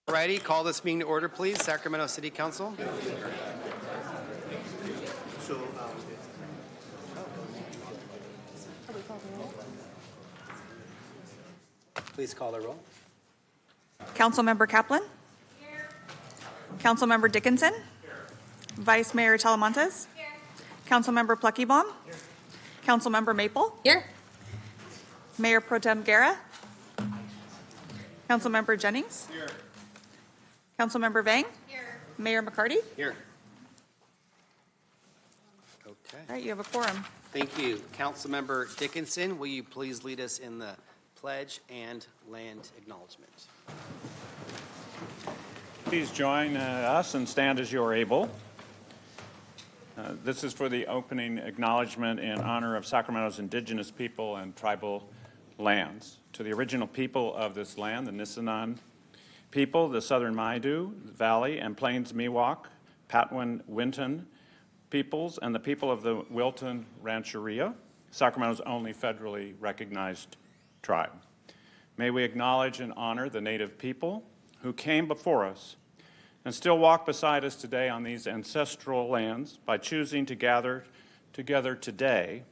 Alrighty, call this meeting to order, please. Sacramento City Council. Please call the roll. Councilmember Kaplan. Here. Councilmember Dickinson. Here. Vice Mayor Talamantes. Here. Councilmember Pluckybaum. Here. Councilmember Maple. Here. Mayor Pro Tem Guerra. Councilmember Jennings. Here. Councilmember Vang. Here. Mayor McCarty. Here. Okay. All right, you have a quorum. Thank you. Councilmember Dickinson, will you please lead us in the pledge and land acknowledgement? Please join us and stand as you are able. This is for the opening acknowledgement in honor of Sacramento's indigenous people and tribal lands. To the original people of this land, the Nisenan people, the Southern Maidu Valley and Plains Miwok, Patwin Winton peoples, and the people of the Wilton Rancheria, Sacramento's only federally recognized tribe. May we acknowledge and honor the Native people who came before us and still walk beside us today on these ancestral lands by choosing to gather together today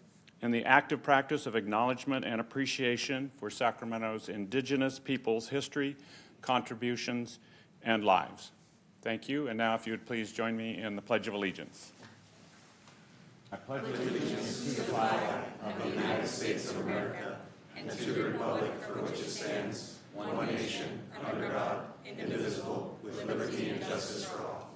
in the active practice of acknowledgement and appreciation for Sacramento's indigenous people's history, contributions, and lives. Thank you, and now if you would please join me in the Pledge of Allegiance. I pledge allegiance to the flag of the United States of America and to the republic for which it stands, one nation, under God, indivisible, with liberty and justice for all.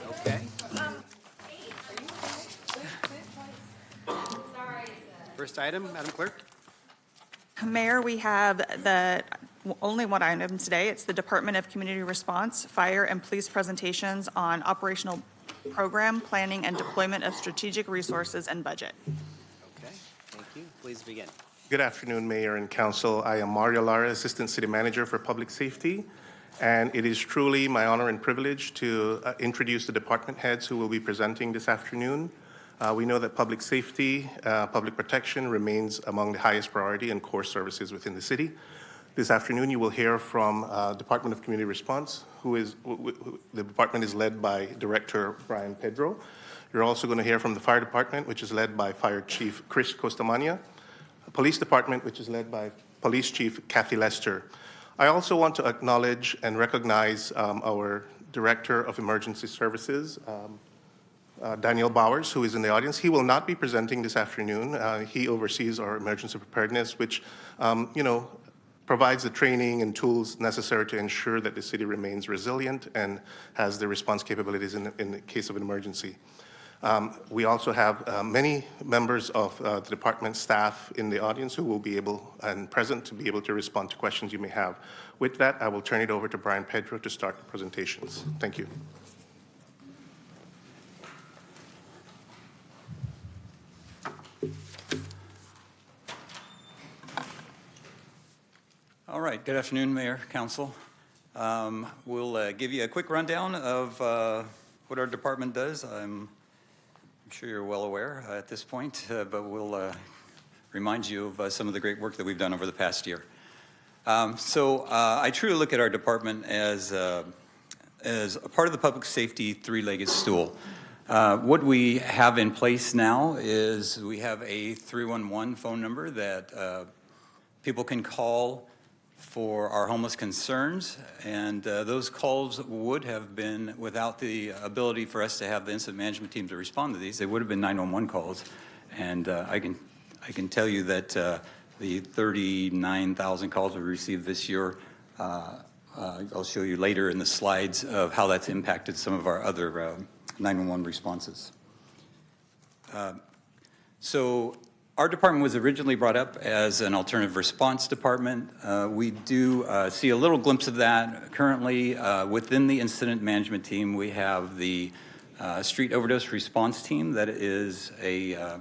Okay. First item, Madam Clerk. Mayor, we have the only one item today. It's the Department of Community Response, Fire, and Police presentations on operational program, planning, and deployment of strategic resources and budget. Okay, thank you. Please begin. Good afternoon, Mayor and Council. I am Mario Lara, Assistant City Manager for Public Safety, and it is truly my honor and privilege to introduce the department heads who will be presenting this afternoon. We know that public safety, public protection remains among the highest priority and core services within the city. This afternoon, you will hear from Department of Community Response, the department is led by Director Brian Pedro. You're also going to hear from the Fire Department, which is led by Fire Chief Chris Costamania, Police Department, which is led by Police Chief Kathy Lester. I also want to acknowledge and recognize our Director of Emergency Services, Daniel Bowers, who is in the audience. He will not be presenting this afternoon. He oversees our emergency preparedness, which, provides the training and tools necessary to ensure that the city remains resilient and has the response capabilities in the case of an emergency. We also have many members of the department staff in the audience who will be able and present to be able to respond to questions you may have. With that, I will turn it over to Brian Pedro to start the presentations. Thank you. All right, good afternoon, Mayor, Council. We'll give you a quick rundown of what our department does. I'm sure you're well aware at this point, but we'll remind you of some of the great work that we've done over the past year. I truly look at our department as a part of the public safety three-legged stool. What we have in place now is we have a 311 phone number that people can call for our homeless concerns, and those calls would have been, without the ability for us to have the incident management team to respond to these, they would have been 911 calls. And I can tell you that the 39,000 calls we received this year, I'll show you later in the slides of how that's impacted some of our other 911 responses. Our department was originally brought up as an alternative response department. We do see a little glimpse of that. Currently, within the incident management team, we have the street overdose response team that is a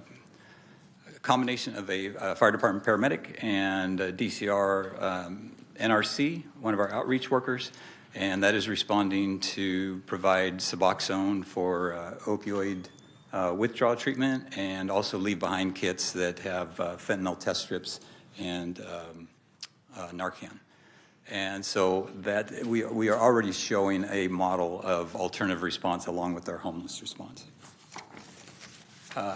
combination of a fire department paramedic and a DCR NRC, one of our outreach workers. and that is responding to provide Suboxone for opioid withdrawal treatment, and also leave behind kits that have fentanyl test strips and Narcan. And so that we are already showing a model of alternative response along with our homeless response.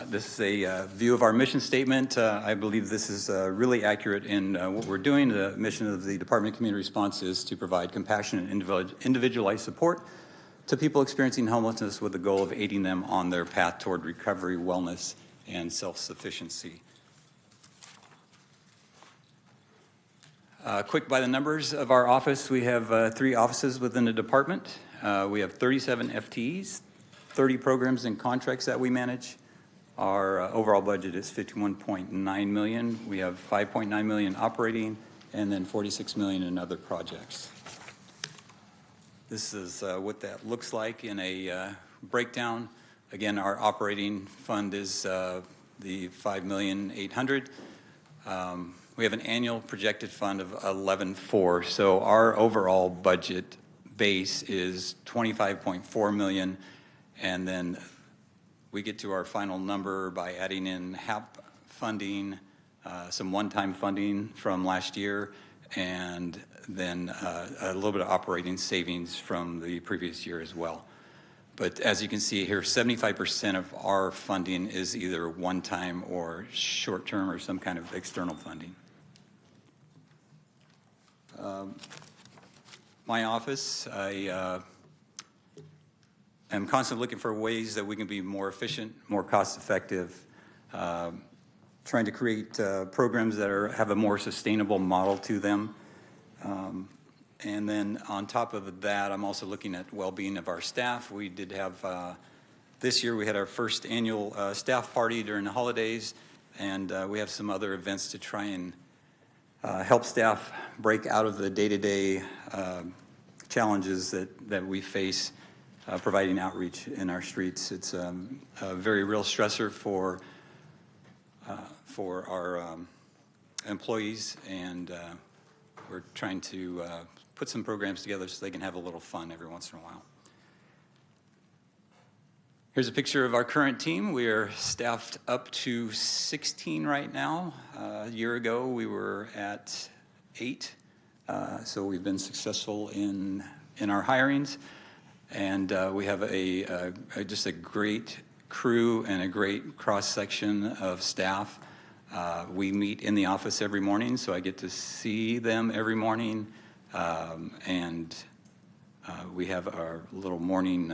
This is a view of our mission statement. I believe this is really accurate in what we're doing. The mission of the Department of Community Response is to provide compassionate and individualized support to people experiencing homelessness with the goal of aiding them on their path toward recovery, wellness, and self-sufficiency. Quick by the numbers of our office, we have 3 offices within the department. We have 37 FTEs, 30 programs and contracts that we manage. Our overall budget is $51.9 million. We have $5.9 million operating, and then $46 million in other projects. This is what that looks like in a breakdown. Again, our operating fund is the $5,800,000. We have an annual projected fund of 11.4, so our overall budget base is $25.4 million, and then we get to our final number by adding in HAP funding, some one-time funding from last year, and then a little bit of operating savings from the previous year as well. But as you can see here, 75% of our funding is either one-time or short-term or some kind of external funding. My office, I am constantly looking for ways that we can be more efficient, more cost-effective, trying to create programs that have a more sustainable model to them. And then on top of that, I'm also looking at well-being of our staff. We did have, this year we had our first annual staff party during the holidays, and we have some other events to try and help staff break out of the day-to-day challenges that we face providing outreach in our streets. It's a very real stressor for our employees, and we're trying to put some programs together so they can have a little fun every once in a while. Here's a picture of our current team. We are staffed up to 16 right now. A year ago, we were at 8. So we've been successful in our hirings. And we have just a great crew and a great cross-section of staff. We meet in the office every morning, so I get to see them every morning. And we have our little morning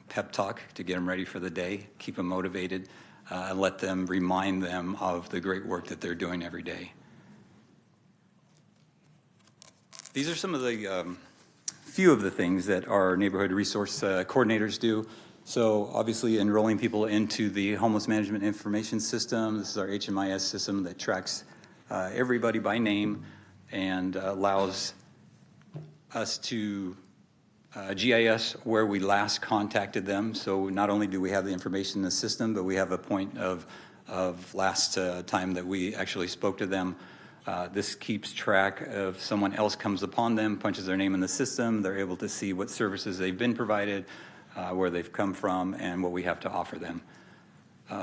pep talk to get them ready for the day, keep them motivated, and let them remind them of the great work that they're doing every day. These are some of the few of the things that our neighborhood resource coordinators do. So obviously enrolling people into the homeless management information system. This is our HMIS system that tracks everybody by name and allows us to GIS where we last contacted them. So not only do we have the information in the system, but we have a point of last time that we actually spoke to them. This keeps track of someone else comes upon them, punches their name in the system. They're able to see what services they've been provided, where they've come from, and what we have to offer them.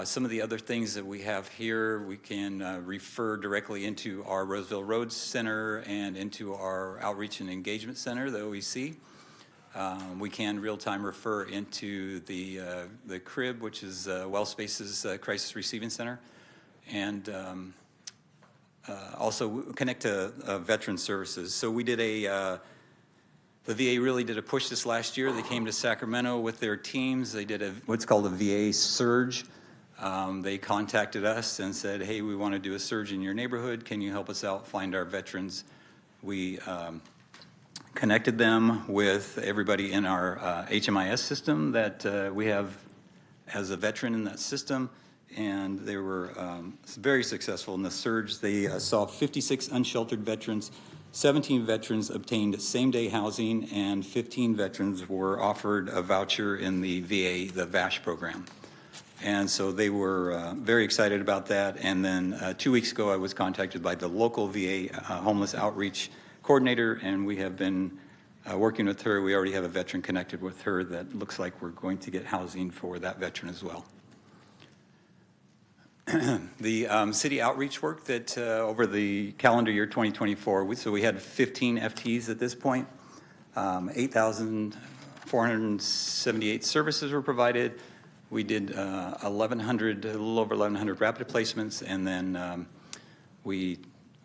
Some of the other things that we have here, we can refer directly into our Roseville Road Center and into our Outreach and Engagement Center, the OEC. We can real-time refer into the CRIB, which is Well Spaces Crisis Receiving Center, and also connect to veteran services. So we did the VA really did a push this last year. They came to Sacramento with their teams. They did what's called a VA surge. They contacted us and said, hey, we want to do a surge in your neighborhood. Can you help us out, find our veterans? We connected them with everybody in our HMIS system that we have as a veteran in that system, and they were very successful in the surge. They saw 56 unsheltered veterans, 17 veterans obtained same-day housing, and 15 veterans were offered a voucher in the VA, the VASH program. And so they were very excited about that. And then 2 weeks ago, I was contacted by the local VA homeless outreach coordinator, and we have been working with her, we already have a veteran connected with her that looks like we're going to get housing for that veteran as well. The city outreach work that over the calendar year 2024, so we had 15 FTs at this point, 8,478 services were provided. We did 1,100, a little over 1,100 rapid placements, and then we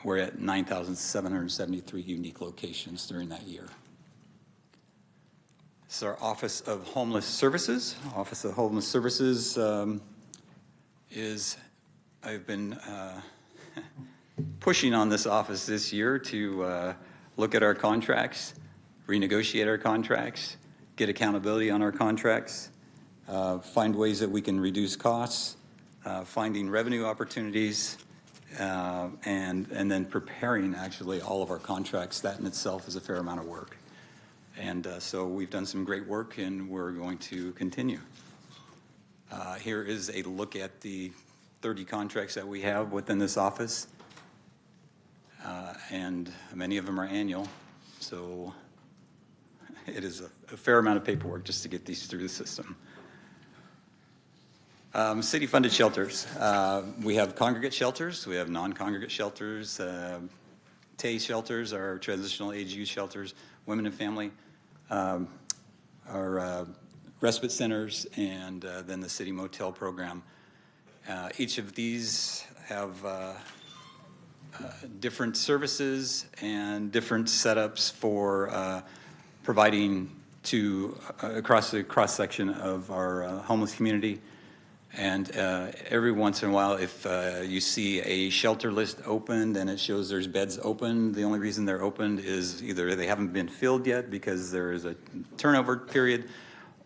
were at 9,773 unique locations during that year. This is our Office of Homeless Services. Office of Homeless Services I've been pushing on this office this year to look at our contracts, renegotiate our contracts, get accountability on our contracts, find ways that we can reduce costs, finding revenue opportunities, and then preparing actually all of our contracts. That in itself is a fair amount of work. And so we've done some great work, and we're going to continue. Here is a look at the 30 contracts that we have within this office, and many of them are annual, so it is a fair amount of paperwork just to get these through the system. City-funded shelters. We have congregate shelters, we have non-congregate shelters, TAY shelters, our transitional age youth shelters, women and family, our respite centers, and then the city motel program. Each of these have different services and different setups for providing to across the cross-section of our homeless community. And every once in a while, if you see a shelter list opened and it shows there's beds open, the only reason they're opened is either they haven't been filled yet because there is a turnover period,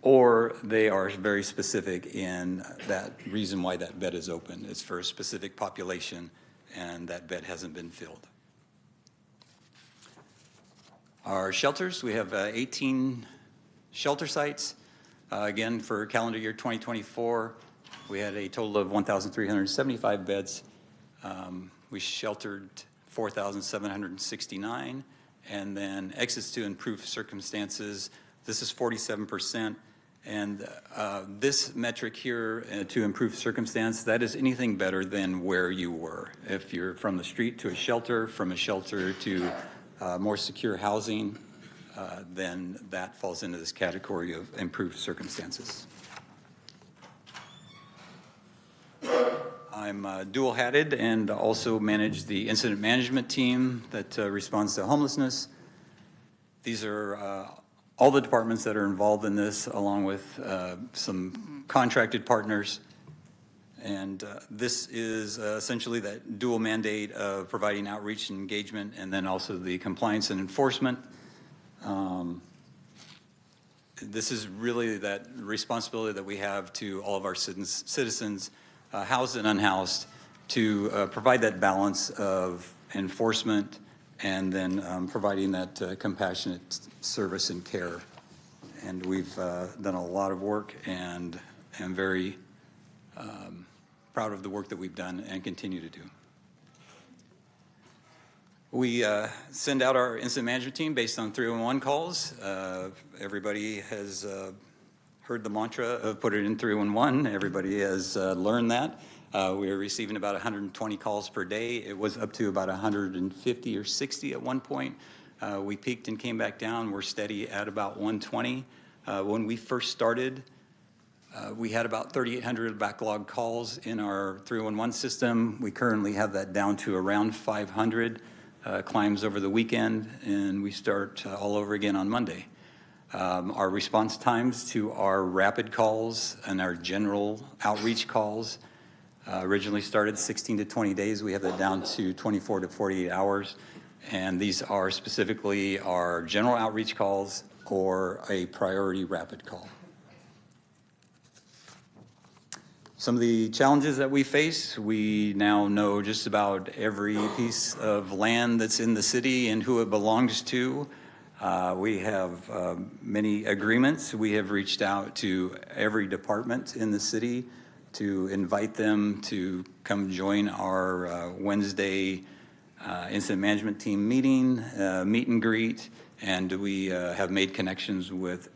or they are very specific in that reason why that bed is open. It's for a specific population, and that bed hasn't been filled. Our shelters, we have 18 shelter sites. Again, for calendar year 2024, we had a total of 1,375 beds. We sheltered 4,769, and then exits to improved circumstances. This is 47%. And this metric here, to improve circumstance, that is anything better than where you were. If you're from the street to a shelter, from a shelter to more secure housing, then that falls into this category of improved circumstances. I'm dual-hatted and also manage the incident management team that responds to homelessness. These are all the departments that are involved in this, along with some contracted partners. And this is essentially that dual mandate of providing outreach and engagement, and then also the compliance and enforcement. This is really that responsibility that we have to all of our citizens, housed and unhoused, to provide that balance of enforcement and then providing that compassionate service and care. And we've done a lot of work, and am very proud of the work that we've done and continue to do. We send out our incident management team based on 311 calls. Everybody has heard the mantra of put it in 311. Everybody has learned that. We are receiving about 120 calls per day. It was up to about 150 or 60 at one point. We peaked and came back down. We're steady at about 120. When we first started, we had about 3,800 backlog calls in our 311 system. We currently have that down to around 500. Climbs over the weekend, and we start all over again on Monday. Our response times to our rapid calls and our general outreach calls originally started 16 to 20 days. We have that down to 24 to 48 hours. And these are specifically our general outreach calls or a priority rapid call. Some of the challenges that we face, we now know just about every piece of land that's in the city and who it belongs to. We have many agreements. We have reached out to every department in the city to invite them to come join our Wednesday incident management team meeting, meet and greet, and we have made connections with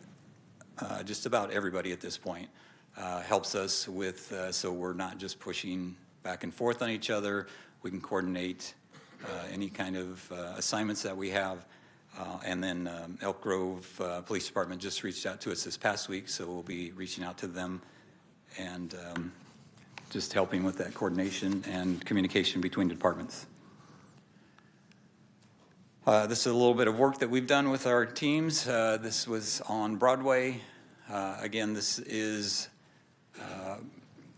just about everybody at this point. Helps us with, so we're not just pushing back and forth on each other. We can coordinate any kind of assignments that we have. And then Elk Grove Police Department just reached out to us this past week, so we'll be reaching out to them and just helping with that coordination and communication between departments. This is a little bit of work that we've done with our teams. This was on Broadway. Again, this is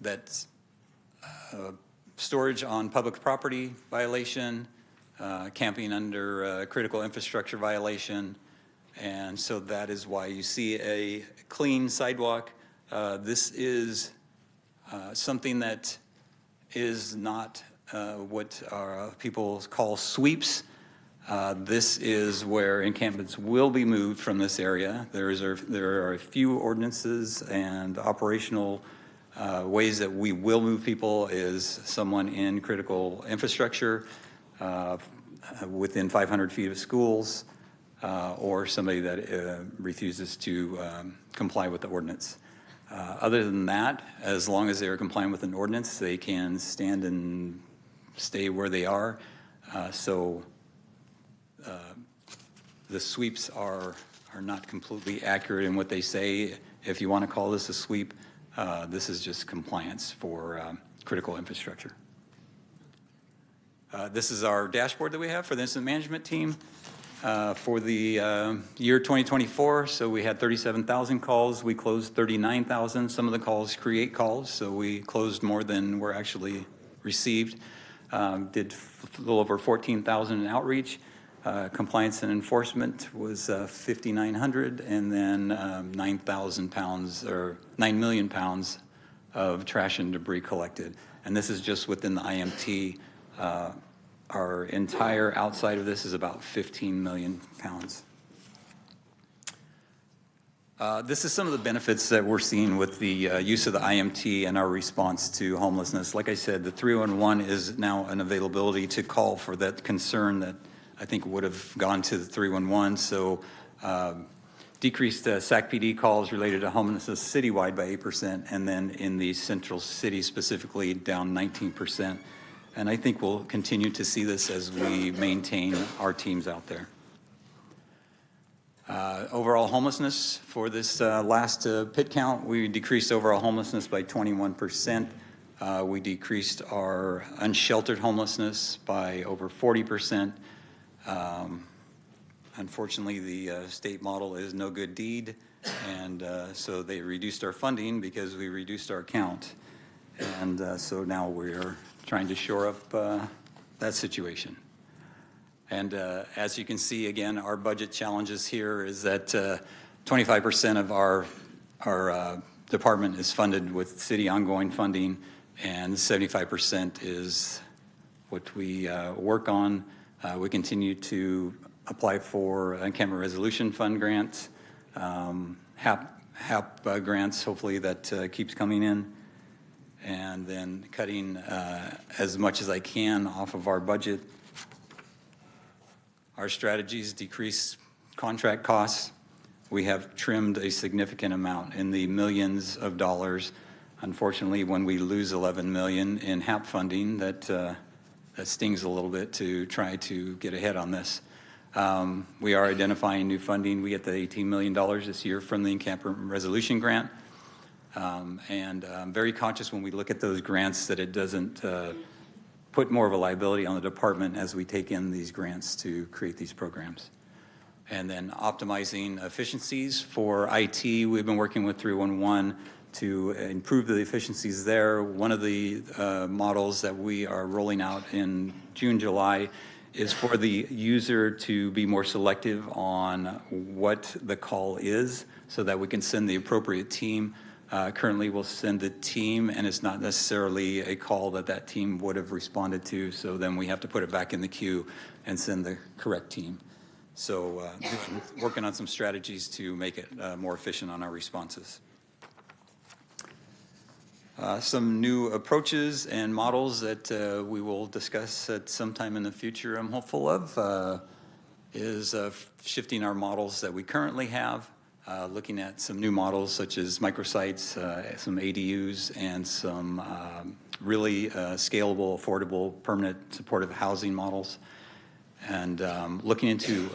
that storage on public property violation, camping under critical infrastructure violation, and so that is why you see a clean sidewalk. This is something that is not what our people call sweeps. This is where encampments will be moved from this area. There are a few ordinances and operational ways that we will move people is someone in critical infrastructure within 500 feet of schools or somebody that refuses to comply with the ordinance. Other than that, as long as they are complying with an ordinance, they can stand and stay where they are. The sweeps are not completely accurate in what they say. If you want to call this a sweep, this is just compliance for critical infrastructure. This is our dashboard that we have for the incident management team for the year 2024. So we had 37,000 calls. We closed 39,000. Some of the calls create calls, so we closed more than were actually received. Did a little over 14,000 in outreach. Compliance and enforcement was 5,900, and then 9,000 pounds or 9 million pounds of trash and debris collected. And this is just within the IMT. Our entire outside of this is about 15 million pounds. This is some of the benefits that we're seeing with the use of the IMT and our response to homelessness. Like I said, the 311 is now an availability to call for that concern that I think would have gone to the 311. So decreased SAC PD calls related to homelessness citywide by 8%, and then in the central city specifically down 19%. And I think we'll continue to see this as we maintain our teams out there. Overall homelessness for this last pit count, we decreased overall homelessness by 21%. We decreased our unsheltered homelessness by over 40%. Unfortunately, the state model is no good deed, and so they reduced our funding because we reduced our count. And so now we're trying to shore up that situation. And as you can see, again, our budget challenges here is that 25% of our department is funded with city ongoing funding, and 75% is what we work on. We continue to apply for Encampment Resolution Fund grants, HAP grants, hopefully that keeps coming in, and then cutting as much as I can off of our budget. Our strategies decrease contract costs. We have trimmed a significant amount in the millions of dollars. Unfortunately, when we lose 11 million in HAP funding, that stings a little bit to try to get ahead on this. We are identifying new funding. We get the $18 million this year from the Encampment Resolution Grant. And I'm very conscious when we look at those grants that it doesn't put more of a liability on the department as we take in these grants to create these programs. And then optimizing efficiencies for IT. We've been working with 311 to improve the efficiencies there. One of the models that we are rolling out in June, July is for the user to be more selective on what the call is so that we can send the appropriate team. Currently, we'll send the team, and it's not necessarily a call that that team would have responded to, so then we have to put it back in the queue and send the correct team. So working on some strategies to make it more efficient on our responses. Some new approaches and models that we will discuss at some time in the future, I'm hopeful of. is shifting our models that we currently have, looking at some new models such as microsites, some ADUs, and some really scalable, affordable, permanent supportive housing models, and looking into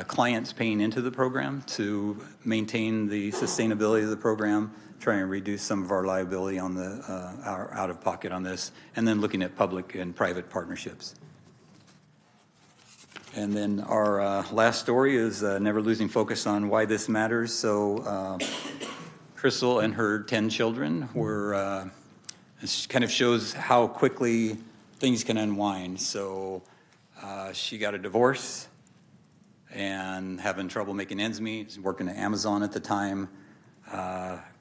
clients paying into the program to maintain the sustainability of the program, trying to reduce some of our liability on our out-of-pocket on this, and then looking at public and private partnerships. And then our last story is never losing focus on why this matters. So Crystal and her 10 children were, this kind of shows how quickly things can unwind. So she got a divorce and having trouble making ends meet. She was working at Amazon at the time.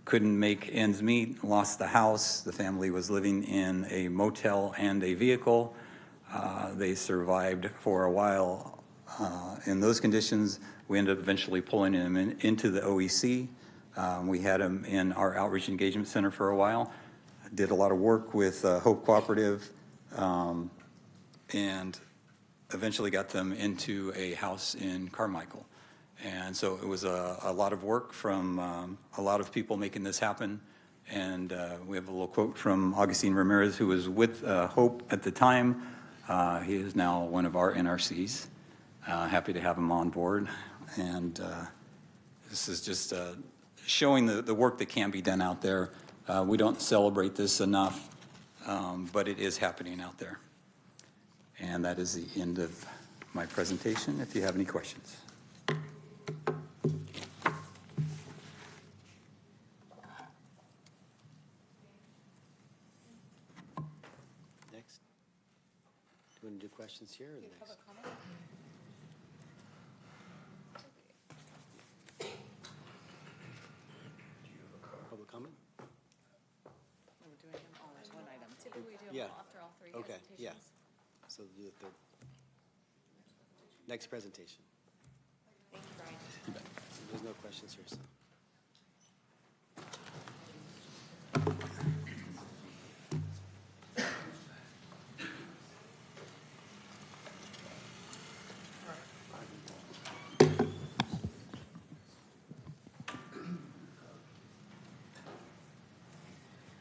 Couldn't make ends meet, lost the house. The family was living in a motel and a vehicle. They survived for a while in those conditions. We ended up eventually pulling them into the OEC. We had them in our outreach engagement center for a while. Did a lot of work with Hope Cooperative, and eventually got them into a house in Carmichael. And so it was a lot of work from a lot of people making this happen. And we have a little quote from Augustine Ramirez, who was with Hope at the time. He is now one of our NRCs. Happy to have him on board. And this is just showing the work that can be done out there. We don't celebrate this enough, but it is happening out there. And that is the end of my presentation, if you have any questions. Next. Do you want to do questions here or next? Public comment? We're doing them all as one item. Typically, we do Yeah. them all after all three Okay, presentations. yeah. So do the third. Next presentation. Thank you, Brian. There's no questions here, so.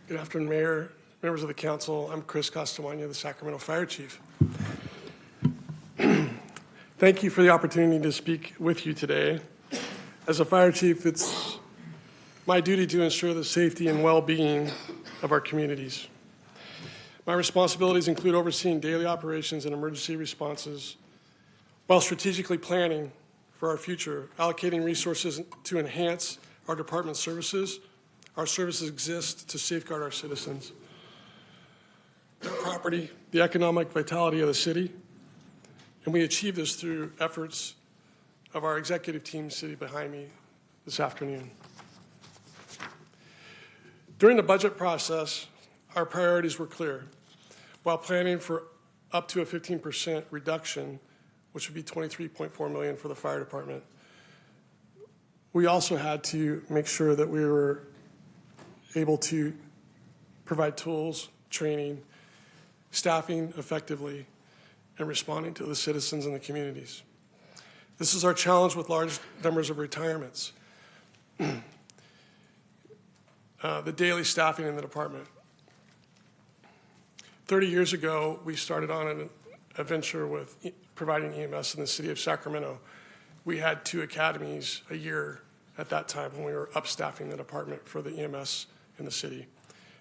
Good afternoon, Mayor, members of the council. I'm Chris Costamagna, the Sacramento Fire Chief. Thank you for the opportunity to speak with you today. As a fire chief, it's my duty to ensure the safety and well-being of our communities. My responsibilities include overseeing daily operations and emergency responses while strategically planning for our future, allocating resources to enhance our department's services. Our services exist to safeguard our citizens, their property, the economic vitality of the city, and we achieve this through efforts of our executive team sitting behind me this afternoon. During the budget process, our priorities were clear. While planning for up to a 15% reduction, which would be $23.4 million for the fire department, we also had to make sure that we were able to provide tools, training, staffing effectively, and responding to the citizens and the communities. This is our challenge with large numbers of retirements. The daily staffing in the department. 30 years ago, we started on a venture with providing EMS in the city of Sacramento. We had 2 academies a year at that time when we were upstaffing the department for the EMS in the city.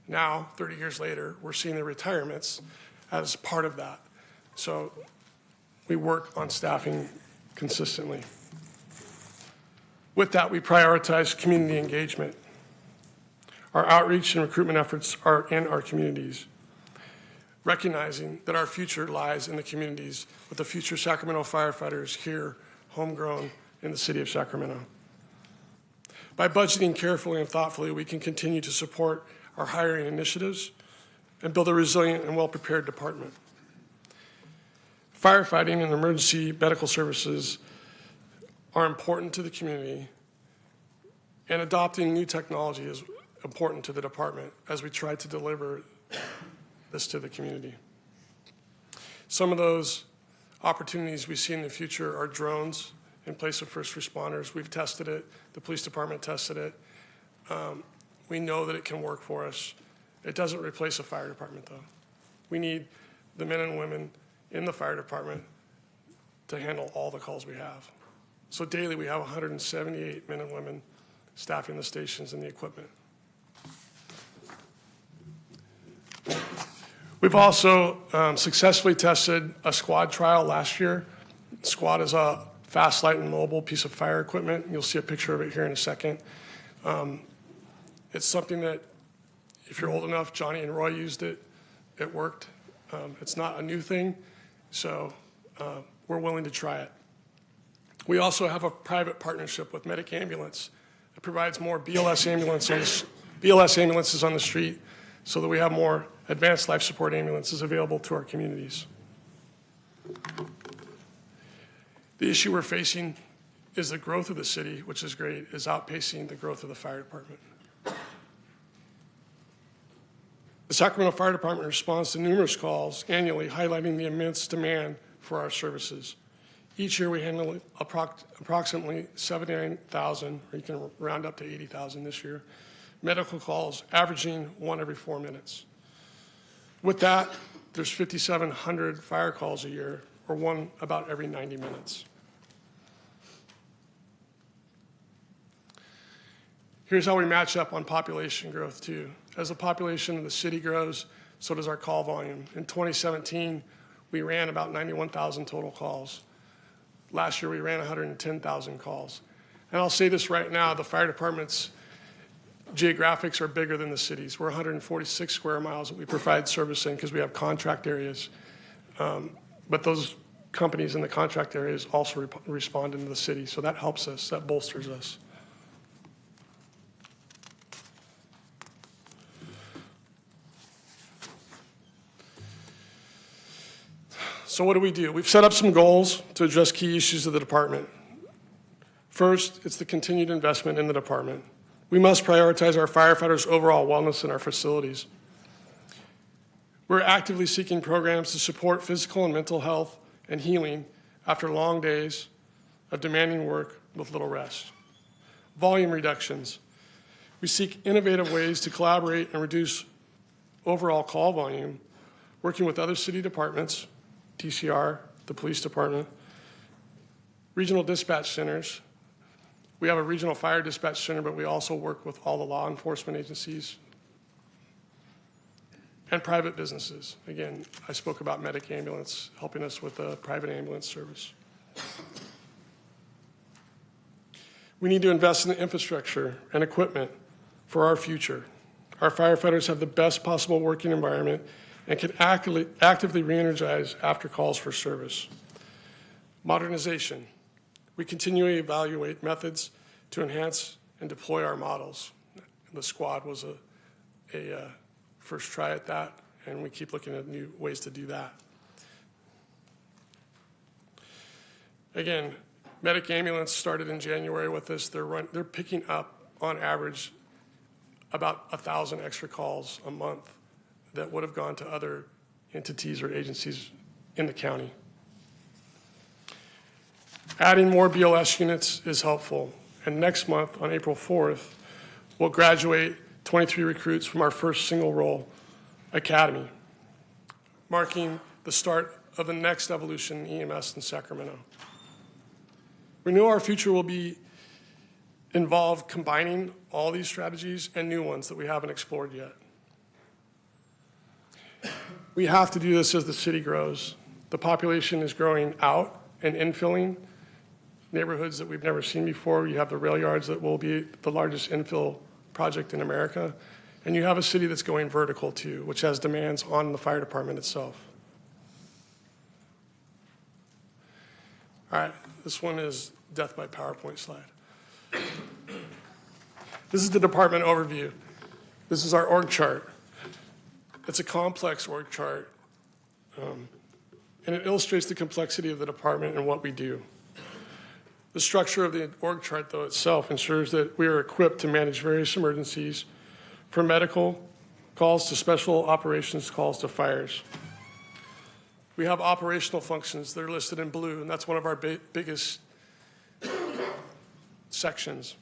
Now, 30 years later, we're seeing the retirements as part of that. So we work on staffing consistently. With that, we prioritize community engagement. Our outreach and recruitment efforts are in our communities, recognizing that our future lies in the communities with the future Sacramento firefighters here, homegrown in the city of Sacramento. By budgeting carefully and thoughtfully, we can continue to support our hiring initiatives and build a resilient and well-prepared department. Firefighting and emergency medical services are important to the community, and adopting new technology is important to the department as we try to deliver this to the community. Some of those opportunities we see in the future are drones in place of first responders. We've tested it. The police department tested it. We know that it can work for us. It doesn't replace a fire department, though. We need the men and women in the fire department to handle all the calls we have. So daily, we have 178 men and women staffing the stations and the equipment. We've also successfully tested a squad trial last year. Squad is a fast, light, and mobile piece of fire equipment. You'll see a picture of it here in a second. It's something that, if you're old enough, Johnny and Roy used it. It worked. It's not a new thing, so we're willing to try it. We also have a private partnership with Medic Ambulance. It provides more BLS ambulances on the street so that we have more advanced life support ambulances available to our communities. The issue we're facing is the growth of the city, which is great, is outpacing the growth of the fire department. The Sacramento Fire Department responds to numerous calls annually highlighting the immense demand for our services. Each year we handle approximately 79,000, or you can round up to 80,000 this year, medical calls averaging 1 every 4 minutes. With that, there's 5,700 fire calls a year, or 1 about every 90 minutes. Here's how we match up on population growth, too. As the population of the city grows, so does our call volume. In 2017, we ran about 91,000 total calls. Last year, we ran 110,000 calls. And I'll say this right now, the fire department's geographics are bigger than the cities. We're 146 square miles that we provide service in because we have contract areas. But those companies in the contract areas also respond into the city, so that helps us, that bolsters us. So what do? We've set up some goals to address key issues of the department. First, it's the continued investment in the department. We must prioritize our firefighters' overall wellness in our facilities. We're actively seeking programs to support physical and mental health and healing after long days of demanding work with little rest. Volume reductions. We seek innovative ways to collaborate and reduce overall call volume, working with other city departments, TCR, the police department, regional dispatch centers. We have a regional fire dispatch center, but we also work with all the law enforcement agencies and private businesses. Again, I spoke about Medic Ambulance helping us with the private ambulance service. We need to invest in the infrastructure and equipment for our future. Our firefighters have the best possible working environment and can actively re-energize after calls for service. Modernization. We continually evaluate methods to enhance and deploy our models. The squad was a first try at that, and we keep looking at new ways to do that. Again, Medic Ambulance started in January with this. They're picking up, on average, about 1,000 extra calls a month that would have gone to other entities or agencies in the county. Adding more BLS units is helpful. And next month, on April 4th, we'll graduate 23 recruits from our first single role academy, marking the start of the next evolution in EMS in Sacramento. We know our future will be involved combining all these strategies and new ones that we haven't explored yet. We have to do this as the city grows. The population is growing out and infilling neighborhoods that we've never seen before. You have the rail yards that will be the largest infill project in America. And you have a city that's going vertical too, which has demands on the fire department itself. All right, this one is death by PowerPoint slide. This is the department overview. This is our org chart. It's a complex org chart, and it illustrates the complexity of the department and what we do. The structure of the org chart, though, itself ensures that we are equipped to manage various emergencies, from medical calls to special operations calls to fires. We have operational functions that are listed in blue, and that's one of our biggest sections.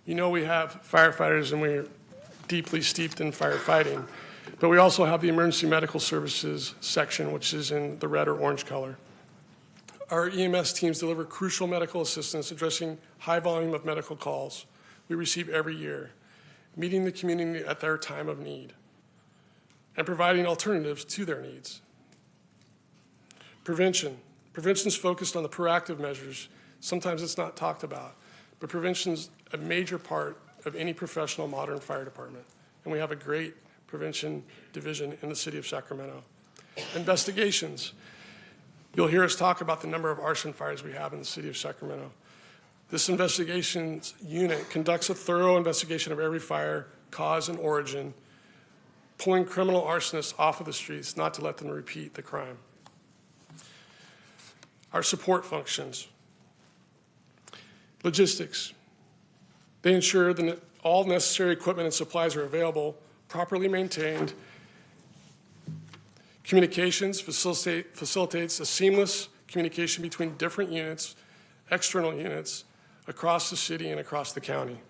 You know we have firefighters and we're deeply steeped in firefighting, but we also have the emergency medical services section, which is in the red or orange color. Our EMS teams deliver crucial medical assistance addressing high volume of medical calls we receive every year, meeting the community at their time of need, and providing alternatives to their needs. Prevention. Prevention is focused on the proactive measures. Sometimes it's not talked about, but prevention is a major part of any professional modern fire department, and we have a great prevention division in the city of Sacramento. Investigations. You'll hear us talk about the number of arson fires we have in the city of Sacramento. This investigations unit conducts a thorough investigation of every fire, cause, and origin, pulling criminal arsonists off of the streets, not to let them repeat the crime. Our support functions. Logistics. They ensure that all necessary equipment and supplies are available, properly maintained. Communications facilitates a seamless communication between different units, external units, across the city and across the county.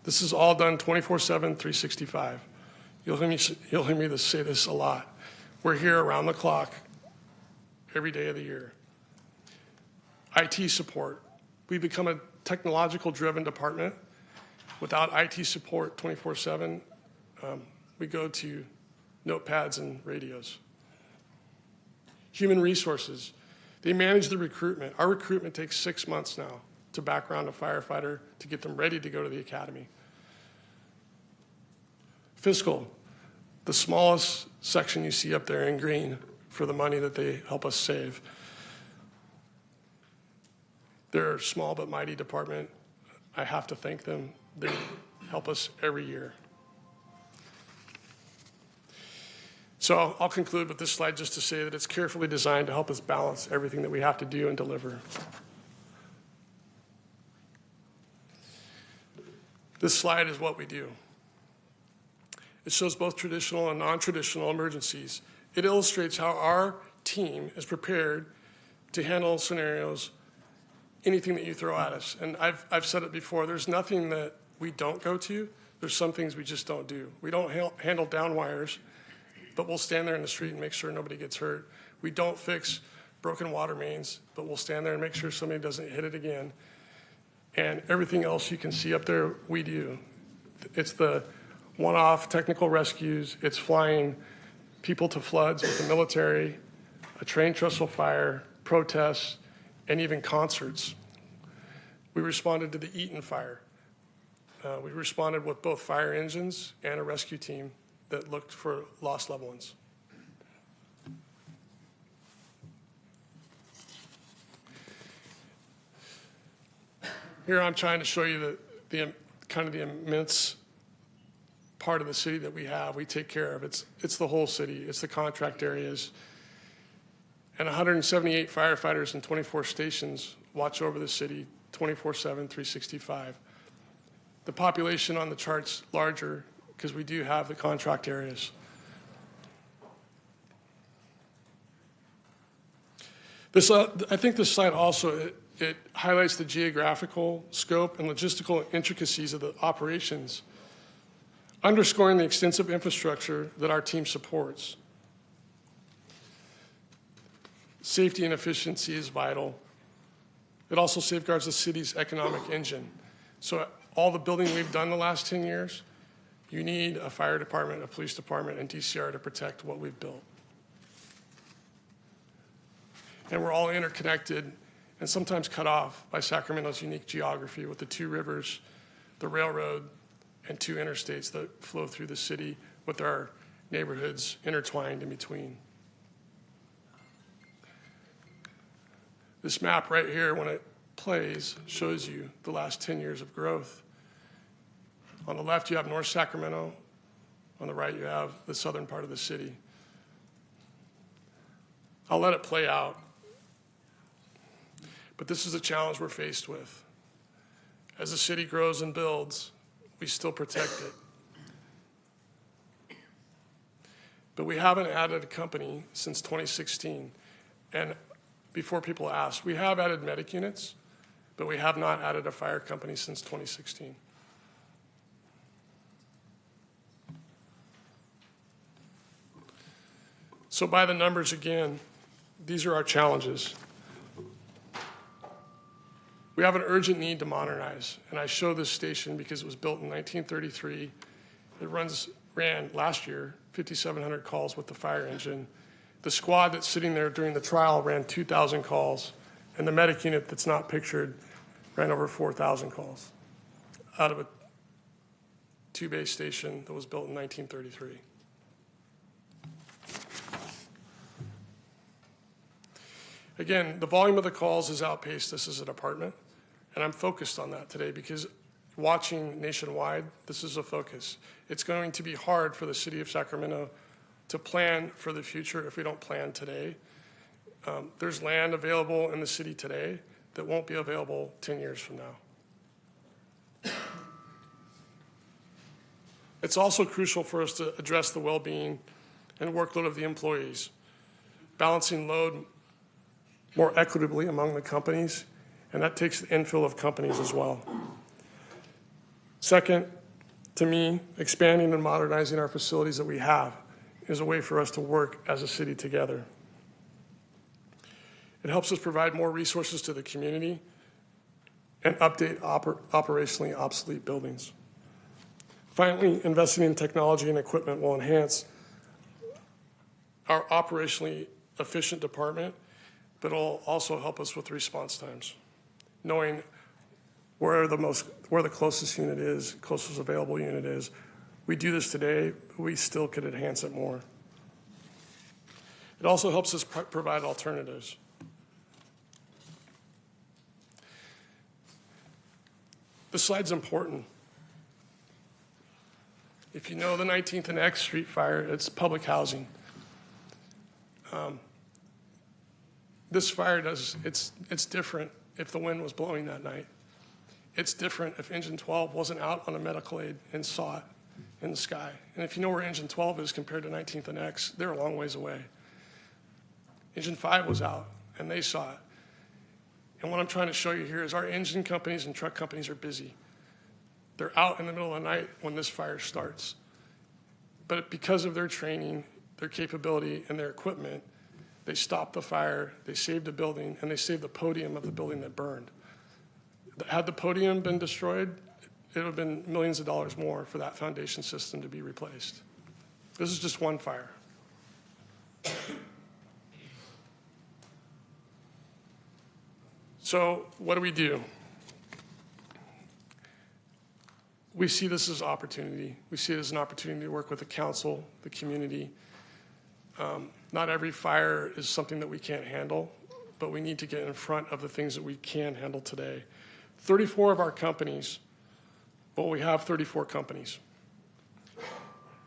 This is all done 24/7, 365. You'll hear me say this a lot. We're here around the clock every day of the year. IT support. We become a technological-driven department. Without IT support 24/7, we go to notepads and radios. Human resources. They manage the recruitment. Our recruitment takes 6 months now to background a firefighter to get them ready to go to the academy. Fiscal. The smallest section you see up there in green for the money that they help us save. They're a small but mighty department. I have to thank them. They help us every year. So I'll conclude with this slide just to say that it's carefully designed to help us balance everything that we have to do and deliver. This slide is what we do. It shows both traditional and non-traditional emergencies. It illustrates how our team is prepared to handle scenarios, anything that you throw at us. And I've said it before, there's nothing that we don't go to. There's some things we just don't do. We don't handle down wires, but we'll stand there in the street and make sure nobody gets hurt. We don't fix broken water mains, but we'll stand there and make sure somebody doesn't hit it again. And everything else you can see up there, we do. It's the one-off technical rescues. It's flying people to floods with the military, a train trestle fire, protests, and even concerts. We responded to the Eaton fire. We responded with both fire engines and a rescue team that looked for lost loved ones. Here I'm trying to show you the kind of the immense part of the city that we have. We take care of. It's the whole city. It's the contract areas. And 178 firefighters and 24 stations watch over the city 24/7, 365. The population on the chart's larger because we do have the contract areas. I think this slide also, it highlights the geographical scope and logistical intricacies of the operations, underscoring the extensive infrastructure that our team supports. Safety and efficiency is vital. It also safeguards the city's economic engine. So all the building we've done the last 10 years, you need a fire department, a police department, and DCR to protect what we've built. And we're all interconnected and sometimes cut off by Sacramento's unique geography with the 2 rivers, the railroad, and 2 interstates that flow through the city with our neighborhoods intertwined in between. This map right here, when it plays, shows you the last 10 years of growth. On the left, you have North Sacramento. On the right, you have the southern part of the city. I'll let it play out. But this is a challenge we're faced with. As the city grows and builds, we still protect it. but we haven't added a company since 2016. And before people ask, we have added medic units, but we have not added a fire company since 2016. So by the numbers again, these are our challenges. We have an urgent need to modernize, and I show this station because it was built in 1933. It ran last year 5,700 calls with the fire engine. The squad that's sitting there during the trial ran 2,000 calls, and the medic unit that's not pictured ran over 4,000 calls out of a two-bay station that was built in 1933. Again, the volume of the calls has outpaced us as a department, and I'm focused on that today because watching nationwide, this is a focus. It's going to be hard for the city of Sacramento to plan for the future if we don't plan today. There's land available in the city today that won't be available 10 years from now. It's also crucial for us to address the well-being and workload of the employees, balancing load more equitably among the companies, and that takes the infill of companies as well. Second, to me, expanding and modernizing our facilities that we have is a way for us to work as a city together. It helps us provide more resources to the community and update operationally obsolete buildings. Finally, investing in technology and equipment will enhance our operationally efficient department, but it'll also help us with response times, knowing where the closest unit is, closest available unit is. We do this today, but we still could enhance it more. It also helps us provide alternatives. This slide's important. If you know the 19th and X Street fire, it's public housing. This fire it's different if the wind was blowing that night. It's different if engine 12 wasn't out on a medical aid and saw it in the sky. And if you know where engine 12 is compared to 19th and X, they're a long ways away. Engine 5 was out and they saw it. And what I'm trying to show you here is our engine companies and truck companies are busy. They're out in the middle of the night when this fire starts. But because of their training, their capability, and their equipment, they stopped the fire, they saved the building, and they saved the podium of the building that burned. Had the podium been destroyed, it would have been millions of dollars more for that foundation system to be replaced. This is just one fire. So what do? We see this as opportunity. We see it as an opportunity to work with the council, the community. Not every fire is something that we can't handle, but we need to get in front of the things that we can handle today. 34 of our companies, well, we have 34 companies.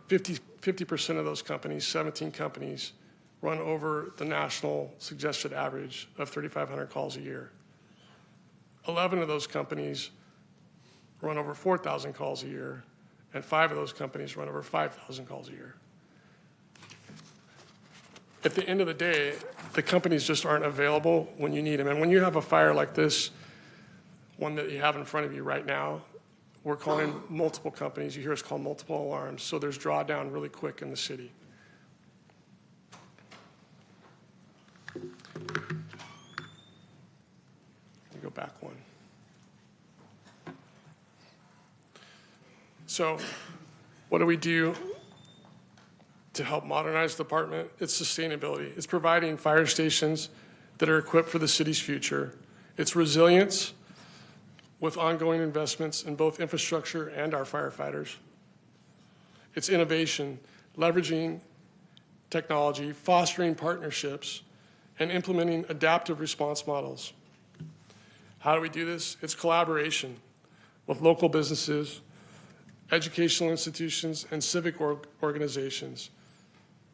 50% of those companies, 17 companies, run over the national suggested average of 3,500 calls a year. 11 of those companies run over 4,000 calls a year, and 5 of those companies run over 5,000 calls a year. At the end of the day, the companies just aren't available when you need them. And when you have a fire like this, one that you have in front of you right now, we're calling multiple companies. You hear us call multiple alarms, so there's drawdown really quick in the city. Go back one. So what do we do to help modernize the department? It's sustainability. It's providing fire stations that are equipped for the city's future. It's resilience with ongoing investments in both infrastructure and our firefighters. It's innovation, leveraging technology, fostering partnerships, and implementing adaptive response models. How do we do this? It's collaboration with local businesses, educational institutions, and civic organizations.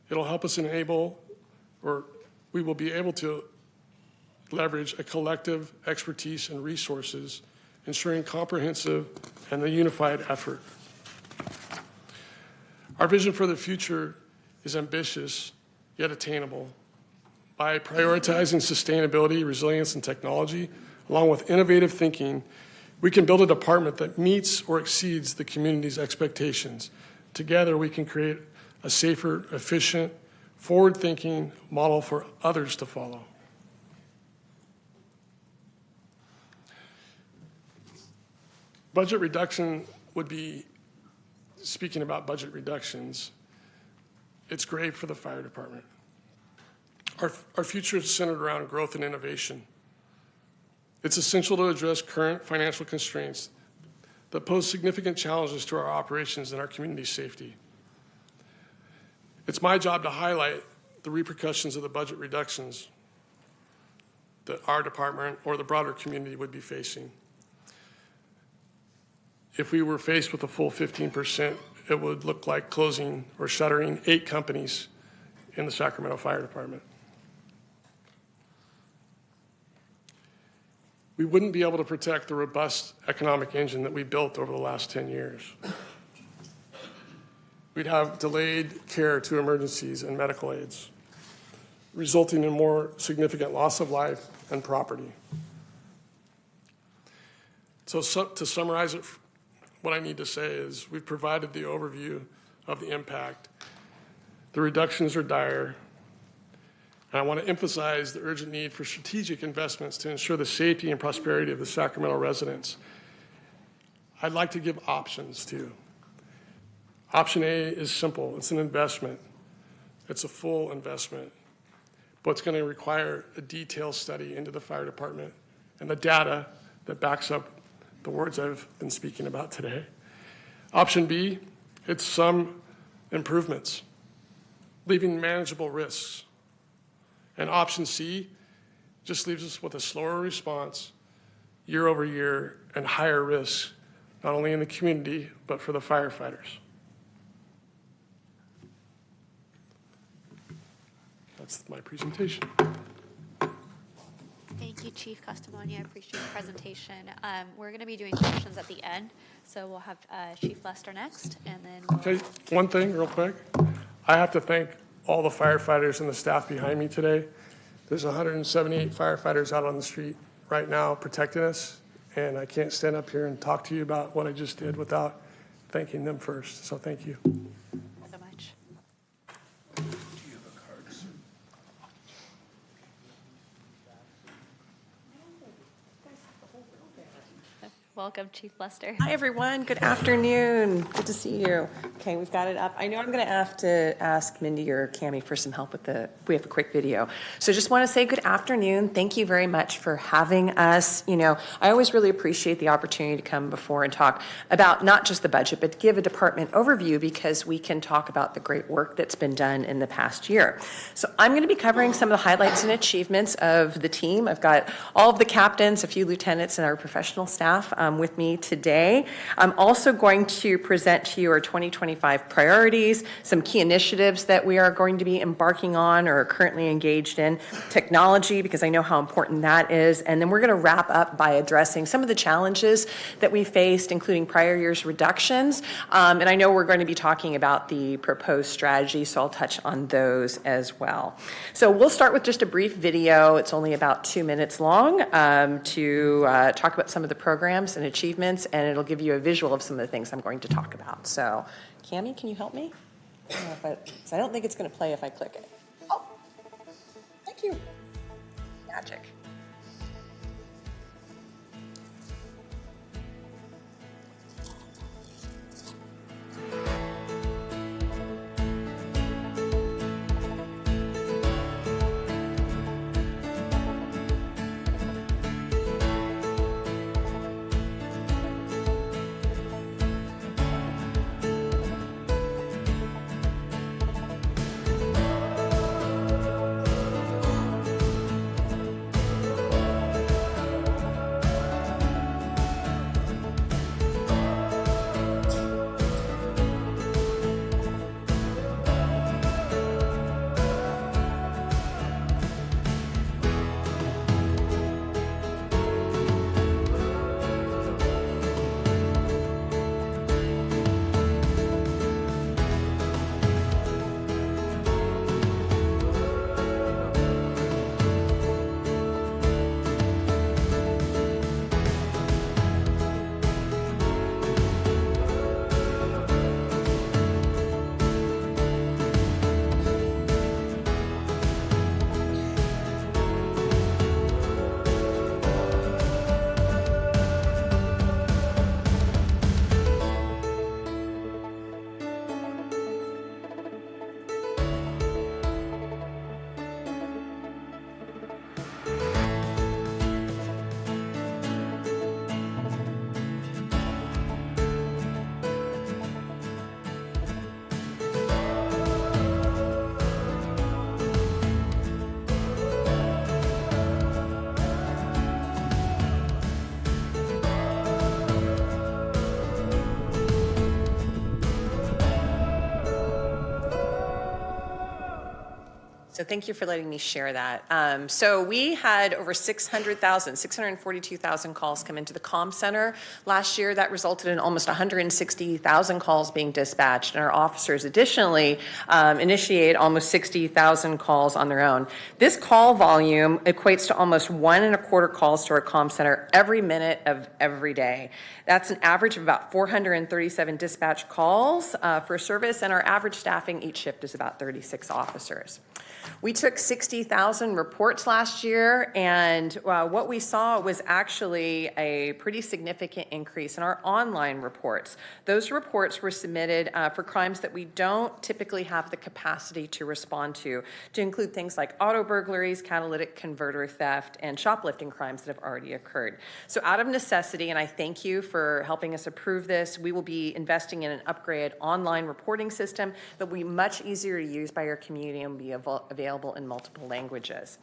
It'll help us enable, or we will be able to leverage a collective expertise and resources, ensuring comprehensive and a unified effort. Our vision for the future is ambitious yet attainable. By prioritizing sustainability, resilience, and technology, along with innovative thinking, we can build a department that meets or exceeds the community's expectations. Together, we can create a safer, efficient, forward-thinking model for others to follow. Budget reduction would be, speaking about budget reductions, it's great for the fire department. Our future is centered around growth and innovation. It's essential to address current financial constraints that pose significant challenges to our operations and our community safety. It's my job to highlight the repercussions of the budget reductions that our department or the broader community would be facing. If we were faced with a full 15%, it would look like closing or shuttering 8 companies in the Sacramento Fire Department. We wouldn't be able to protect the robust economic engine that we built over the last 10 years. We'd have delayed care to emergencies and medical aids, resulting in more significant loss of life and property. So to summarize it, what I need to say is we've provided the overview of the impact. The reductions are dire. And I want to emphasize the urgent need for strategic investments to ensure the safety and prosperity of the Sacramento residents. I'd like to give options too. Option A is simple. It's an investment. It's a full investment. But it's going to require a detailed study into the fire department and the data that backs up the words I've been speaking about today. Option B, it's some improvements, leaving manageable risks. And option C just leaves us with a slower response year over year and higher risk, not only in the community, but for the firefighters. That's my presentation. Thank you, Chief Customoni. I appreciate the presentation. We're going to be doing questions at the end, so we'll have Chief Lester next, and then we'll... Okay, one thing real quick. I have to thank all the firefighters and the staff behind me today. There's 178 firefighters out on the street right now protecting us, and I can't stand up here and talk to you about what I just did without thanking them first. So thank you. so much. Welcome, Chief Lester. Hi, everyone. Good afternoon. Good to see you. Okay, we've got it up. I know I'm going to have to ask Mindy or Cammie for some help with we have a quick video. So just want to say good afternoon. Thank you very much for having us. You know, I always really appreciate the opportunity to come before and talk about not just the budget, but give a department overview because we can talk about the great work that's been done in the past year. So I'm going to be covering some of the highlights and achievements of the team. I've got all of the captains, a few lieutenants, and our professional staff with me today. I'm also going to present to you our 2025 priorities, some key initiatives that we are going to be embarking on or are currently engaged in, technology, because I know how important that is, and then we're going to wrap up by addressing some of the challenges that we faced, including prior year's reductions, and I know we're going to be talking about the proposed strategy, so I'll touch on those as well. So we'll start with just a brief video. It's only about 2 minutes long to talk about some of the programs and achievements, and it'll give you a visual of some of the things I'm going to talk about. So, Cammie, can you help me? I don't think it's going to play if I click it. Oh, thank you. Magic. So thank you for letting me share that. So we had over 642,000 calls come into the comm center last year. That resulted in almost 160,000 calls being dispatched, and our officers additionally initiate almost 60,000 calls on their own. This call volume equates to almost 1.25 calls to our comm center every minute of every day. That's an average of about 437 dispatch calls for service, and our average staffing each shift is about 36 officers. We took 60,000 reports last year, and what we saw was actually a pretty significant increase in our online reports. Those reports were submitted for crimes that we don't typically have the capacity to respond to include things like auto burglaries, catalytic converter theft, and shoplifting crimes that have already occurred. So out of necessity, and I thank you for helping us approve this, we will be investing in an upgraded online reporting system that will be much easier to use by our community and be available in multiple languages.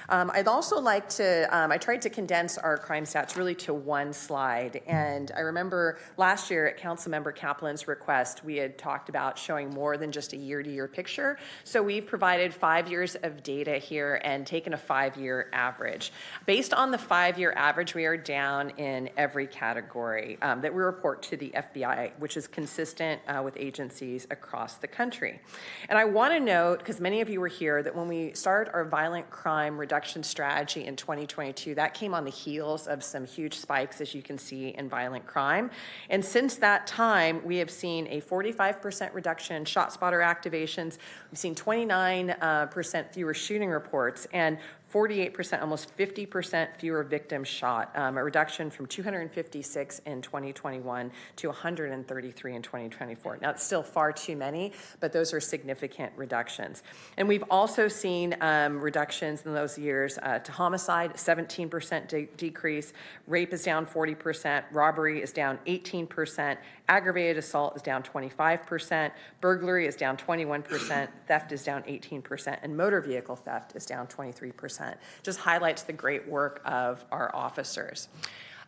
I'd also like to, I tried to condense our crime stats really to one slide. And I remember last year at Councilmember Kaplan's request, we had talked about showing more than just a year-to-year picture. So we've provided 5 years of data here and taken a 5-year average. Based on the 5-year average, we are down in every category that we report to the FBI, which is consistent with agencies across the country. And I want to note, because many of you were here, that when we started our violent crime reduction strategy in 2022, that came on the heels of some huge spikes, as you can see, in violent crime. And since that time, we have seen a 45% reduction in ShotSpotter activations. We've seen 29% fewer shooting reports, and 48%, almost 50% fewer victims shot, a reduction from 256 in 2021 to 133 in 2024. Now, it's still far too many, but those are significant reductions. And we've also seen reductions in those years to homicide, 17% decrease, rape is down 40%, robbery is down 18%, aggravated assault is down 25%, burglary is down 21%, theft is down 18%, and motor vehicle theft is down 23%. Just highlights the great work of our officers.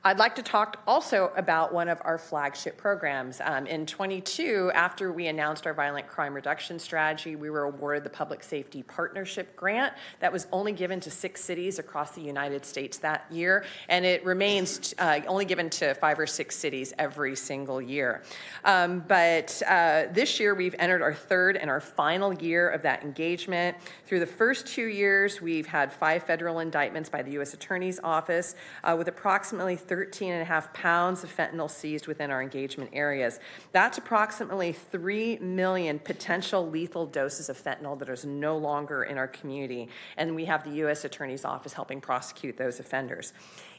I'd like to talk also about one of our flagship programs. In 22, after we announced our violent crime reduction strategy, we were awarded the Public Safety Partnership Grant that was only given to 6 cities across the United States that year, and it remains only given to 5 or 6 cities every single year. But this year, we've entered our 3rd and our final year of that engagement. Through the first 2 years, we've had 5 federal indictments by the U.S. Attorney's Office with approximately 13.5 pounds of fentanyl seized within our engagement areas. That's approximately 3 million potential lethal doses of fentanyl that is no longer in our community, and we have the U.S. Attorney's Office helping prosecute those offenders.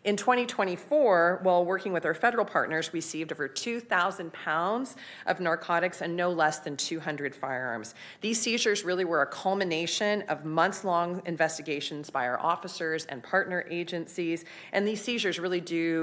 In 2024, while working with our federal partners, we seized over 2,000 pounds of narcotics and no less than 200 firearms. These seizures really were a culmination of months-long investigations by our officers and partner agencies, and these seizures really do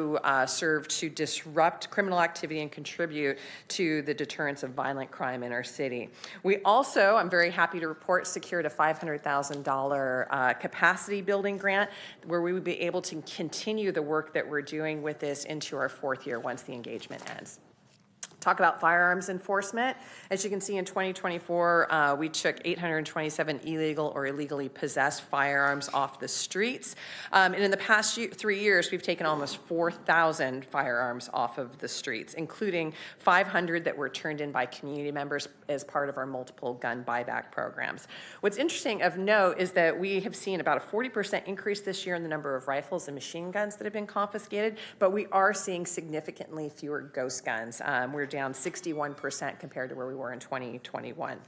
serve to disrupt criminal activity and contribute to the deterrence of violent crime in our city. We also, I'm very happy to report, secured a $500,000 capacity building grant where we would be able to continue the work that we're doing with this into our 4th year once the engagement ends. Talk about firearms enforcement. As you can see, in 2024, we took 827 illegal or illegally possessed firearms off the streets. And in the past 3 years, we've taken almost 4,000 firearms off of the streets, including 500 that were turned in by community members as part of our multiple gun buyback programs. What's interesting of note is that we have seen about a 40% increase this year in the number of rifles and machine guns that have been confiscated, but we are seeing significantly fewer ghost guns. We're down 61% compared to where we were in 2021.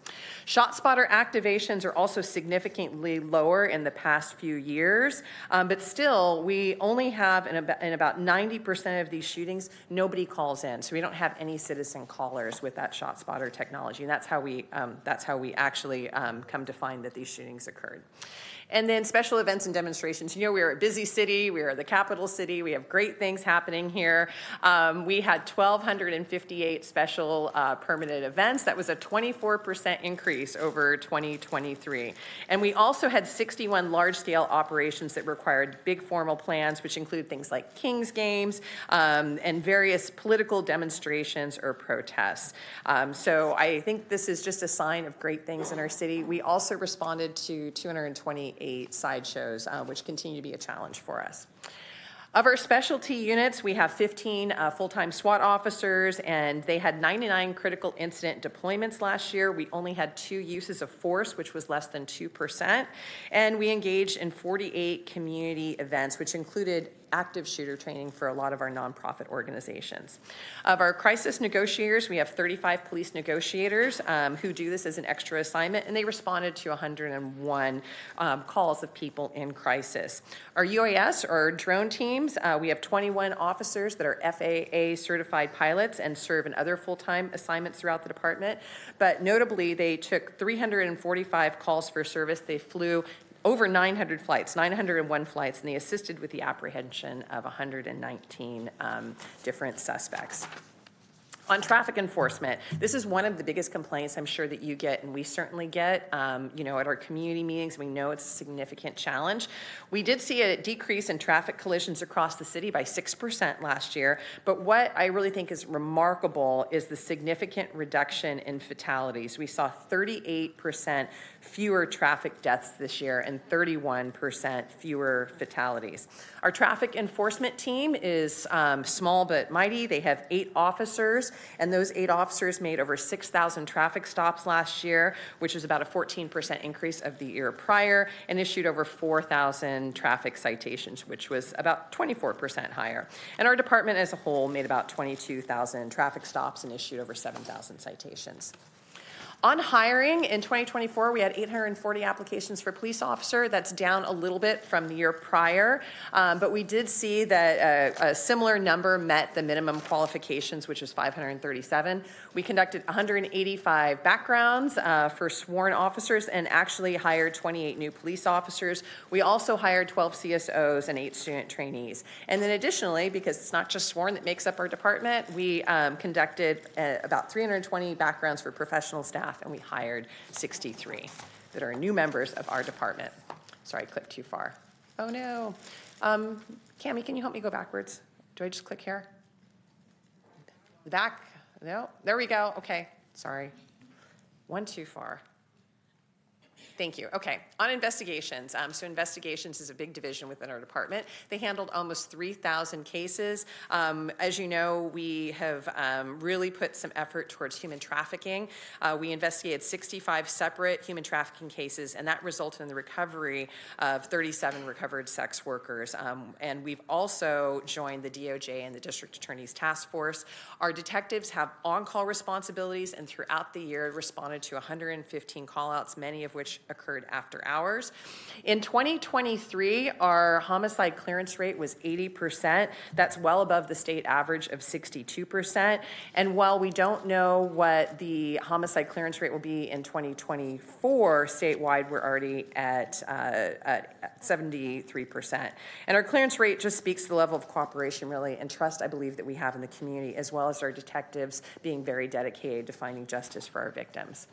ShotSpotter activations are also significantly lower in the past few years, but still, we only have in about 90% of these shootings, nobody calls in. So we don't have any citizen callers with that ShotSpotter technology, and that's how we actually come to find that these shootings occurred. And then special events and demonstrations. You know, we are a busy city. We are the capital city. We have great things happening here. We had 1,258 special permanent events. That was a 24% increase over 2023. And we also had 61 large-scale operations that required big formal plans, which include things like King's Games and various political demonstrations or protests. So I think this is just a sign of great things in our city. We also responded to 228 sideshows, which continue to be a challenge for us. Of our specialty units, we have 15 full-time SWAT officers, and they had 99 critical incident deployments last year. We only had 2 uses of force, which was less than 2%. And we engaged in 48 community events, which included active shooter training for a lot of our nonprofit organizations. Of our crisis negotiators, we have 35 police negotiators who do this as an extra assignment, and they responded to 101 calls of people in crisis. Our UAS, or drone teams, we have 21 officers that are FAA certified pilots and serve in other full-time assignments throughout the department. But notably, they took 345 calls for service. They flew over 900 flights, 901 flights, and they assisted with the apprehension of 119 different suspects. On traffic enforcement, this is one of the biggest complaints I'm sure that you get, and we certainly get, you know, at our community meetings. We know it's a significant challenge. We did see a decrease in traffic collisions across the city by 6% last year, but what I really think is remarkable is the significant reduction in fatalities. We saw 38% fewer traffic deaths this year and 31% fewer fatalities. Our traffic enforcement team is small but mighty. They have 8 officers, and those 8 officers made over 6,000 traffic stops last year, which is about a 14% increase of the year prior, and issued over 4,000 traffic citations, which was about 24% higher. And our department as a whole made about 22,000 traffic stops and issued over 7,000 citations. On hiring, in 2024, we had 840 applications for police officer. That's down a little bit from the year prior, but we did see that a similar number met the minimum qualifications, which was 537. We conducted 185 backgrounds for sworn officers and actually hired 28 new police officers. We also hired 12 CSOs and 8 student trainees. And then additionally, because it's not just sworn that makes up our department, we conducted about 320 backgrounds for professional staff, and we hired 63 that are new members of our department. Sorry, I clicked too far. Oh no. Cammie, can you help me go backwards? Do I just click here? Back? No, there we go. Okay, sorry. One too far. Thank you. Okay, on investigations. So investigations is a big division within our department. They handled almost 3,000 cases. As you know, we have really put some effort towards human trafficking. We investigated 65 separate human trafficking cases, and that resulted in the recovery of 37 recovered sex workers. And we've also joined the DOJ and the District Attorney's Task Force. Our detectives have on-call responsibilities, and throughout the year responded to 115 call-outs, many of which occurred after hours. In 2023, our homicide clearance rate was 80%. That's well above the state average of 62%. And while we don't know what the homicide clearance rate will be in 2024 statewide, we're already at 73%. And our clearance rate just speaks to the level of cooperation, really, and trust I believe that we have in the community, as well as our detectives being very dedicated to finding justice for our victims.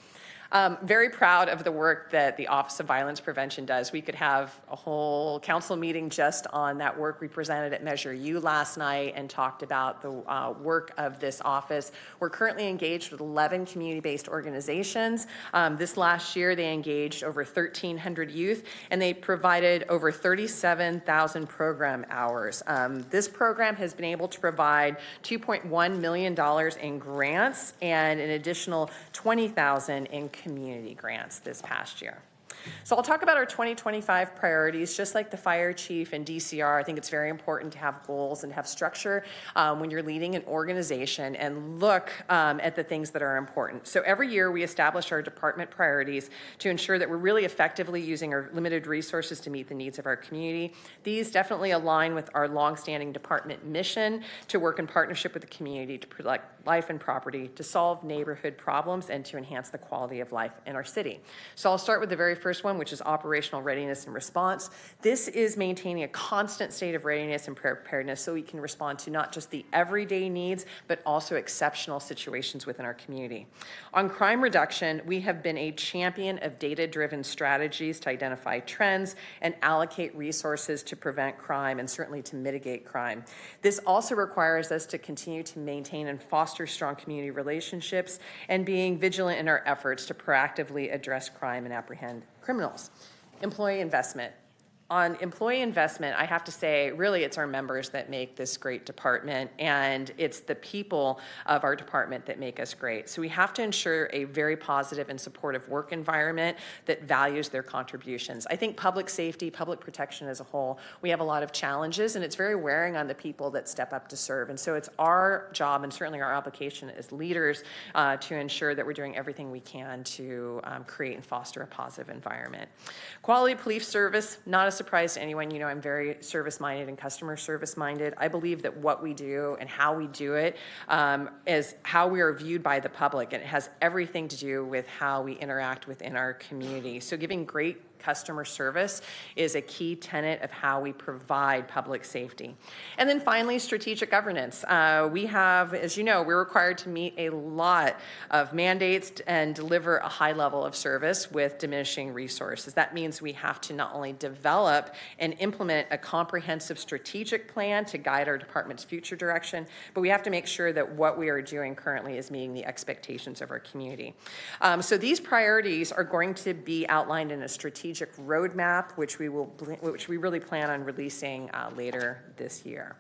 Very proud of the work that the Office of Violence Prevention does. We could have a whole council meeting just on that work. We presented at Measure U last night and talked about the work of this office. We're currently engaged with 11 community-based organizations. This last year, they engaged over 1,300 youth, and they provided over 37,000 program hours. This program has been able to provide $2.1 million in grants and an additional $20,000 in community grants this past year. So I'll talk about our 2025 priorities. Just like the fire chief and DCR, I think it's very important to have goals and have structure when you're leading an organization and look at the things that are important. So every year we establish our department priorities to ensure that we're really effectively using our limited resources to meet the needs of our community. These definitely align with our longstanding department mission to work in partnership with the community to protect life and property, to solve neighborhood problems, and to enhance the quality of life in our city. So I'll start with the very first first one, which is operational readiness and response. This is maintaining a constant state of readiness and preparedness so we can respond to not just the everyday needs, but also exceptional situations within our community. On crime reduction, we have been a champion of data-driven strategies to identify trends and allocate resources to prevent crime and certainly to mitigate crime. This also requires us to continue to maintain and foster strong community relationships and being vigilant in our efforts to proactively address crime and apprehend criminals. Employee investment. On employee investment, I have to say, really, it's our members that make this great department, and it's the people of our department that make us great. So we have to ensure a very positive and supportive work environment that values their contributions. I think public safety, public protection as a whole, we have a lot of challenges, and it's very wearing on the people that step up to serve. And so it's our job, and certainly our obligation as leaders, to ensure that we're doing everything we can to create and foster a positive environment. Quality police service, not a surprise to anyone. You know, I'm very service-minded and customer service-minded. I believe that what we do and how we do it is how we are viewed by the public, and it has everything to do with how we interact within our community. So giving great customer service is a key tenet of how we provide public safety. And then finally, strategic governance. We have, as you know, we're required to meet a lot of mandates and deliver a high level of service with diminishing resources. That means we have to not only develop and implement a comprehensive strategic plan to guide our department's future direction, but we have to make sure that what we are doing currently is meeting the expectations of our community. So these priorities are going to be outlined in a strategic roadmap, which we really plan on releasing later this year.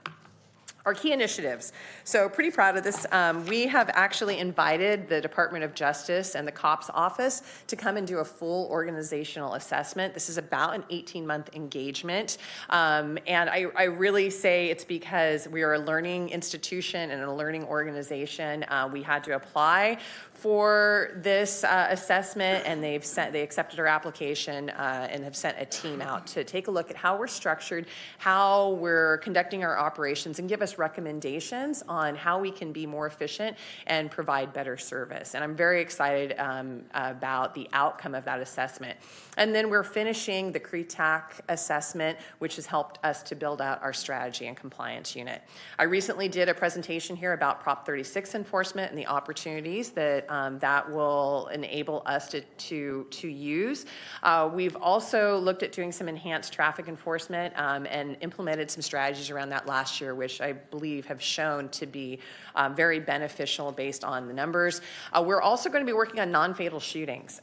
Our key initiatives. So pretty proud of this. We have actually invited the Department of Justice and the COPS office to come and do a full organizational assessment. This is about an 18-month engagement. And I really say it's because we are a learning institution and a learning organization. We had to apply for this assessment, and they accepted our application and have sent a team out to take a look at how we're structured, how we're conducting our operations, and give us recommendations on how we can be more efficient and provide better service. And I'm very excited about the outcome of that assessment. And then we're finishing the CRETAC assessment, which has helped us to build out our strategy and compliance unit. I recently did a presentation here about Prop 36 enforcement and the opportunities that that will enable us to use. We've also looked at doing some enhanced traffic enforcement and implemented some strategies around that last year, which I believe have shown to be very beneficial based on the numbers. We're also going to be working on non-fatal shootings.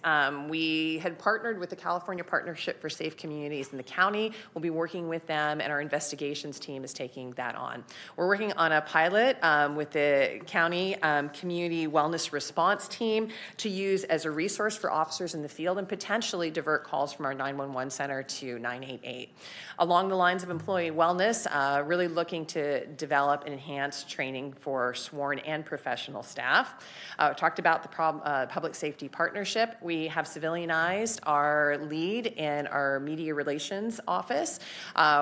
We had partnered with the California Partnership for Safe Communities in the county. We'll be working with them, and our investigations team is taking that on. We're working on a pilot with the county community wellness response team to use as a resource for officers in the field and potentially divert calls from our 911 center to 988. Along the lines of employee wellness, really looking to develop and enhance training for sworn and professional staff. Talked about the public safety partnership. We have civilianized our lead in our media relations office.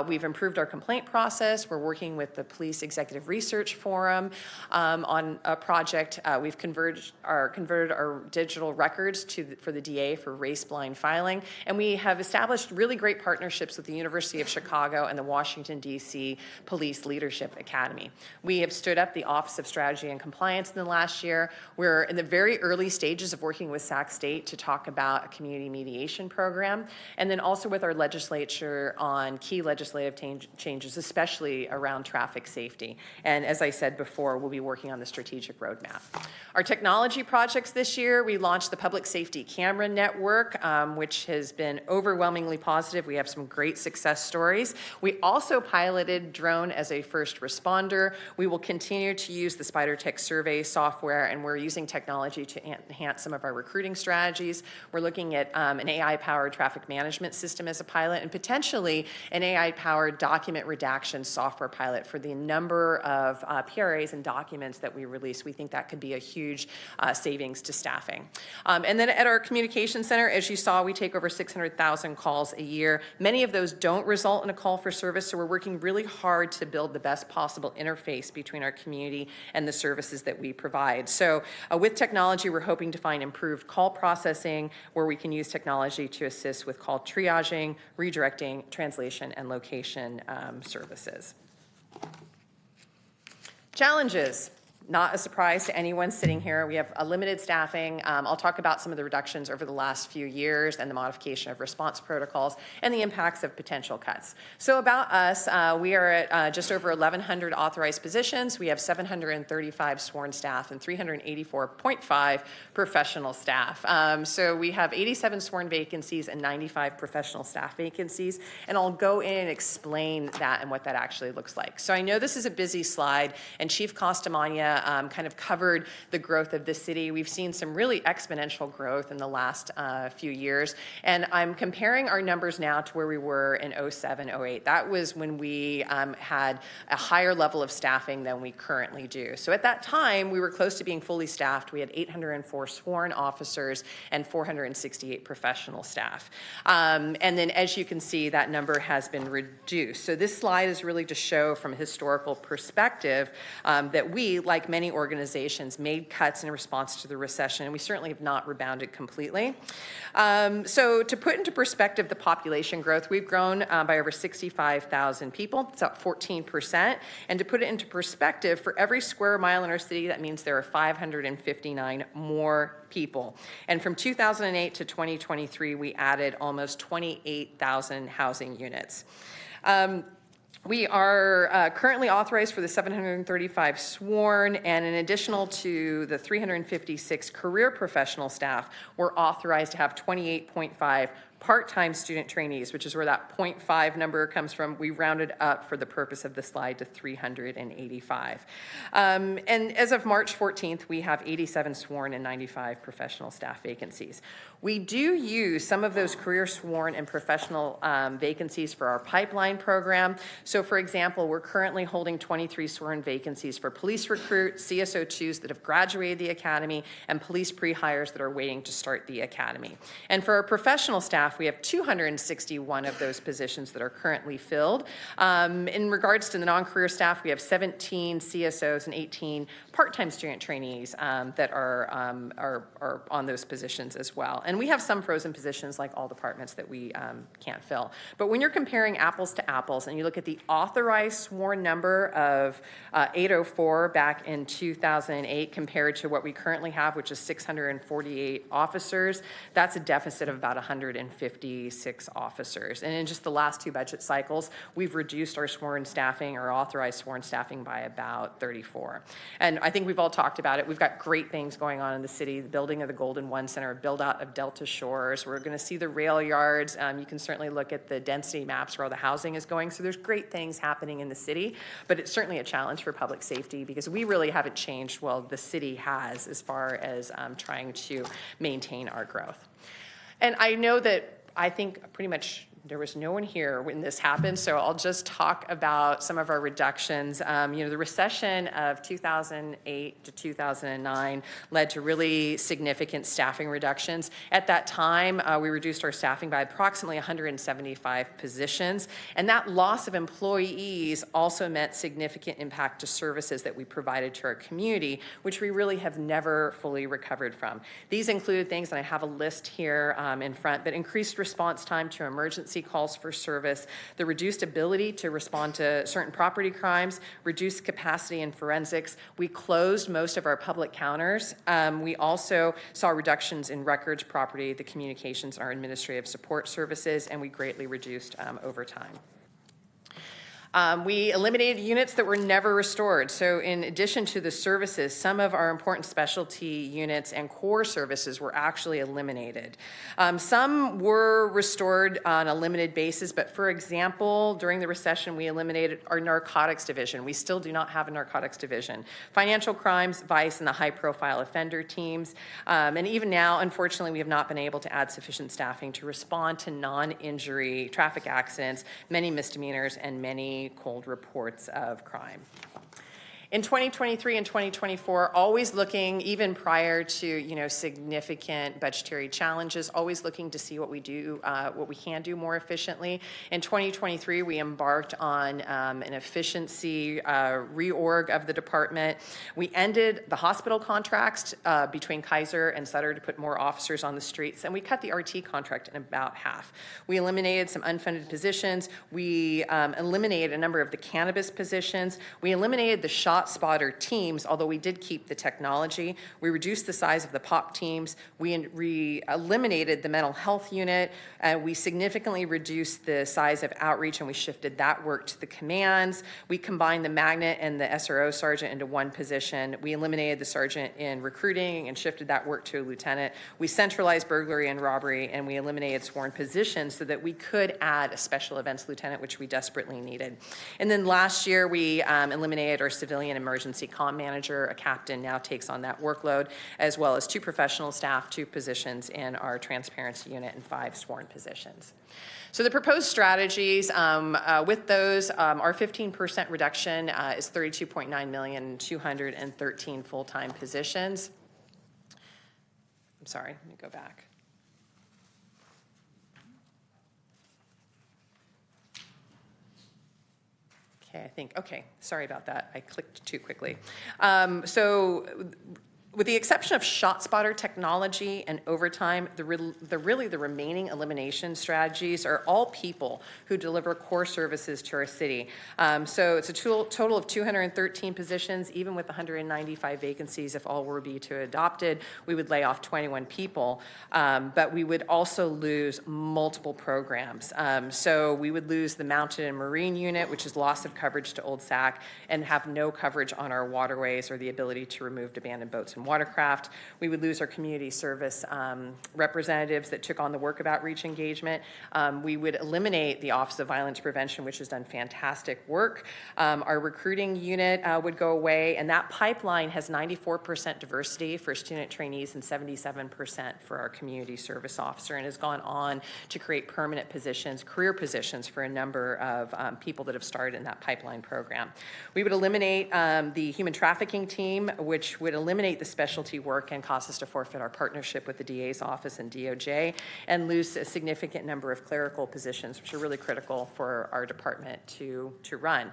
We've improved our complaint process. We're working with the Police Executive Research Forum on a project. We've converted our digital records for the DA for race-blind filing, and we have established really great partnerships with the University of Chicago and the Washington, D.C. Police Leadership Academy. We have stood up the Office of Strategy and Compliance in the last year. We're in the very early stages of working with Sac State to talk about a community mediation program, and then also with our legislature on key legislative changes, especially around traffic safety. And as I said before, we'll be working on the strategic roadmap. Our technology projects this year, we launched the Public Safety Camera Network, which has been overwhelmingly positive. We have some great success stories. We also piloted drone as a first responder. We will continue to use the SpiderTech survey software, and we're using technology to enhance some of our recruiting strategies. We're looking at an AI-powered traffic management system as a pilot, and potentially an AI-powered document redaction software pilot for the number of PRAs and documents that we release. We think that could be a huge savings to staffing. And then at our communication center, as you saw, we take over 600,000 calls a year. Many of those don't result in a call for service, so we're working really hard to build the best possible possible interface between our community and the services that we provide. So with technology, we're hoping to find improved call processing where we can use technology to assist with call triaging, redirecting, translation, and location services. Challenges. Not a surprise to anyone sitting here. We have a limited staffing. I'll talk about some of the reductions over the last few years and the modification of response protocols and the impacts of potential cuts. So about us, we are at just over 1,100 authorized positions. We have 735 sworn staff and 384.5 professional staff. So we have 87 sworn vacancies and 95 professional staff vacancies. And I'll go in and explain that and what that actually looks like. So I know this is a busy slide, and Chief Costamagna kind of covered the growth of the city. We've seen some really exponential growth in the last few years, and I'm comparing our numbers now to where we were in 07, 08. That was when we had a higher level of staffing than we currently do. So at that time, we were close to being fully staffed. We had 804 sworn officers and 468 professional staff. And then as you can see, that number has been reduced. So this slide is really to show from a historical perspective that we, like many organizations, made cuts in response to the recession, and we certainly have not rebounded completely. So to put into perspective the population growth, we've grown by over 65,000 people. It's up 14%. And to put it into perspective, for every square mile in our city, that means there are 559 more people. And from 2008 to 2023, we added almost 28,000 housing units. We are currently authorized for the 735 sworn, and in addition to the 356 career professional staff, we're authorized to have 28.5 part-time student trainees, which is where that 0.5 number comes from. We rounded up for the purpose of the slide to 385. And as of March 14th, we have 87 sworn and 95 professional staff vacancies. We do use some of those career sworn and professional vacancies for our pipeline program. So for example, we're currently holding 23 sworn vacancies for police recruits, CSO2s that have graduated the academy, and police pre-hires that are waiting to start the academy. And for our professional staff, we have 261 of those positions that are currently filled. In regards to the non-career staff, we have 17 CSOs and 18 part-time student trainees that are on those positions as well. And we have some frozen positions like all departments that we can't fill. But when you're comparing apples to apples and you look at the authorized sworn number of 804 back in 2008 compared to what we currently have, which is 648 officers, that's a deficit of about 156 officers. And in just the last two budget cycles, we've reduced our sworn staffing or authorized sworn staffing by about 34. And I think we've all talked about it. We've got great things going on in the city, the building of the Golden One Center, build out of Delta Shores. We're going to see the rail yards. You can certainly look at the density maps where all the housing is going. So there's great things happening in the city, but it's certainly a challenge for public safety because we really haven't changed, well, the city has as far as trying to maintain our growth. And I know that I think pretty much there was no one here when this happened, so I'll just talk about some of our reductions. The recession of 2008 to 2009 led to really significant staffing reductions. At that time, we reduced our staffing by approximately 175 positions, and that loss of employees also meant significant impact to services that we provided to our community, which we really have never fully recovered from. These include things, and I have a list here in front, but increased response time to emergency calls for service, the reduced ability to respond to certain property crimes, reduced capacity in forensics. We closed most of our public counters. We also saw reductions in records, property, the communications, our administrative support services, and we greatly reduced overtime. We eliminated units that were never restored. So in addition to the services, some of our important specialty units and core services were actually eliminated. Some were restored on a limited basis, but for example, during the recession, we eliminated our narcotics division. We still do not have a narcotics division. Financial crimes, vice, and the high-profile offender teams. And even now, unfortunately, we have not been able to add sufficient staffing to respond to non-injury traffic accidents, many misdemeanors, and many cold reports of crime. In 2023 and 2024, always looking, even prior to, significant budgetary challenges, always looking to see what we can do more efficiently. In 2023, we embarked on an efficiency reorg of the department. We ended the hospital contracts between Kaiser and Sutter to put more officers on the streets, and we cut the RT contract in about half. We eliminated some unfunded positions. We eliminated a number of the cannabis positions. We eliminated the shot spotter teams, although we did keep the technology. We reduced the size of the POP teams. We eliminated the mental health unit. We significantly reduced the size of outreach, and we shifted that work to the commands. We combined the magnet and the SRO sergeant into one position. We eliminated the sergeant in recruiting and shifted that work to a lieutenant. We centralized burglary and robbery, and we eliminated sworn positions so that we could add a special events lieutenant, which we desperately needed. And then last year, we eliminated our civilian emergency comm manager. A captain now takes on that workload, as well as 2 professional staff, 2 positions in our transparency unit, and 5 sworn positions. So the proposed strategies, with those, our 15% reduction is $32.9 million, 213 full-time positions. I'm sorry, let me go back. Okay, sorry about that. I clicked too quickly. So with the exception of shot spotter technology and overtime, the remaining elimination strategies are all people who deliver core services to our city. So it's a total of 213 positions. Even with 195 vacancies, if all were to adopted, we would lay off 21 people, but we would also lose multiple programs. So we would lose the mounted and marine unit, which is loss of coverage to Old Sac, and have no coverage on our waterways or the ability to remove abandoned boats and watercraft. We would lose our community service representatives that took on the work of outreach engagement. We would eliminate the Office of Violence Prevention, which has done fantastic work. Our recruiting unit would go away, and that pipeline has 94% diversity for student trainees and 77% for our community service officer, and has gone on to create permanent positions, career positions for a number of people that have started in that pipeline program. We would eliminate the human trafficking team, which would eliminate the specialty work and cause us to forfeit our partnership with the DA's office and DOJ, and lose a significant number of clerical positions, which are really critical for our department to run.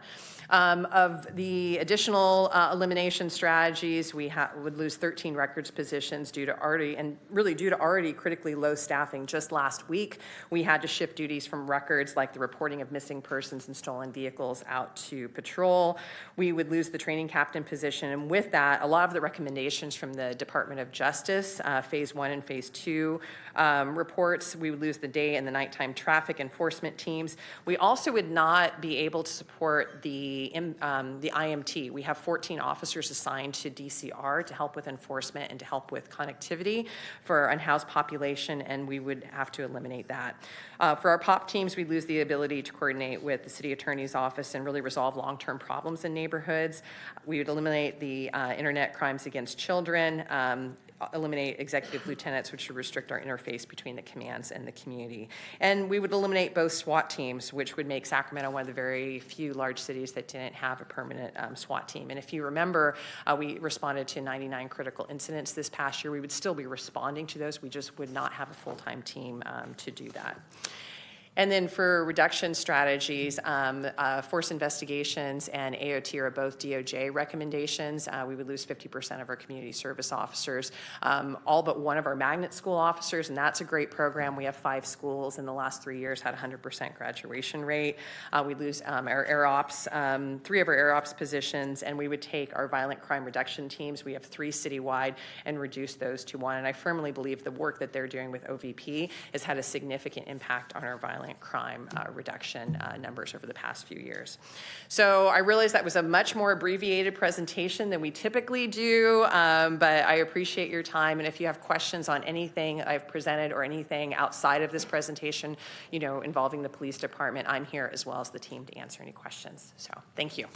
Of the additional elimination strategies, we would lose 13 records positions due to already critically low staffing. Just last week, we had to shift duties from records like the reporting of missing persons and stolen vehicles out to patrol. We would lose the training captain position, and with that, a lot of the recommendations from the Department of Justice, Phase 1 and Phase 2 reports, we would lose the day and the nighttime traffic enforcement teams. We also would not be able to support the IMT. We have 14 officers assigned to DCR to help with enforcement and to help with connectivity for our unhoused population, and we would have to eliminate that. For our POP teams, we lose the ability to coordinate with the city attorney's office and really resolve long-term problems in neighborhoods. We would eliminate the internet crimes against children, eliminate executive lieutenants, which would restrict our interface between the commands and the community. And we would eliminate both SWAT teams, which would make Sacramento one of the very few large cities that didn't have a permanent SWAT team. And if you remember, we responded to 99 critical incidents this past year. We would still be responding to those. We just would not have a full-time team to do that. And then for reduction strategies, force investigations and AOT are both DOJ recommendations. We would lose 50% of our community service officers, all but one of our magnet school officers, and that's a great program. We have 5 schools in the last 3 years had 100% graduation rate. We'd lose our air ops, 3 of our air ops positions, and we would take our violent crime reduction teams. We have 3 citywide, and reduce those to 1. And I firmly believe the work that they're doing with OVP has had a significant impact on our violent crime reduction numbers over the past few years. So I realize that was a much more abbreviated presentation than we typically do, but I appreciate your time. And if you have questions on anything I've presented or anything outside of this presentation, involving the police department, I'm here as well as the team to answer any questions. So thank you.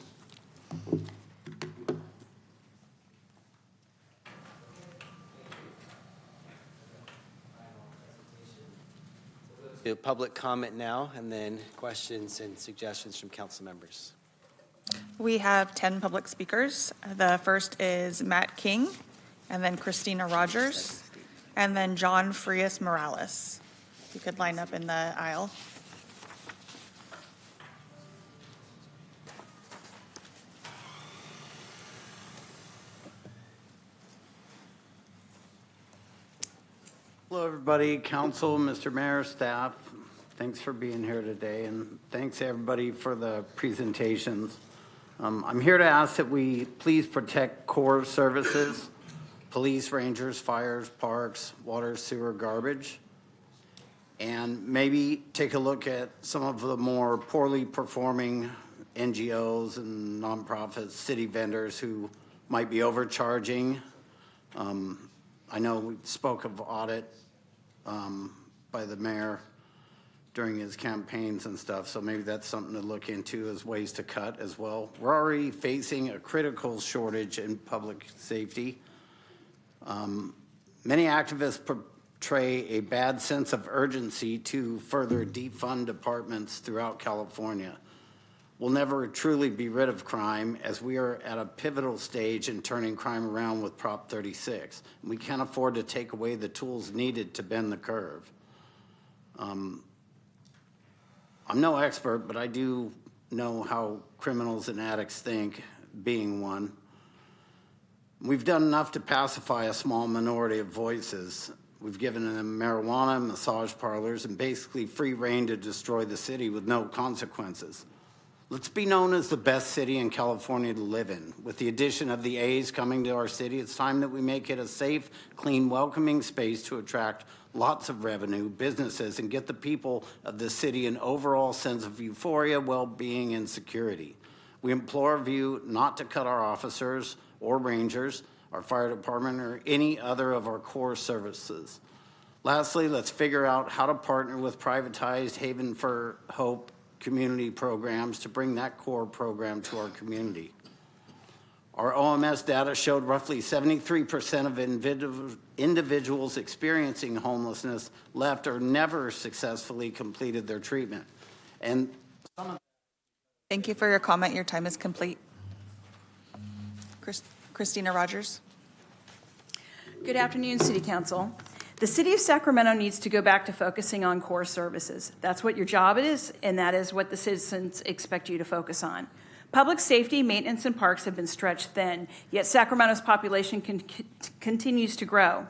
Do public comment now, and then questions and suggestions from council members. We have 10 public speakers. The first is Matt King, and then Christina Rogers, and then John Frias Morales. You could line up in the aisle. Hello, everybody, council, Mr. Mayor, staff. Thanks for being here today, and thanks everybody for the presentations. I'm here to ask that we please protect core services, police, rangers, fires, parks, water, sewer, garbage, and maybe take a look at some of the more poorly performing NGOs and nonprofits, city vendors who might be overcharging. I know we spoke of audit by the mayor during his campaigns and stuff, so maybe that's something to look into as ways to cut as well. We're already facing a critical shortage in public safety. Many activists portray a bad sense of urgency to further defund departments throughout California. We'll never truly be rid of crime, as we are at a pivotal stage in turning crime around with Prop 36. We can't afford to take away the tools needed to bend the curve. I'm no expert, but I do know how criminals and addicts think, being one. We've done enough to pacify a small minority of voices. We've given them marijuana, massage parlors, and basically free rein to destroy the city with no consequences. Let's be known as the best city in California to live in. With the addition of the A's coming to our city, it's time that we make it a safe, clean, welcoming space to attract lots of revenue, businesses, and get the people of the city an overall sense of euphoria, well-being, and security. We implore of you not to cut our officers or rangers, our fire department, or any other of our core services. Lastly, let's figure out how to partner with privatized Haven for Hope community programs to bring that core program to our community. Our OMS data showed roughly 73% of individuals experiencing homelessness left or never successfully completed their treatment. And Thank you for your comment. Your time is complete. Christina Rogers. Good afternoon, City Council. The City of Sacramento needs to go back to focusing on core services. That's what your job is, and that is what the citizens expect you to focus on. Public safety, maintenance, and parks have been stretched thin, yet Sacramento's population continues to grow.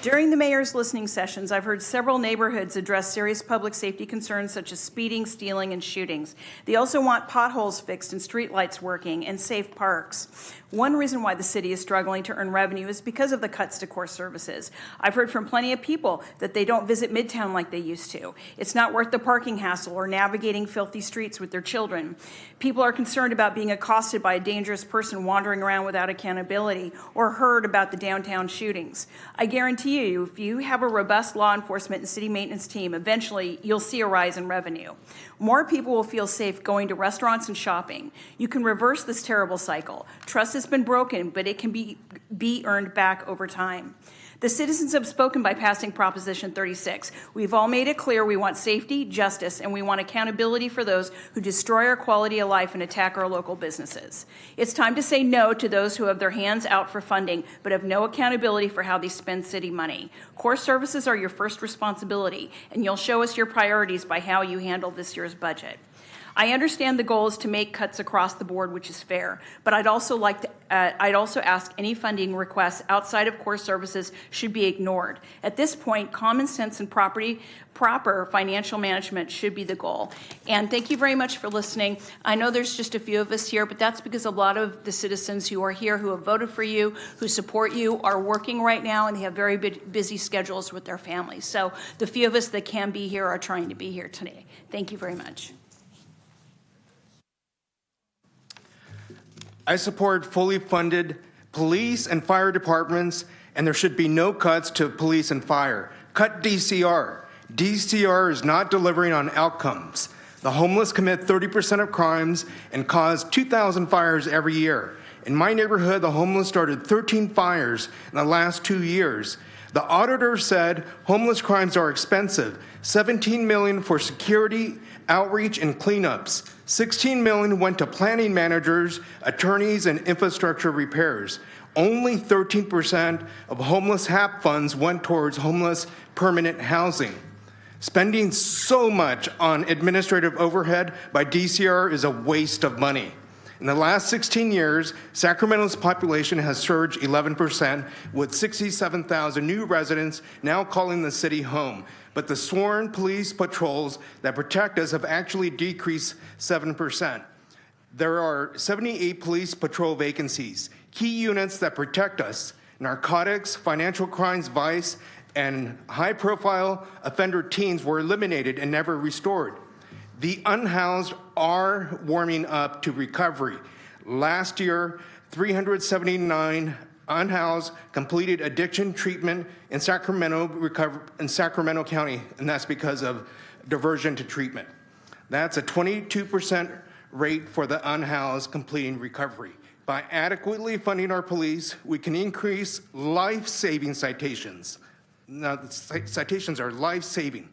During the mayor's listening sessions, I've heard several neighborhoods address serious public safety concerns such as speeding, stealing, and shootings. They also want potholes fixed and streetlights working and safe parks. One reason why the city is struggling to earn revenue is because of the cuts to core services. I've heard from plenty of people that they don't visit Midtown like they used to. It's not worth the parking hassle or navigating filthy streets with their children. People are concerned about being accosted by a dangerous person wandering around without accountability, or heard about the downtown shootings. I guarantee you, if you have a robust law enforcement and city maintenance team, eventually you'll see a rise in revenue. More people will feel safe going to restaurants and shopping. You can reverse this terrible cycle. Trust has been broken, but it can be earned back over time. The citizens have spoken by passing Proposition 36. We've all made it clear we want safety, justice, and we want accountability for those who destroy our quality of life and attack our local businesses. It's time to say no to those who have their hands out for funding but have no accountability for how they spend city money. Core services are your first responsibility, and you'll show us your priorities by how you handle this year's budget. I understand the goal is to make cuts across the board, which is fair, but I'd also ask any funding requests outside of core services should be ignored. At this point, common sense and proper financial management should be the goal. And thank you very much for listening. I know there's just a few of us here, but that's because a lot of the citizens who are here, who have voted for you, who support you, are working right now, and they have very busy schedules with their families. So the few of us that can be here are trying to be here today. Thank you very much. I support fully funded police and fire departments, and there should be no cuts to police and fire. Cut DCR. DCR is not delivering on outcomes. The homeless commit 30% of crimes and cause 2,000 fires every year. In my neighborhood, the homeless started 13 fires in the last 2 years. The auditor said homeless crimes are expensive, $17 million for security, outreach, and cleanups. $16 million went to planning managers, attorneys, and infrastructure repairs. Only 13% of homeless HAP funds went towards homeless permanent housing. Spending so much on administrative overhead by DCR is a waste of money. In the last 16 years, Sacramento's population has surged 11%, with 67,000 new residents now calling the city home. But the sworn police patrols that protect us have actually decreased 7%. There are 78 police patrol vacancies. Key units that protect us, narcotics, financial crimes, vice, and high-profile offender teens were eliminated and never restored. The unhoused are warming up to recovery. Last year, 379 unhoused completed addiction treatment in Sacramento County, and that's because of diversion to treatment. That's a 22% rate for the unhoused completing recovery. By adequately funding our police, we can increase life-saving citations. Now, the citations are life-saving,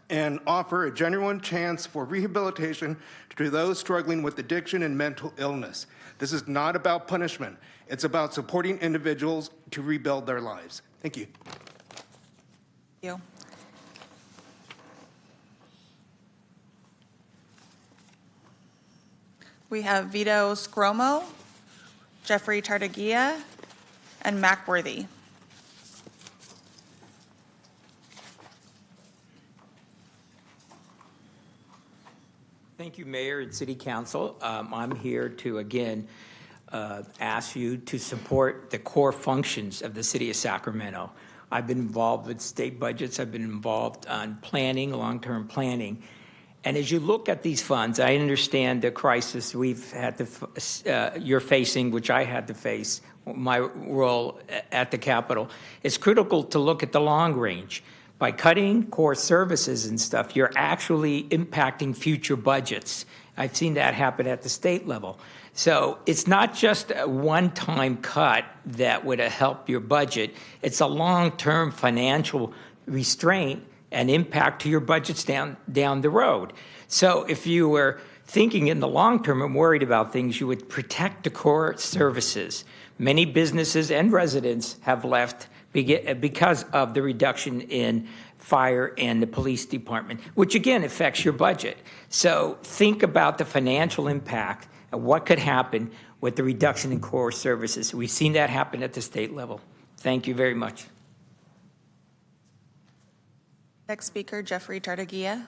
and offer a genuine chance for rehabilitation to those struggling with addiction and mental illness. This is not about punishment. It's about supporting individuals to rebuild their lives. Thank you. Thank you. We have Vito Scromo, Jeffrey Tartagia, and Mac Worthy. Thank you, Mayor and City Council. I'm here to, again, ask you to support the core functions of the City of Sacramento. I've been involved with state budgets. I've been involved on planning, long-term planning. And as you look at these funds, I understand the crisis we've had to, you're facing, which I had to face, my role at the Capitol. It's critical to look at the long range. By cutting core services and stuff, you're actually impacting future budgets. I've seen that happen at the state level. So it's not just a one-time cut that would help your budget. It's a long-term financial restraint and impact to your budgets down the road. So if you were thinking in the long term and worried about things, you would protect the core services. Many businesses and residents have left because of the reduction in fire and the police department, which again affects your budget. So think about the financial impact and what could happen with the reduction in core services. We've seen that happen at the state level. Thank you very much. Next speaker, Jeffrey Tartagia.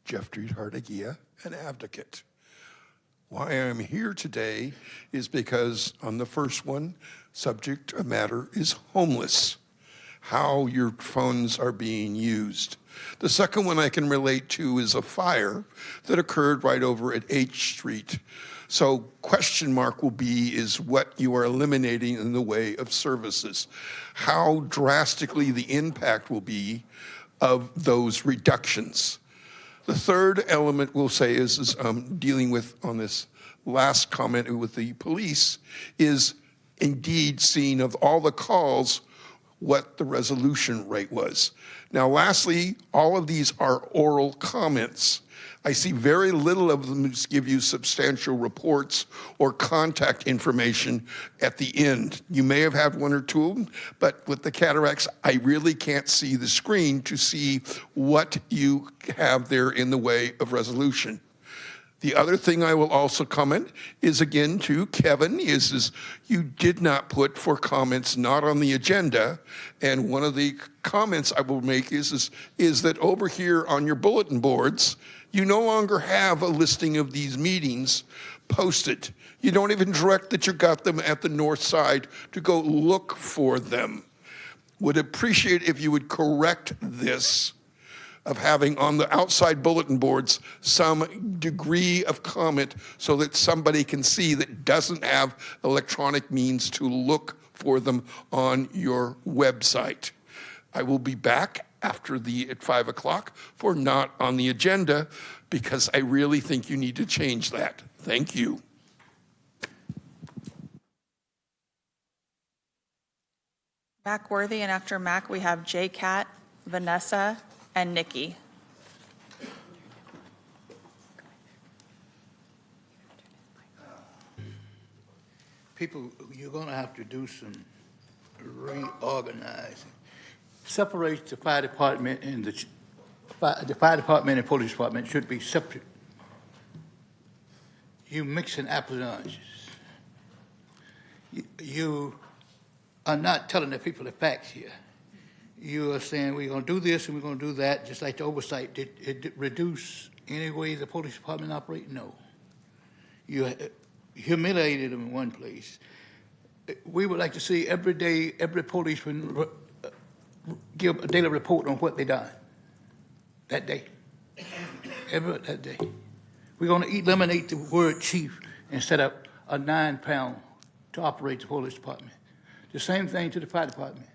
Jeffrey Tartagia, an advocate. Why I'm here today is because on the first one, subject matter is homeless, how your funds are being used. The second one I can relate to is a fire that occurred right over at H Street. So question mark will be is what you are eliminating in the way of services, how drastically the impact will be of those reductions. The third element we'll say is dealing with on this last comment with the police is indeed seeing of all the calls what the resolution rate was. Now lastly, all of these are oral comments. I see very little of them give you substantial reports or contact information at the end. You may have had one or two of them, but with the cataracts, I really can't see the screen to see what you have there in the way of resolution. The other thing I will also comment is again to Kevin is you did not put for comments not on the agenda, and one of the comments I will make is that over here on your bulletin boards, you no longer have a listing of these meetings posted. You don't even direct that you got them at the north side to go look for them. Would appreciate if you would correct this of having on the outside bulletin boards some degree of comment so that somebody can see that doesn't have electronic means to look for them on your website. I will be back at 5 o'clock for not on the agenda because I really think you need to change that. Thank you. Mac Worthy, and after Mac, we have J. Cat, Vanessa, and Nikki. People, you're going to have to do some reorganizing. Separate the fire department and the fire department and police department should be separate. You mixing apples and oranges. You are not telling the people the facts here. You are saying we're going to do this and we're going to do that, just like the oversight. Did it reduce any way the police department operate? No. You humiliated them in one place. We would like to see every day, every policeman give a daily report on what they done that day. That day. We're going to eliminate the word chief and set up a 9-pound to operate the police department. The same thing to the fire department.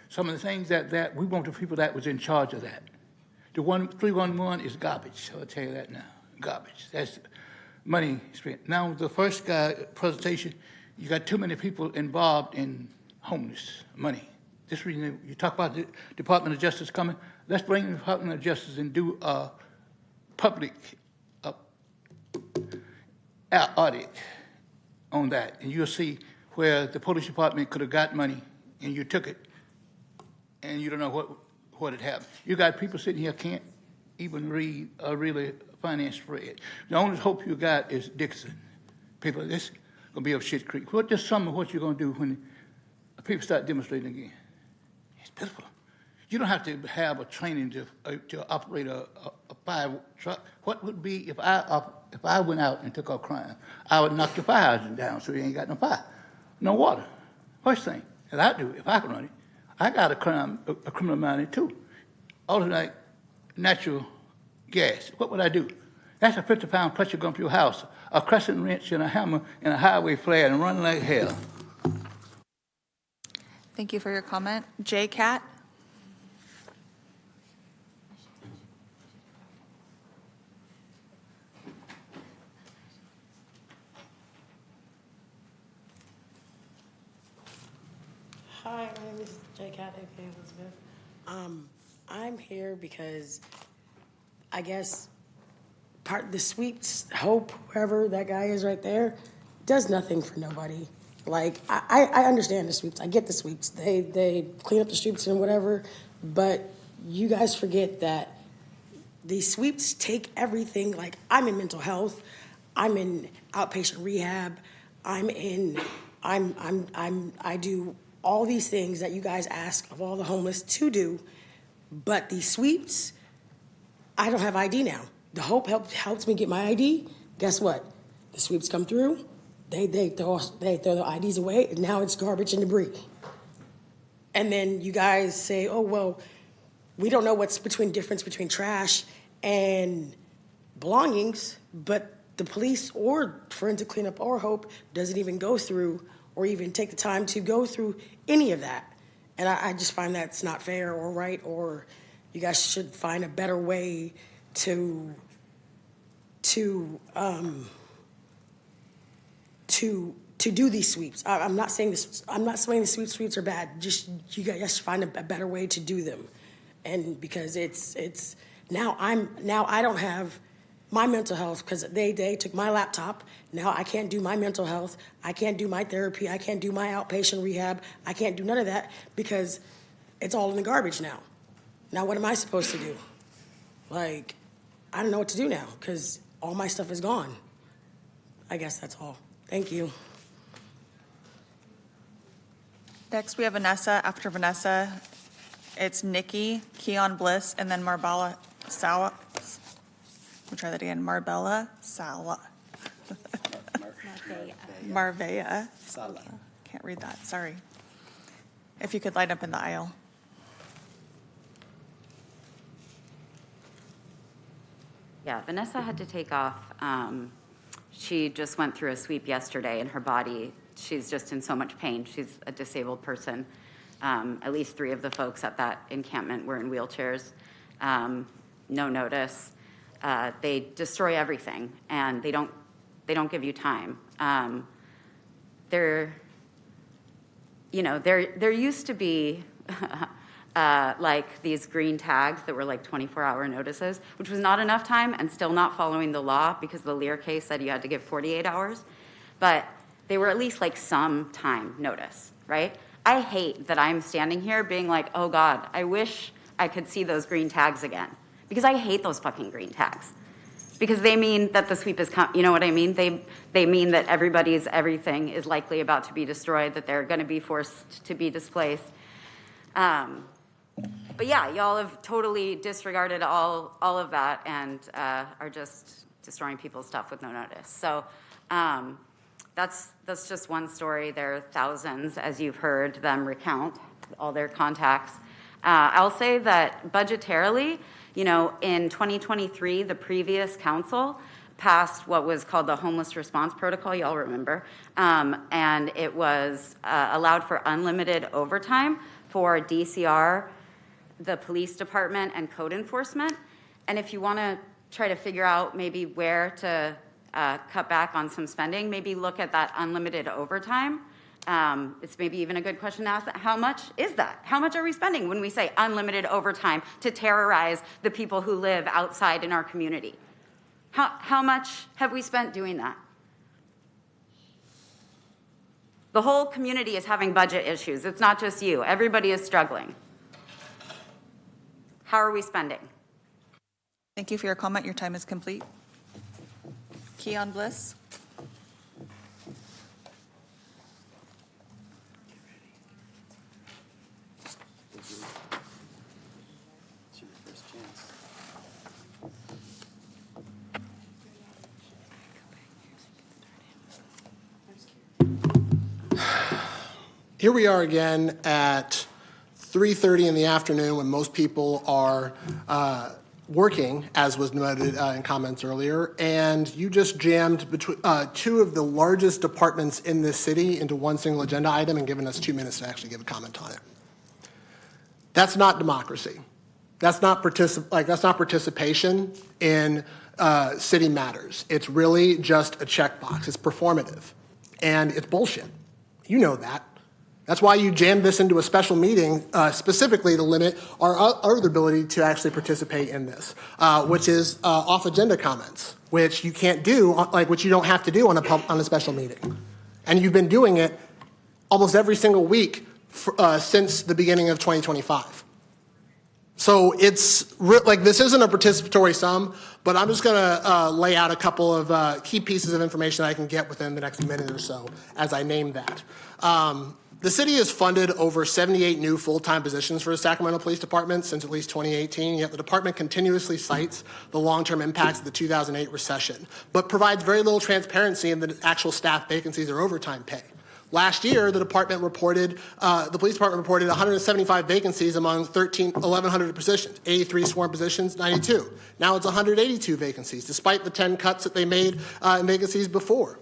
Some of the things that we want the people that was in charge of that. The 311 is garbage. I'll tell you that now. Garbage. That's money spent. Now, the first presentation, you got too many people involved in homeless money. This reason you talk about the Department of Justice coming. Let's bring the Department of Justice and do a public audit on that, and you'll see where the police department could have got money and you took it, and you don't know what had happened. You got people sitting here can't even read a really finance spread. The only hope you got is Dixon. People, this gonna be up shit creek. What just some of what you're gonna do when people start demonstrating again? It's pitiful. You don't have to have a training to operate a fire truck. What would be if I went out and took a crime? I would knock your fire hydrant down so you ain't got no fire, no water. First thing that I do if I can run it, I got a criminal mind too. Alternate natural gas. What would I do? That's a 50-pound pressure gun to your house, a crescent wrench and a hammer and a highway flare and run like hell. Thank you for your comment. J. Cat? Hi, my name is J. Cat, aka Elizabeth. I'm here because I guess the sweeps, Hope, whoever that guy is right there, does nothing for nobody. Like, I understand the sweeps. I get the sweeps. They clean up the streets and whatever, but you guys forget that these sweeps take everything. Like, I'm in mental health, I'm in outpatient rehab, I do all these things that you guys ask of all the homeless to do, but these sweeps, I don't have ID now. The Hope helps me get my ID. Guess what? The sweeps come through, they throw the IDs away, and now it's garbage and debris. And then you guys say, oh, well, we don't know what's difference between trash and belongings, but the police or forensic cleanup or Hope doesn't even go through or even take the time to go through any of that. And I just find that's not fair or right, or you guys should find a better way to do these sweeps. I'm not saying the sweeps are bad. Just you guys find a better way to do them, and because it's now I don't have my mental health because they took my laptop. Now I can't do my mental health. I can't do my therapy. I can't do my outpatient rehab. I can't do none of that because it's all in the garbage now. Now what am I supposed to do? Like, I don't know what to do now because all my stuff is gone. I guess that's all. Thank you. Next, we have Vanessa. After Vanessa, it's Nikki, Keon Bliss, and then Marbella Sawa. We'll try that again. Marbella Sala. Marvea. Sala. Can't read that, sorry. If you could line up in the aisle. Yeah, Vanessa had to take off. She just went through a sweep yesterday in her body. She's just in so much pain. She's a disabled person. At least 3 of the folks at that encampment were in wheelchairs. No notice. They destroy everything, and they don't give you time. you know, there used to be like these green tags that were like 24-hour notices, which was not enough time and still not following the law because the Lear case said you had to give 48 hours. But they were at least like some time notice, right? I hate that I'm standing here being like, oh God, I wish I could see those green tags again. Because I hate those fucking green tags. Because they mean that the sweep is, you know what I mean? They mean that everybody's everything is likely about to be destroyed, that they're going to be forced to be displaced. But yeah, y'all have totally disregarded all of that and are just destroying people's stuff with no notice. So that's just one story. There are thousands, as you've heard them recount, all their contacts. I'll say that budgetarily, you know, in 2023, the previous council passed what was called the Homeless Response Protocol, y'all remember, and it was allowed for unlimited overtime for DCR, the police department, and code enforcement. And if you want to try to figure out maybe where to cut back on some spending, maybe look at that unlimited overtime. It's maybe even a good question to ask, how much is that? How much are we spending when we say unlimited overtime to terrorize the people who live outside in our community? How much have we spent doing that? The whole community is having budget issues. It's not just you. Everybody is struggling. How are we spending? Thank you for your comment. Your time is complete. Keon Bliss. It's your first chance. Here we are again at 3:30 in the afternoon when most people are working, as was noted in comments earlier, and you just jammed between two of the largest departments in this city into one single agenda item and given us 2 minutes to actually give a comment on it. That's not democracy. That's not participation in city matters. It's really just a checkbox. It's performative, and it's bullshit. You know that. That's why you jammed this into a special meeting specifically to limit our ability to actually participate in this, which is off-agenda comments, which you can't do, which you don't have to do on a special meeting. And you've been doing it almost every single week since the beginning of 2025. So it's this isn't a participatory sum, but I'm just going to lay out a couple of key pieces of information that I can get within the next minute or so as I name that. The city has funded over 78 new full-time positions for the Sacramento Police Department since at least 2018, yet the department continuously cites the long-term impacts of the 2008 recession, but provides very little transparency in the actual staff vacancies or overtime pay. Last year, the police department reported 175 vacancies among 1,100 positions, 83 sworn positions, 92. Now it's 182 vacancies, despite the 10 cuts that they made in vacancies before.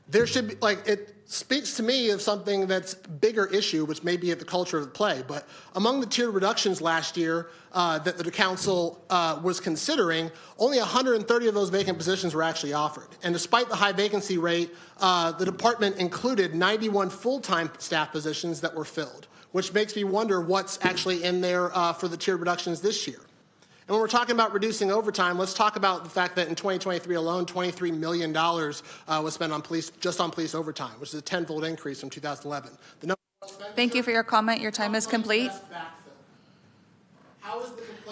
There should be, it speaks to me of something that's a bigger issue, which may be at the culture of the play, but among the tiered reductions last year that the council was considering, only 130 of those vacant positions were actually offered. And despite the high vacancy rate, the department included 91 full-time staff positions that were filled, which makes me wonder what's actually in there for the tiered reductions this year. And when we're talking about reducing overtime, let's talk about the fact that in 2023 alone, $23 million was spent on police overtime, which is a tenfold increase from 2011. Thank you for your comment. Your time is complete.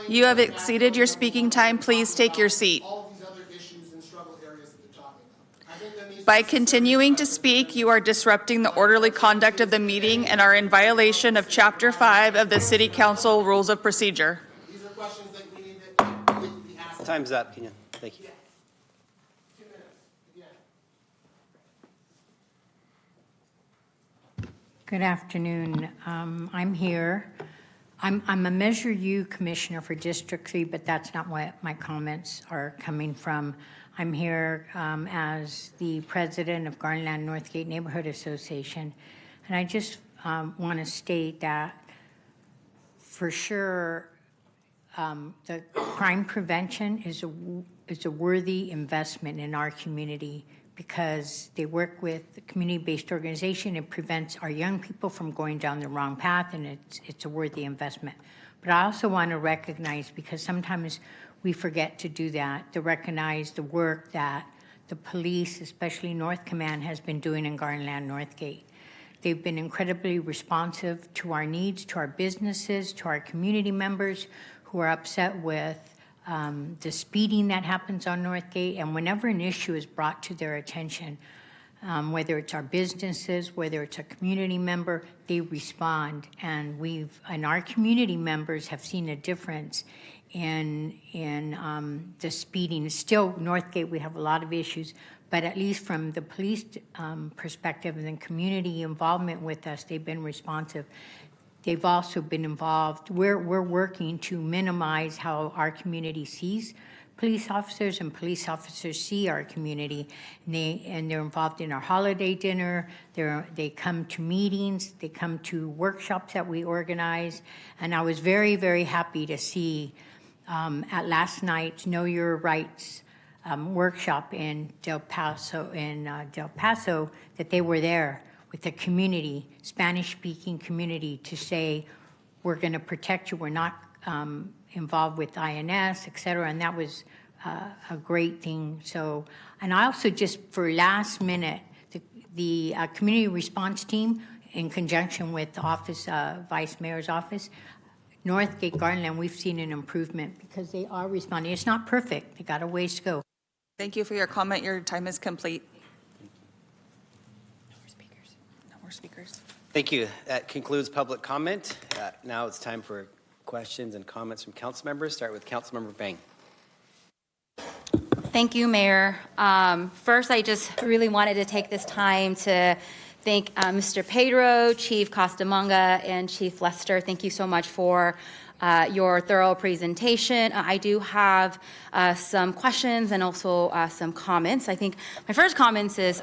You have exceeded your speaking time. Please take your seat. By continuing to speak, you are disrupting the orderly conduct of the meeting and are in violation of Chapter 5 of the City Council Rules of Procedure. These are questions that we need to be asked. Time's up, Kenyon. Thank you. 2 minutes, again. Good afternoon. I'm here. I'm a Measure U commissioner for District 3, but that's not what my comments are coming from. I'm here as the president of Garlandland Northgate Neighborhood Association, and I just want to state that for sure the crime prevention is a worthy investment in our community because they work with a community-based organization. It prevents our young people from going down the wrong path, and it's a worthy investment. But I also want to recognize, because sometimes we forget to do that, to recognize the work that the police, especially North Command, has been doing in Garland Northgate. They've been incredibly responsive to our needs, to our businesses, to our community members who are upset with the speeding that happens on Northgate. And whenever an issue is brought to their attention, whether it's our businesses, whether it's a community member, they respond. And our community members have seen a difference in the speeding. Still, Northgate, we have a lot of issues, but at least from the police perspective and the community involvement with us, they've been responsive. They've also been involved. We're working to minimize how our community sees police officers, and police officers see our community, and they're involved in our holiday dinner. They come to meetings, they come to workshops that we organize, and I was very, very happy to see at last night's Know Your Rights workshop in Del Paso, that they were there with the community, Spanish-speaking community, to say, we're going to protect you. We're not involved with INS, et cetera, and that was a great thing. So, and I also just, for last minute, the community response team, in conjunction with the office, Vice Mayor's office, Northgate, Garland, we've seen an improvement because they are responding. It's not perfect. They got a ways to go. Thank you for your comment. Your time is complete. No more speakers. Thank you. That concludes public comment. Now it's time for questions and comments from council members. Start with Councilmember Vang. Thank you, Mayor. First, I just really wanted to take this time to thank Mr. Pedro, Chief Costamanga, and Chief Lester. Thank you so much for your thorough presentation. I do have some questions and also some comments. I think my first comments is,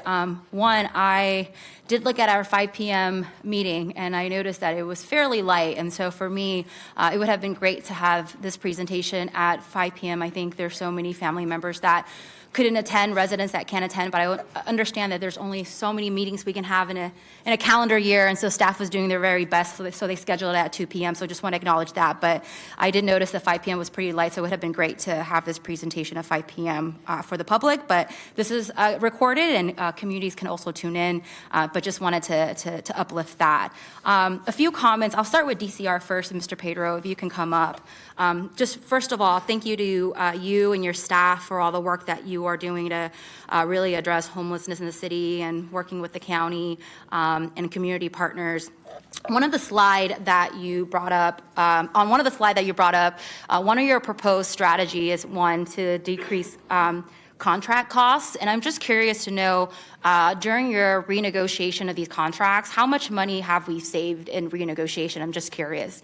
one, I did look at our 5 p.m. meeting, and I noticed that it was fairly light. And so for me, it would have been great to have this presentation at 5 p.m. I think there's so many family members that couldn't attend, residents that can't attend, but I understand that there's only so many meetings we can have in a calendar year, and so staff was doing their very best, so they scheduled it at 2 p.m., so just want to acknowledge that. But I did notice that 5 p.m. was pretty light, so it would have been great to have this presentation at 5 p.m. For the public, but this is recorded, and communities can also tune in, but just wanted to uplift that. A few comments. I'll start with DCR first, and Mr. Pedro, if you can come up. Just first of all, thank you to you and your staff for all the work that you are doing to really address homelessness in the city and working with the county and community partners. One of the slide that you brought up, one of your proposed strategies is one to decrease contract costs. And I'm just curious to know, during your renegotiation of these contracts, how much money have we saved in renegotiation? I'm just curious.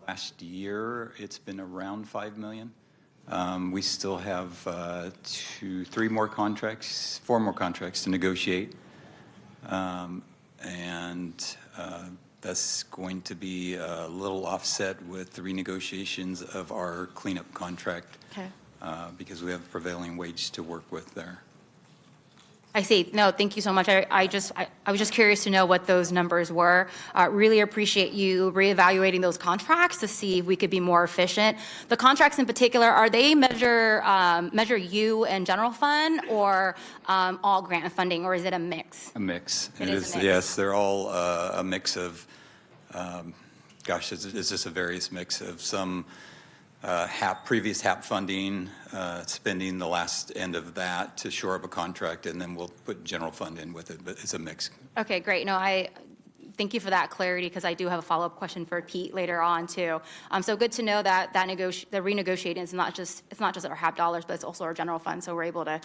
Last year, it's been around $5 million. We still have 4 more contracts to negotiate. And that's going to be a little offset with the renegotiations of our cleanup contract. Okay. Because we have prevailing wage to work with there. I see. No, thank you so much. I was just curious to know what those numbers were. Really appreciate you reevaluating those contracts to see if we could be more efficient. The contracts in particular, are they measure you and general fund, or all grant funding, or is it a mix? A mix. It is a mix. Yes, they're all a mix of, it's just a various mix of some previous HAP funding, spending the last end of that to shore up a contract, and then we'll put general fund in with it, but it's a mix. Okay, great. No, I thank you for that clarity, because I do have a follow-up question for Pete later on too. So good to know that the renegotiating is not just our HAP dollars, but it's also our general fund, so we're able to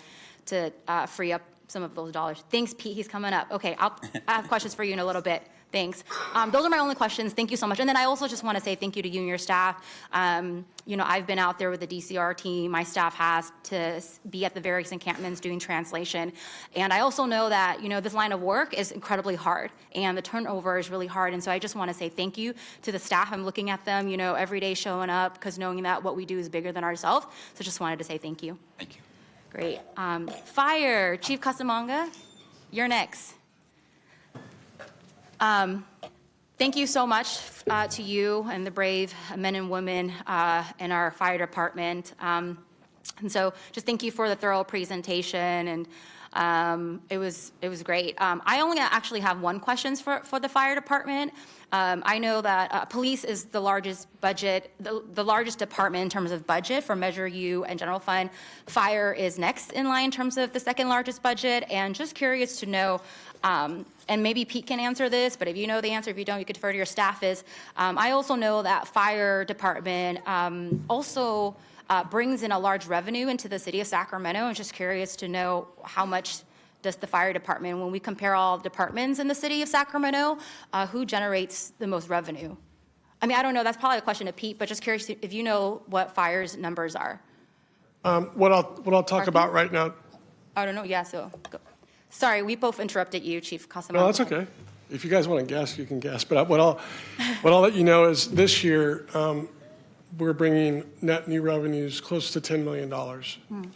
free up some of those dollars. Thanks, Pete. He's coming up. Okay, I have questions for you in a little bit. Thanks. Those are my only questions. Thank you so much. And then I also just want to say thank you to you and your staff. I've been out there with the DCR team. My staff has to be at the various encampments doing translation. And I also know that, this line of work is incredibly hard and the turnover is really hard. And so I just want to say thank you to the staff. I'm looking at them, every day showing up because knowing that what we do is bigger than ourselves. So just wanted to say thank you. Thank you. Great. Fire, Chief Cucamonga, you're next. Thank you so much to you and the brave men and women in our fire department. And so just thank you for the thorough presentation, and it was great. I only actually have one question for the fire department. I know that police is the largest budget, the largest department in terms of budget for Measure U and General Fund. Fire is next in line in terms of the second largest budget, and just curious to know, and maybe Pete can answer this, but if you know the answer, if you don't, you could defer to your staff, I also know that fire department also brings in a large revenue into the city of Sacramento. I'm just curious to know how much does the fire department, when we compare all departments in the city of Sacramento, who generates the most revenue? I mean, I don't know, that's probably a question to Pete, but just curious if you know what fire's numbers are. What I'll talk about right now. I don't know, yeah, so go. Sorry, we both interrupted you, Chief Cucamonga. No, that's okay. If you guys want to guess, you can guess. But what I'll let you know is this year, we're bringing net new revenues close to $10 million.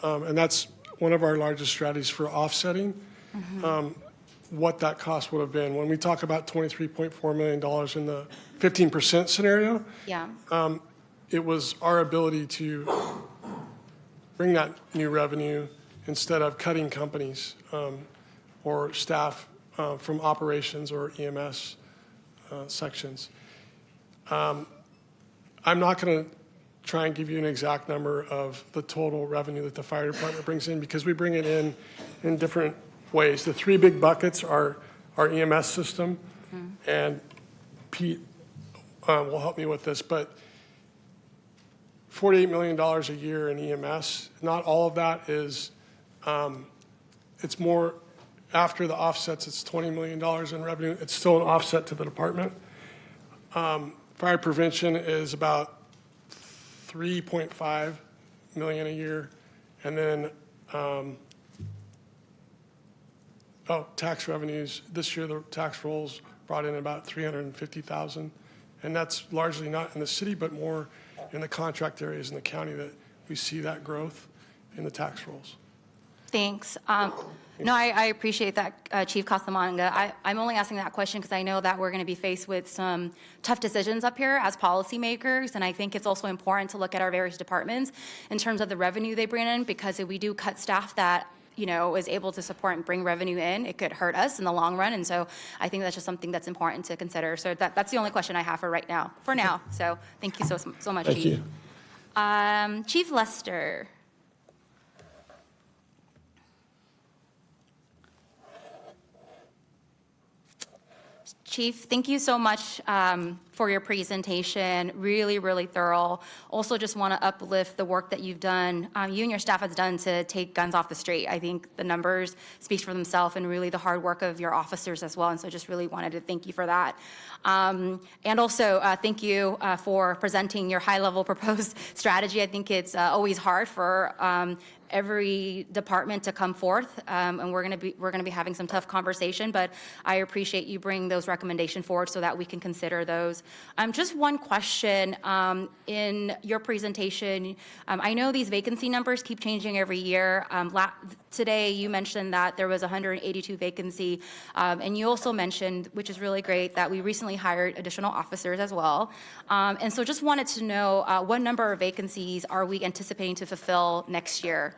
And that's one of our largest strategies for offsetting what that cost would have been. When we talk about $23.4 million in the 15% scenario, yeah. It was our ability to bring that new revenue instead of cutting companies or staff from operations or EMS sections. I'm not going to try and give you an exact number of the total revenue that the fire department brings in because we bring it in different ways. The three big buckets are our EMS system, and Pete will help me with this, but $48 million a year in EMS, not all of that is, it's more, after the offsets, it's $20 million in revenue. It's still an offset to the department. Fire prevention is about $3.5 million a year. And then, tax revenues. This year, the tax rolls brought in about $350,000. And that's largely not in the city, but more in the contract areas in the county that we see that growth in the tax rolls. Thanks. No, I appreciate that, Chief Cucamonga. I'm only asking that question because I know that we're going to be faced with some tough decisions up here as policymakers, and I think it's also important to look at our various departments in terms of the revenue they bring in, because if we do cut staff that is able to support and bring revenue in, it could hurt us in the long run, and so I think that's just something that's important to consider. So that's the only question I have for now. So thank you so much, Thank Chief. you. Chief Lester. Chief, thank you so much for your presentation. Really, really thorough. Also just want to uplift the work that you've done, you and your staff has done to take guns off the street. I think the numbers speak for themselves and really the hard work of your officers as well. And so just really wanted to thank you for that. And also thank you for presenting your high-level proposed strategy. I think it's always hard for every department to come forth, and we're going to be having some tough conversation, but I appreciate you bringing those recommendations forward so that we can consider those. Just one question in your presentation. I know these vacancy numbers keep changing every year. Today you mentioned that there was 182 vacancy, and you also mentioned, which is really great, that we recently hired additional officers as well. And so just wanted to know what number of vacancies are we anticipating to fulfill next year?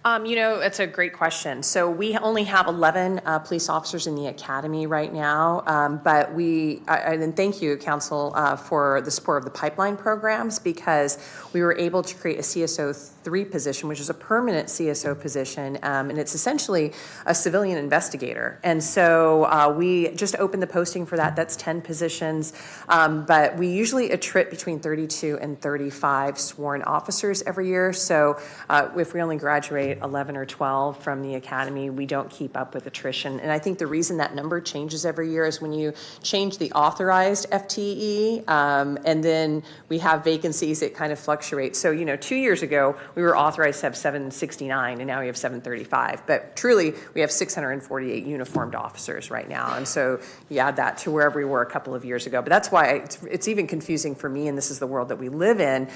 It's a great question. So we only have 11 police officers in the academy right now, but and thank you, Council council for the support of the pipeline programs, because we were able to create a CSO3 position, which is a permanent CSO position, and it's essentially a civilian investigator. And so we just opened the posting for that. That's 10 positions, but we usually attrit between 32 and 35 sworn officers every year. So if we only graduate 11 or 12 from the academy, we don't keep up with attrition. And I think the reason that number changes every year is when you change the authorized FTE, and then we have vacancies, it kind of fluctuates. So, 2 years ago, we were authorized to have 769, and now we have 735. But truly, we have 648 uniformed officers right now. And so you add that to wherever we were a couple of years ago. But that's why it's even confusing for me, and this is the world that we live in,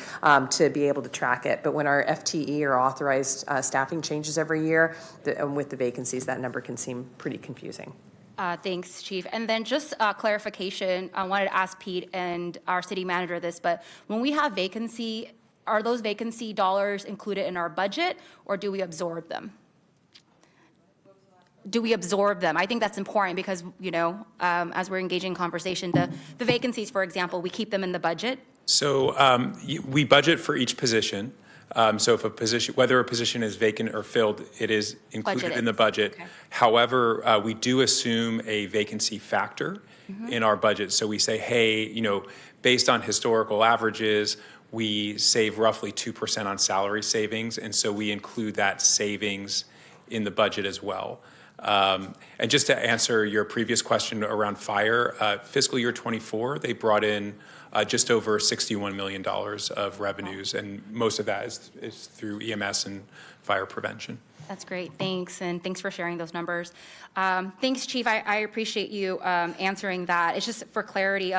to be able to track it. But when our FTE or authorized staffing changes every year, with the vacancies, that number can seem pretty confusing. Thanks, Chief. And then just clarification, I wanted to ask Pete and our city manager this, but when we have vacancy, are those vacancy dollars included in our budget, or do we absorb them? Do we absorb them? I think that's important because, as we're engaging in conversation, the vacancies, for example, we keep them in the budget. So we budget for each position. So if a position, whether a position is vacant or filled, it is included in the budget. Okay. However, we do assume a vacancy factor in our budget. So we say, hey, based on historical averages, we save roughly 2% on salary savings. And so we include that savings in the budget as well. And just to answer your previous question around fire, fiscal year 24, they brought in just over $61 million of revenues, and most of that is through EMS and fire prevention. That's great. Thanks, and thanks for sharing those numbers. Thanks, Chief. I appreciate you answering that. It's just for clarity.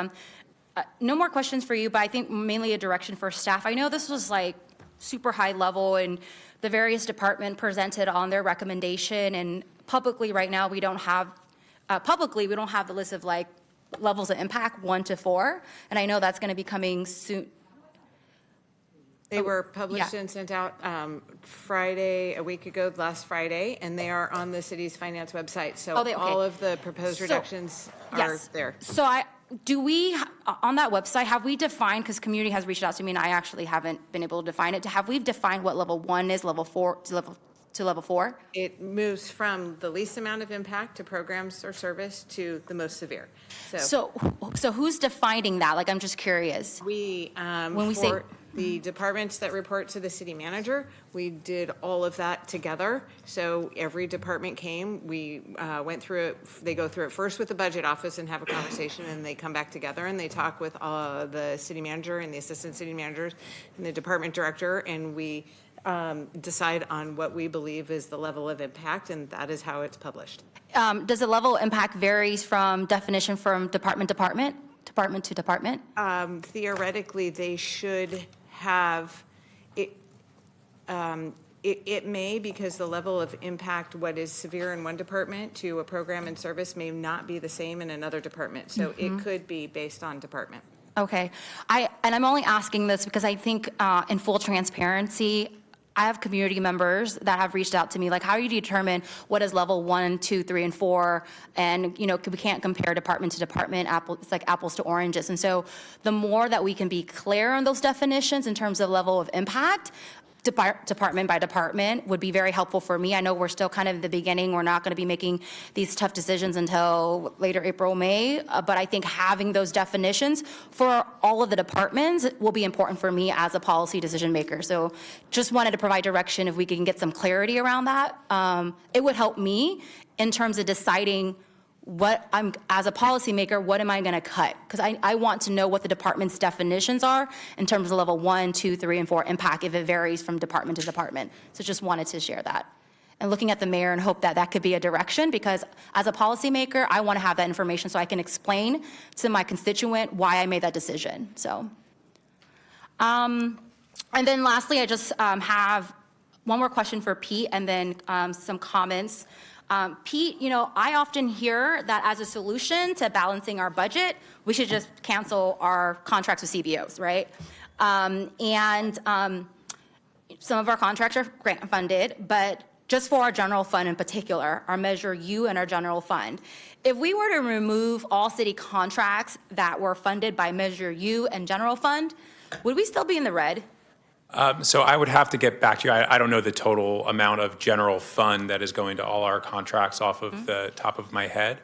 No more questions for you, but I think mainly a direction for staff. I know this was like super high level, and the various department presented on their recommendation, and publicly right now we don't have the list of like levels of impact 1 to 4, and I know that's going to be coming soon. They were published and sent out Friday, a week ago, last Friday, and they are on the city's finance website. So all of the proposed reductions are there. So on that website, have we defined, because community has reached out to me and I actually haven't been able to define it, have we defined what level 1 is, level 4 to level 4? It moves from the least amount of impact to programs or service to the most severe. So who's defining that? Like, I'm just curious. When we say the departments that report to the city manager, we did all of that together. So every department came, we went through it, they go through it first with the budget office and have a conversation, and they come back together and they talk with the city manager and the assistant city managers and the department director, and we decide on what we believe is the level of impact, and that is how it's published. Does the level of impact varies from definition from department to department? Theoretically, they should have it. It may, because the level of impact, what is severe in one department to a program and service may not be the same in another department. So it could be based on department. Okay. I'm only asking this because I think in full transparency, I have community members that have reached out to me, like, how do you determine what is level 1, 2, 3, and 4? And, we can't compare department to department. It's like apples to oranges. And so the more that we can be clear on those definitions in terms of level of impact, department by department, would be very helpful for me. I know we're still kind of in the beginning. We're not going to be making these tough decisions until later April, May. But I think having those definitions for all of the departments will be important for me as a policy decision maker. So just wanted to provide direction if we can get some clarity around that. It would help me in terms of deciding as a policymaker, what am I going to cut? Because I want to know what the department's definitions are in terms of level 1, 2, 3, and 4 impact if it varies from department to department. So just wanted to share that. And looking at the mayor and hope that could be a direction, because as a policymaker, I want to have that information so I can explain to my constituent why I made that decision. So, and then lastly, I just have one more question for Pete, and then some comments. Pete, I often hear that as a solution to balancing our budget, we should just cancel our contracts with CBOs, right? And some of our contracts are grant funded, but just for our general fund in particular, our Measure U and our general fund. If we were to remove all city contracts that were funded by Measure U and general fund, would we still be in the red? So I would have to get back to you. I don't know the total amount of general fund that is going to all our contracts off of the top of my head.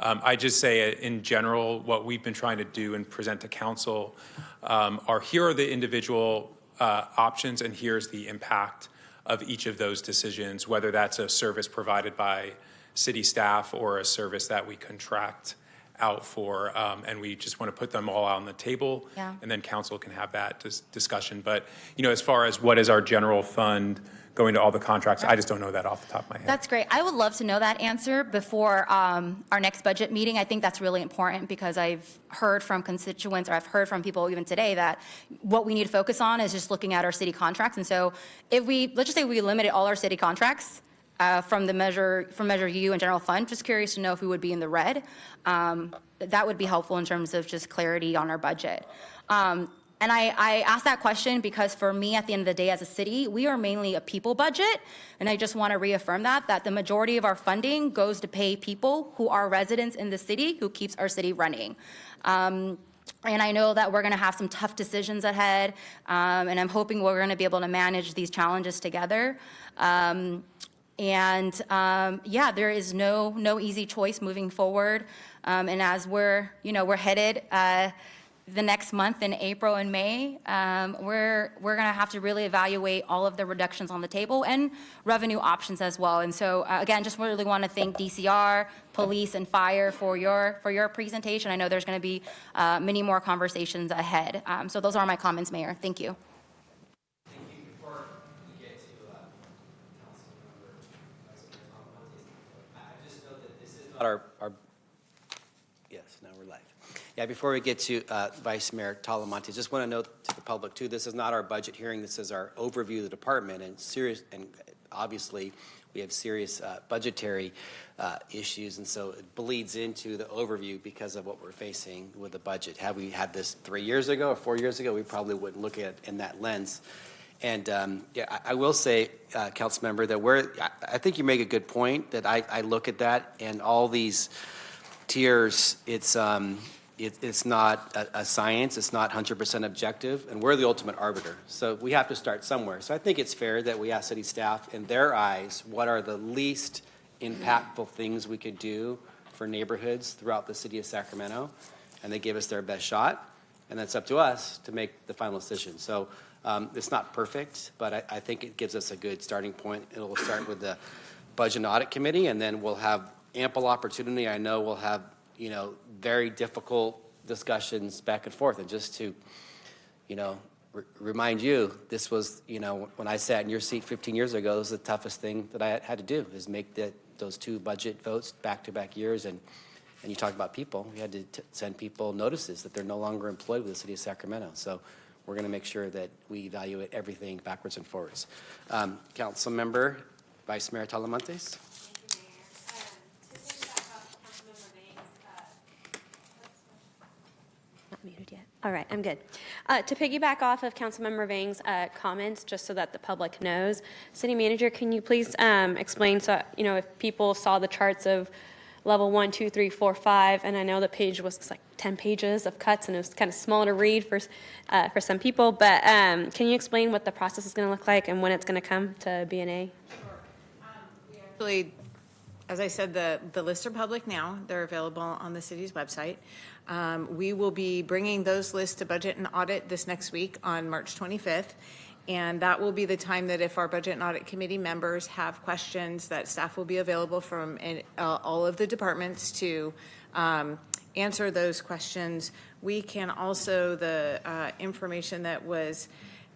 I just say in general, what we've been trying to do and present to council are here are the individual options and here's the impact of each of those decisions, whether that's a service provided by city staff or a service that we contract out for, and we just want to put them all out on the table, and then council can have that discussion. But, you know, as far as what is our general fund going to all the contracts, I just don't know that off the top of my head. That's great. I would love to know that answer before our next budget meeting. I think that's really important because I've heard from constituents, or I've heard from people even today, that what we need to focus on is just looking at our city contracts. And so if let's just say we eliminated all our city contracts, from Measure U and general fund, just curious to know if we would be in the red. That would be helpful in terms of just clarity on our budget. And I asked that question because for me, at the end of the day, as a city, we are mainly a people budget. And I just want to reaffirm that the majority of our funding goes to pay people who are residents in the city, who keeps our city running. And I know that we're going to have some tough decisions ahead. And I'm hoping we're going to be able to manage these challenges together. Yeah, there is no easy choice moving forward. And as we're headed the next month in April and May, we're going to have to really evaluate all of the reductions on the table and revenue options as well. And so again, just really want to thank DCR, police, and fire for your presentation. I know there's going to be many more conversations ahead. So those are my comments, Mayor. Thank you. Yes, now we're live. Yeah, before we get to Vice Mayor Talamontes, just want to note to the public too, this is not our budget hearing, this is our overview of the department, and obviously we have serious budgetary issues, and so it bleeds into the overview because of what we're facing with the budget. Had we had this 3 years ago or 4 years ago, we probably wouldn't look at it in that lens. And yeah, I will say, Council Member, that I think you make a good point, that I look at that and all these tiers, it's not a science, it's not 100% objective, and we're the ultimate arbiter. So we have to start somewhere. So I think it's fair that we ask city staff, in their eyes, what are the least impactful things we could do for neighborhoods throughout the city of Sacramento, and they give us their best shot, and that's up to us to make the final decision. So it's not perfect, but I think it gives us a good starting point. It will start with the Budget and Audit Committee, and then we'll have ample opportunity. I know we'll have, very difficult discussions back and forth. And just to, remind you, this was, when I sat in your seat 15 years ago, it was the toughest thing that I had to do, is make those two budget votes back-to-back years. And you talk about people. We had to send people notices that they're no longer employed with the city of Sacramento. So we're going to make sure that we evaluate everything backwards and forwards. Council Member, Vice Mayor Talamontes. Not muted yet. All right, I'm good. To piggyback off of Councilmember Vang's comments, just so that the public knows, City Manager, can you please explain, so if people saw the charts of level 1, 2, 3, 4, 5, and I know the page was like 10 pages of cuts, and it was kind of small to read for some people, but can you explain what the process is going to look like and when it's going to come to B&A? Actually, as I said, the lists are public now. They're available on the city's website. We will be bringing those lists to Budget and Audit this next week on March 25th. And that will be the time that if our Budget and Audit Committee members have questions, that staff will be available from all of the departments to answer those questions. We can also, the information that was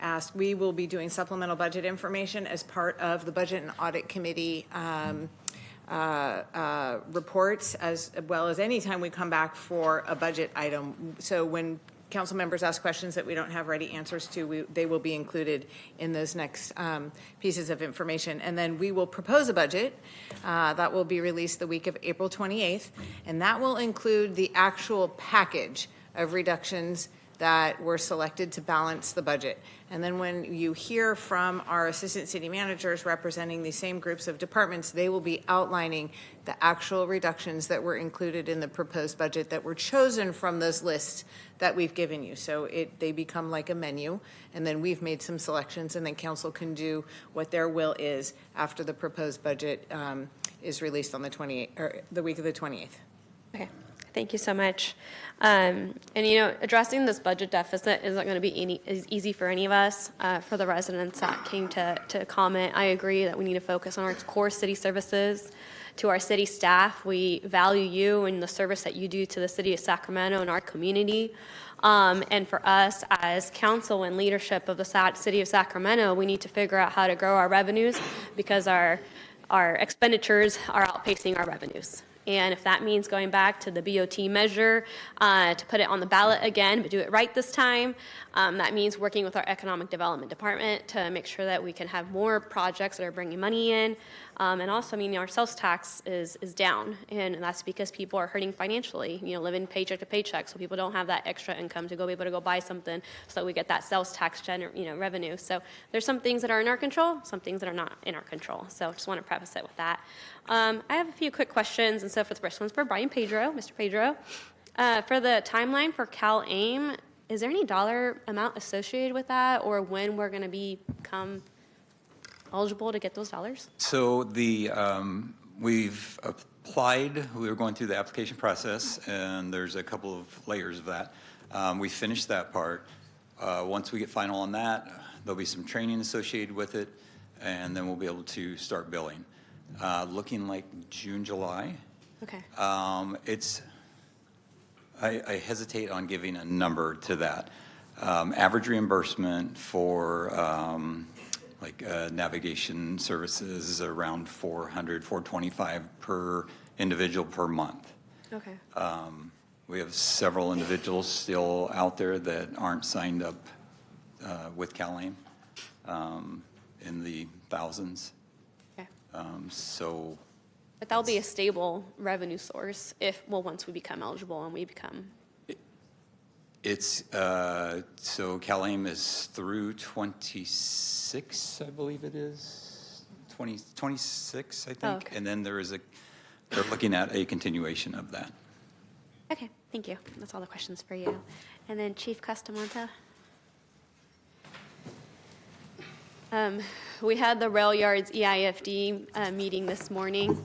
asked, we will be doing supplemental budget information as part of the Budget and Audit Committee reports, as well as anytime we come back for a budget item. So when council members ask questions that we don't have ready answers to, they will be included in those next pieces of information. And then we will propose a budget that will be released the week of April 28th, and that will include the actual package of reductions that were selected to balance the budget. And then when you hear from our assistant city managers representing these same groups of departments, they will be outlining the actual reductions that were included in the proposed budget that were chosen from those lists that we've given you. So they become like a menu, and then we've made some selections, and then council can do what their will is after the proposed budget is released on the 28th, or the week of the 28th. Okay, thank you so much. And addressing this budget deficit isn't going to be as easy for any of us. For the residents that came to comment, I agree that we need to focus on our core city services. To our city staff, we value you and the service that you do to the city of Sacramento and our community. And for us as council and leadership of the city of Sacramento, we need to figure out how to grow our revenues because our expenditures are outpacing our revenues. And if that means going back to the BOT measure to put it on the ballot again, but do it right this time, that means working with our economic development department to make sure that we can have more projects that are bringing money in. And also, our sales tax is down, and that's because people are hurting financially, living paycheck to paycheck, so people don't have that extra income to be able to go buy something, so that we get that sales tax revenue. So there's some things that are in our control, some things that are not in our control. So I just want to preface it with that. I have a few quick questions, and so for the first one's for Brian Pedro, Mr. Pedro. For the timeline for CalAIM, is there any dollar amount associated with that, or when we're going to become eligible to get those dollars? So we've applied, we were going through the application process, and there's a couple of layers of that. We finished that part. Once we get final on that, there'll be some training associated with it, and then we'll be able to start billing. Looking like June, July. Okay. I hesitate on giving a number to that. Average reimbursement for navigation services is around $400, $425 per individual per month. Okay. We have several individuals still out there that aren't signed up with CalAIM in the thousands. Okay. But that'll be a stable revenue source once we become eligible and we become. It's, so CalAIM is through 26, I believe it is, 26, I think. Oh, okay. And then they're looking at a continuation of that. Okay, thank you. That's all the questions for you. And then Chief Custamanta. We had the Rail Yards EIFD meeting this morning,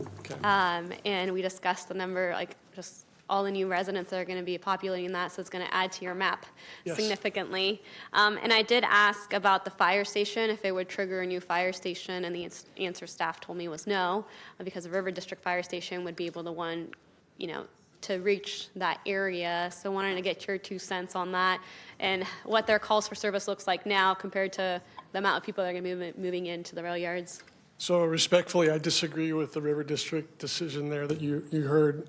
and we discussed the number, just all the new residents that are going to be populating that, so it's going to add to your map significantly. And I did ask about the fire station, if it would trigger a new fire station, and the answer staff told me was no, because the River District Fire Station would be able to reach that area. So I wanted to get your 2 cents on that and what their calls for service looks like now compared to the amount of people that are going to be moving into the rail yards. So respectfully, I disagree with the River District decision there that you heard.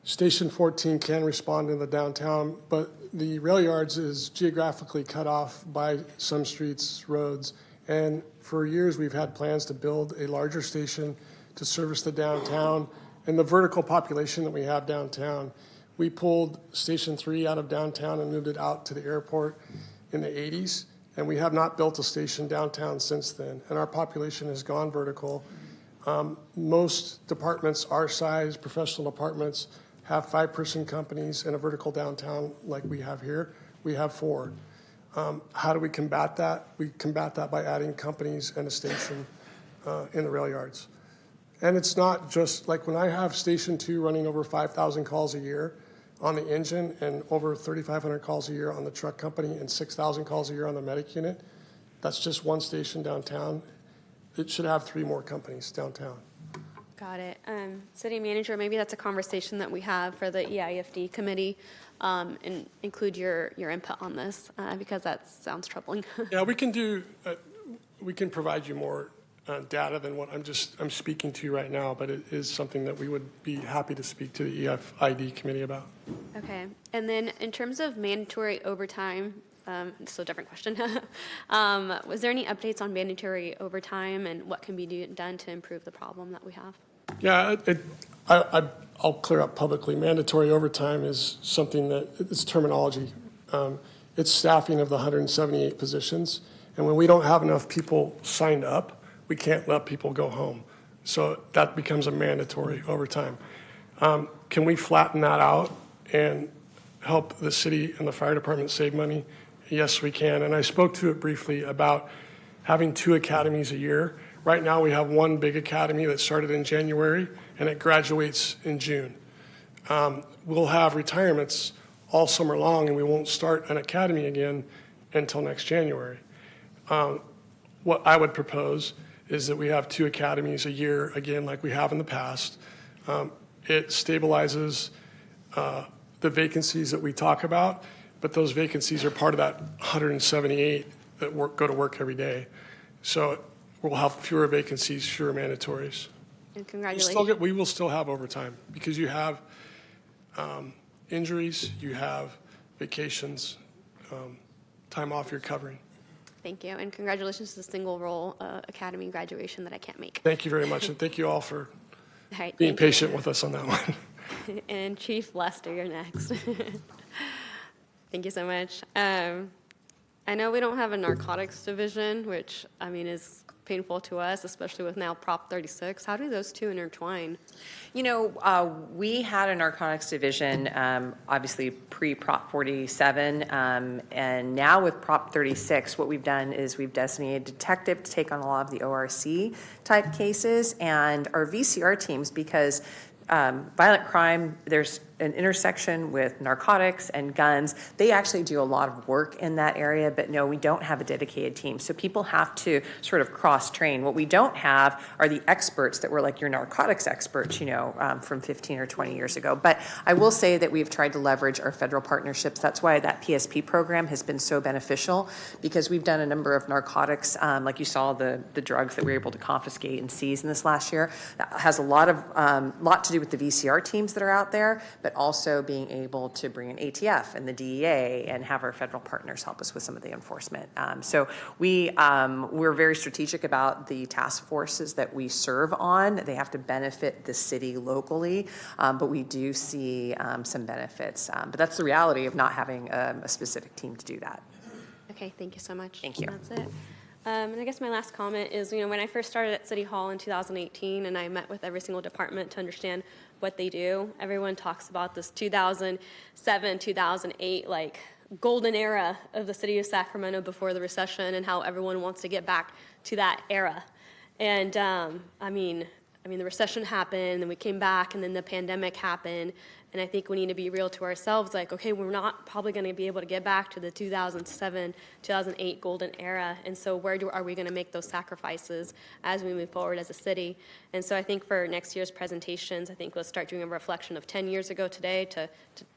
Station 14 can respond in the downtown, but the rail yards is geographically cut off by some streets, roads, and for years we've had plans to build a larger station to service the downtown and the vertical population that we have downtown. We pulled Station 3 out of downtown and moved it out to the airport in the 80s, and we have not built a station downtown since then, and our population has gone vertical. Most departments our size, professional departments, have 5-person companies in a vertical downtown like we have here. We have 4. How do we combat that? We combat that by adding companies and a station in the rail yards. And it's not just like when I have Station 2 running over 5,000 calls a year on the engine and over 3,500 calls a year on the truck company and 6,000 calls a year on the medic unit, that's just one station downtown. It should have 3 more companies downtown. Got it. City manager, maybe that's a conversation that we have for the EIFD committee, and include your input on this, because that sounds troubling. Yeah, we can provide you more data than what I'm speaking to you right now, but it is something that we would be happy to speak to the EFID committee about. Okay. And then in terms of mandatory overtime, so a different question. Was there any updates on mandatory overtime and what can be done to improve the problem that we have? Yeah, I'll clear up publicly. Mandatory overtime is something that it's terminology. It's staffing of the 178 positions. And when we don't have enough people signed up, we can't let people go home. So that becomes a mandatory over time. Can we flatten that out and help the city and the fire department save money? Yes, we can. And I spoke to it briefly about having 2 academies a year. Right now, we have one big academy that started in January, and it graduates in June. We'll have retirements all summer long, and we won't start an academy again until next January. What I would propose is that we have 2 academies a year, again, like we have in the past. It stabilizes the vacancies that we talk about, but those vacancies are part of that 178 that go to work every day. So we'll have fewer vacancies, fewer mandatories. And congratulations. We will still have overtime because you have injuries, you have vacations, time off you're covering. Thank you, and congratulations to the single role academy graduation that I can't make. Thank you very much, and thank you all for All right, being thank you. patient with us on that one. And Chief Lester, you're next. Thank you so much. I know we don't have a narcotics division, which, I mean, is painful to us, especially with now Prop 36. How do those two intertwine? You know, we had a narcotics division, obviously pre-Prop 47, and now with Prop 36, what we've done is we've designated a detective to take on a lot of the ORC type cases and our VCR teams, because violent crime, there's an intersection with narcotics and guns. They actually do a lot of work in that area, but no, we don't have a dedicated team. So people have to sort of cross-train. What we don't have are the experts that were like your narcotics experts, you know, from 15 or 20 years ago. But I will say that we've tried to leverage our federal partnerships. That's why that PSP program has been so beneficial, because we've done a number of narcotics, like you saw the drugs that we were able to confiscate and seize in this last year. That has a lot to do with the VCR teams that are out there, but also being able to bring in ATF and the DEA and have our federal partners help us with some of the enforcement. So we're very strategic about the task forces that we serve on. They have to benefit the city locally, but we do see some benefits. But that's the reality of not having a specific team to do that. Okay, thank you so much. Thank you. That's it. And I guess my last comment is, you know, when I first started at City Hall in 2018 and I met with every single department to understand what they do, everyone talks about this 2007, 2008, like golden era of the city of Sacramento before the recession, and how everyone wants to get back to that era. And I mean, the recession happened, and we came back, and then the pandemic happened. And I think we need to be real to ourselves, like, okay, we're not probably going to be able to get back to the 2007, 2008 golden era. And so are we going to make those sacrifices as we move forward as a city? And so I think for next year's presentations, I think let's start doing a reflection of 10 years ago today to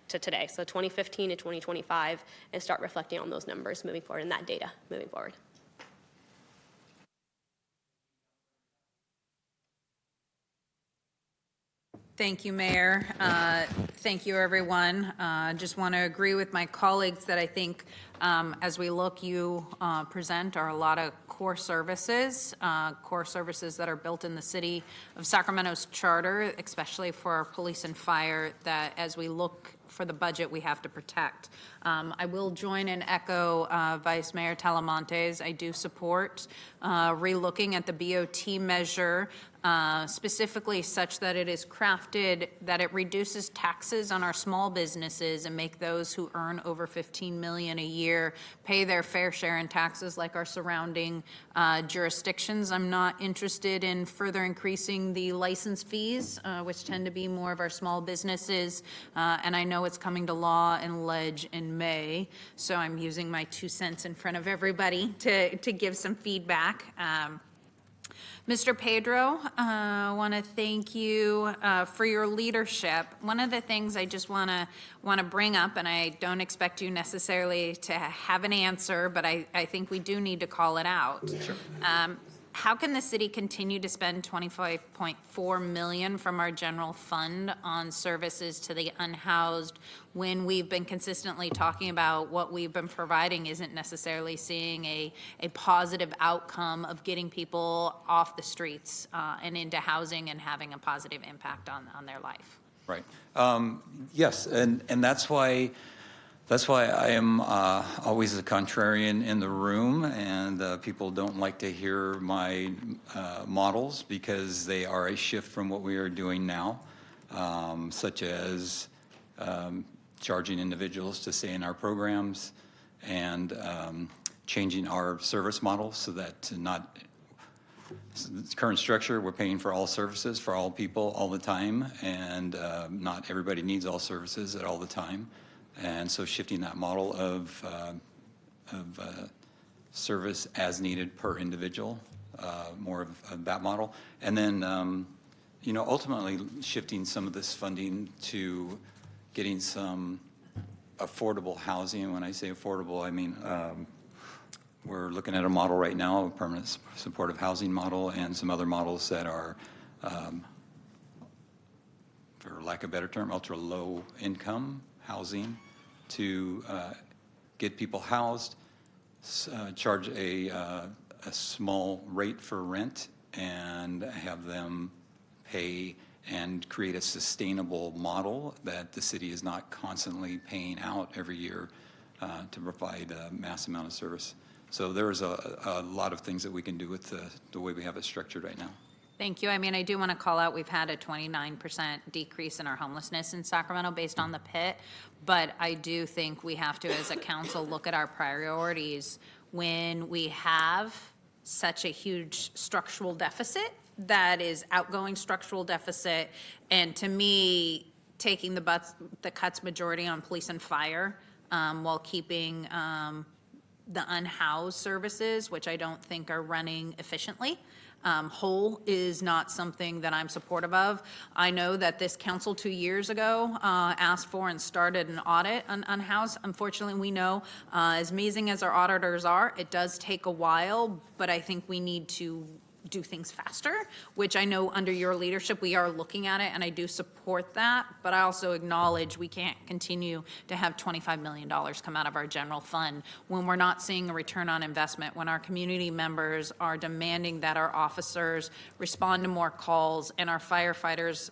today. So 2015 to 2025, and start reflecting on those numbers moving forward and that data moving forward. Thank you, Mayor. Thank you, everyone. Just want to agree with my colleagues that I think as we look, you present are a lot of core services that are built in the city of Sacramento's charter, especially for our police and fire, that as we look for the budget we have to protect. I will join and echo Vice Mayor Talamontes. I do support relooking at the BOT measure, specifically such that it is crafted that it reduces taxes on our small businesses and make those who earn over $15 million a year pay their fair share in taxes like our surrounding jurisdictions. I'm not interested in further increasing the license fees, which tend to be more of our small businesses, and I know it's coming to law and ledge in May, so I'm using my 2 cents in front of everybody to give some feedback. Mr. Pedro, I want to thank you for your leadership. One of the things I just want to bring up, and I don't expect you necessarily to have an answer, but I think we do need to call it out. Sure. How can the city continue to spend $25.4 million from our general fund on services to the unhoused when we've been consistently talking about what we've been providing isn't necessarily seeing a positive outcome of getting people off the streets and into housing and having a positive impact on their life? Right. Yes, and that's why That's why I am always a contrarian in the room, and people don't like to hear my models because they are a shift from what we are doing now, such as charging individuals to stay in our programs and changing our service model so that not current structure, we're paying for all services for all people all the time, and not everybody needs all services at all the time. And so shifting that model of service as needed per individual, more of that model. And then, you know, ultimately shifting some of this funding to getting some affordable housing. And when I say affordable, I mean, we're looking at a model right now, a permanent supportive housing model, and some other models that are, for lack of a better term, ultra low income housing to get people housed, charge a small rate for rent, and have them pay and create a sustainable model that the city is not constantly paying out every year to provide a mass amount of service. So there's a lot of things that we can do with the way we have it structured right now. Thank you. I mean, I do want to call out, we've had a 29% decrease in our homelessness in Sacramento based on the pit, but I do think we have to, as a council, look at our priorities when we have such a huge structural deficit that is outgoing structural deficit, and to me, taking the cuts majority on police and fire while keeping the unhoused services, which I don't think are running efficiently. Whole is not something that I'm supportive of. I know that this council 2 years ago asked for and started an audit on unhoused. Unfortunately, we know as amazing as our auditors are, it does take a while, but I think we need to do things faster, which I know under your leadership, we are looking at it, and I do support that, but I also acknowledge we can't continue to have $25 million come out of our general fund when we're not seeing a return on investment, when our community members are demanding that our officers respond to more calls, and our firefighters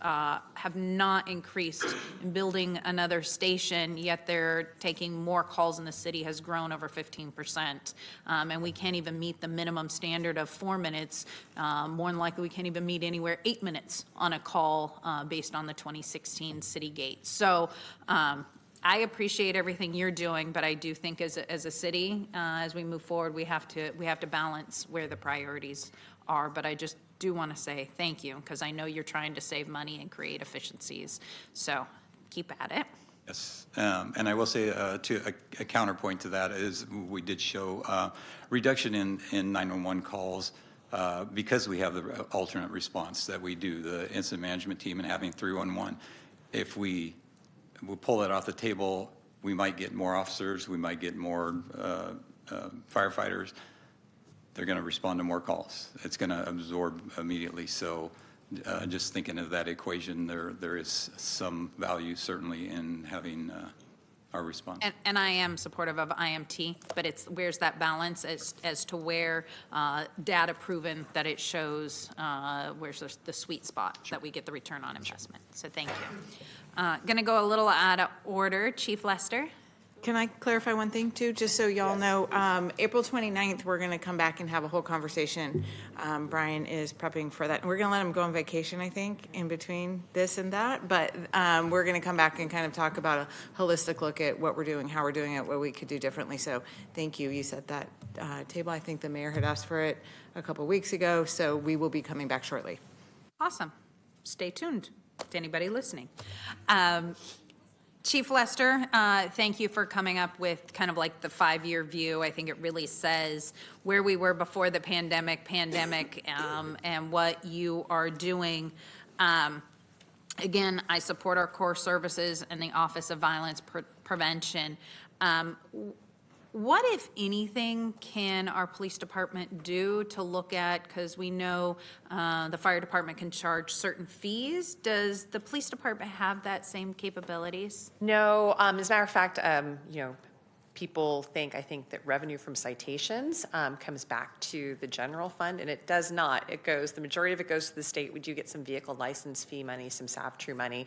have not increased in building another station, yet they're taking more calls, and the city has grown over 15%, and we can't even meet the minimum standard of 4 minutes. More than likely, we can't even meet anywhere 8 minutes on a call based on the 2016 city gate. So I appreciate everything you're doing, but I do think as a city, as we move forward, we have to balance where the priorities are. But I just do want to say thank you, because I know you're trying to save money and create efficiencies. So keep at it. Yes, and I will say to a counterpoint to that is we did show reduction in 911 calls because we have the alternate response that we do, the incident management team, and having 311. If we pull that off the table, we might get more officers, we might get more firefighters. They're going to respond to more calls. It's going to absorb immediately. So just thinking of that equation, there is some value certainly in having our response. And I am supportive of IMT, but it's where's that balance as to where data proven that it shows where's the sweet spot that we get the return on investment. So thank you. Going to go a little out of order. Chief Lester. Can I clarify one thing too, just so y'all know? April 29th, we're going to come back and have a whole conversation. Brian is prepping for that. We're going to let him go on vacation, I think, in between this and that. But we're going to come back and kind of talk about a holistic look at what we're doing, how we're doing it, what we could do differently. So thank you. You set that table. I think the mayor had asked for it a couple of weeks ago. So we will be coming back shortly. Awesome. Stay tuned to anybody listening. Chief Lester, thank you for coming up with kind of like the 5-year view. I think it really says where we were before the pandemic, and what you are doing. Again, I support our core services and the Office of Violence Prevention. What, if anything, can our police department do to look at, because we know the fire department can charge certain fees. Does the police department have that same capabilities? No, as a matter of fact, people think, I think, that revenue from citations comes back to the general fund, and it does not. The majority of it goes to the state. We do get some vehicle license fee money, some SAV-TRU money.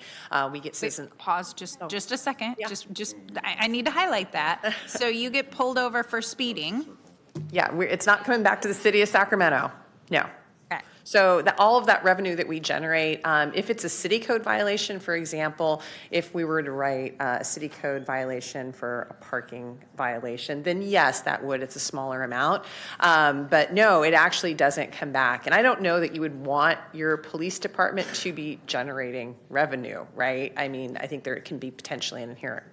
We get citizen. Pause just a second. I need to highlight that. So you get pulled over for speeding. Yeah, it's not coming back to the city of Sacramento. No. So all of that revenue that we generate, if it's a city code violation, for example, if we were to write a city code violation for a parking violation, then yes, it's a smaller amount. But no, it actually doesn't come back. And I don't know that you would want your police department to be generating revenue, right? I mean, I think there can be potentially an inherent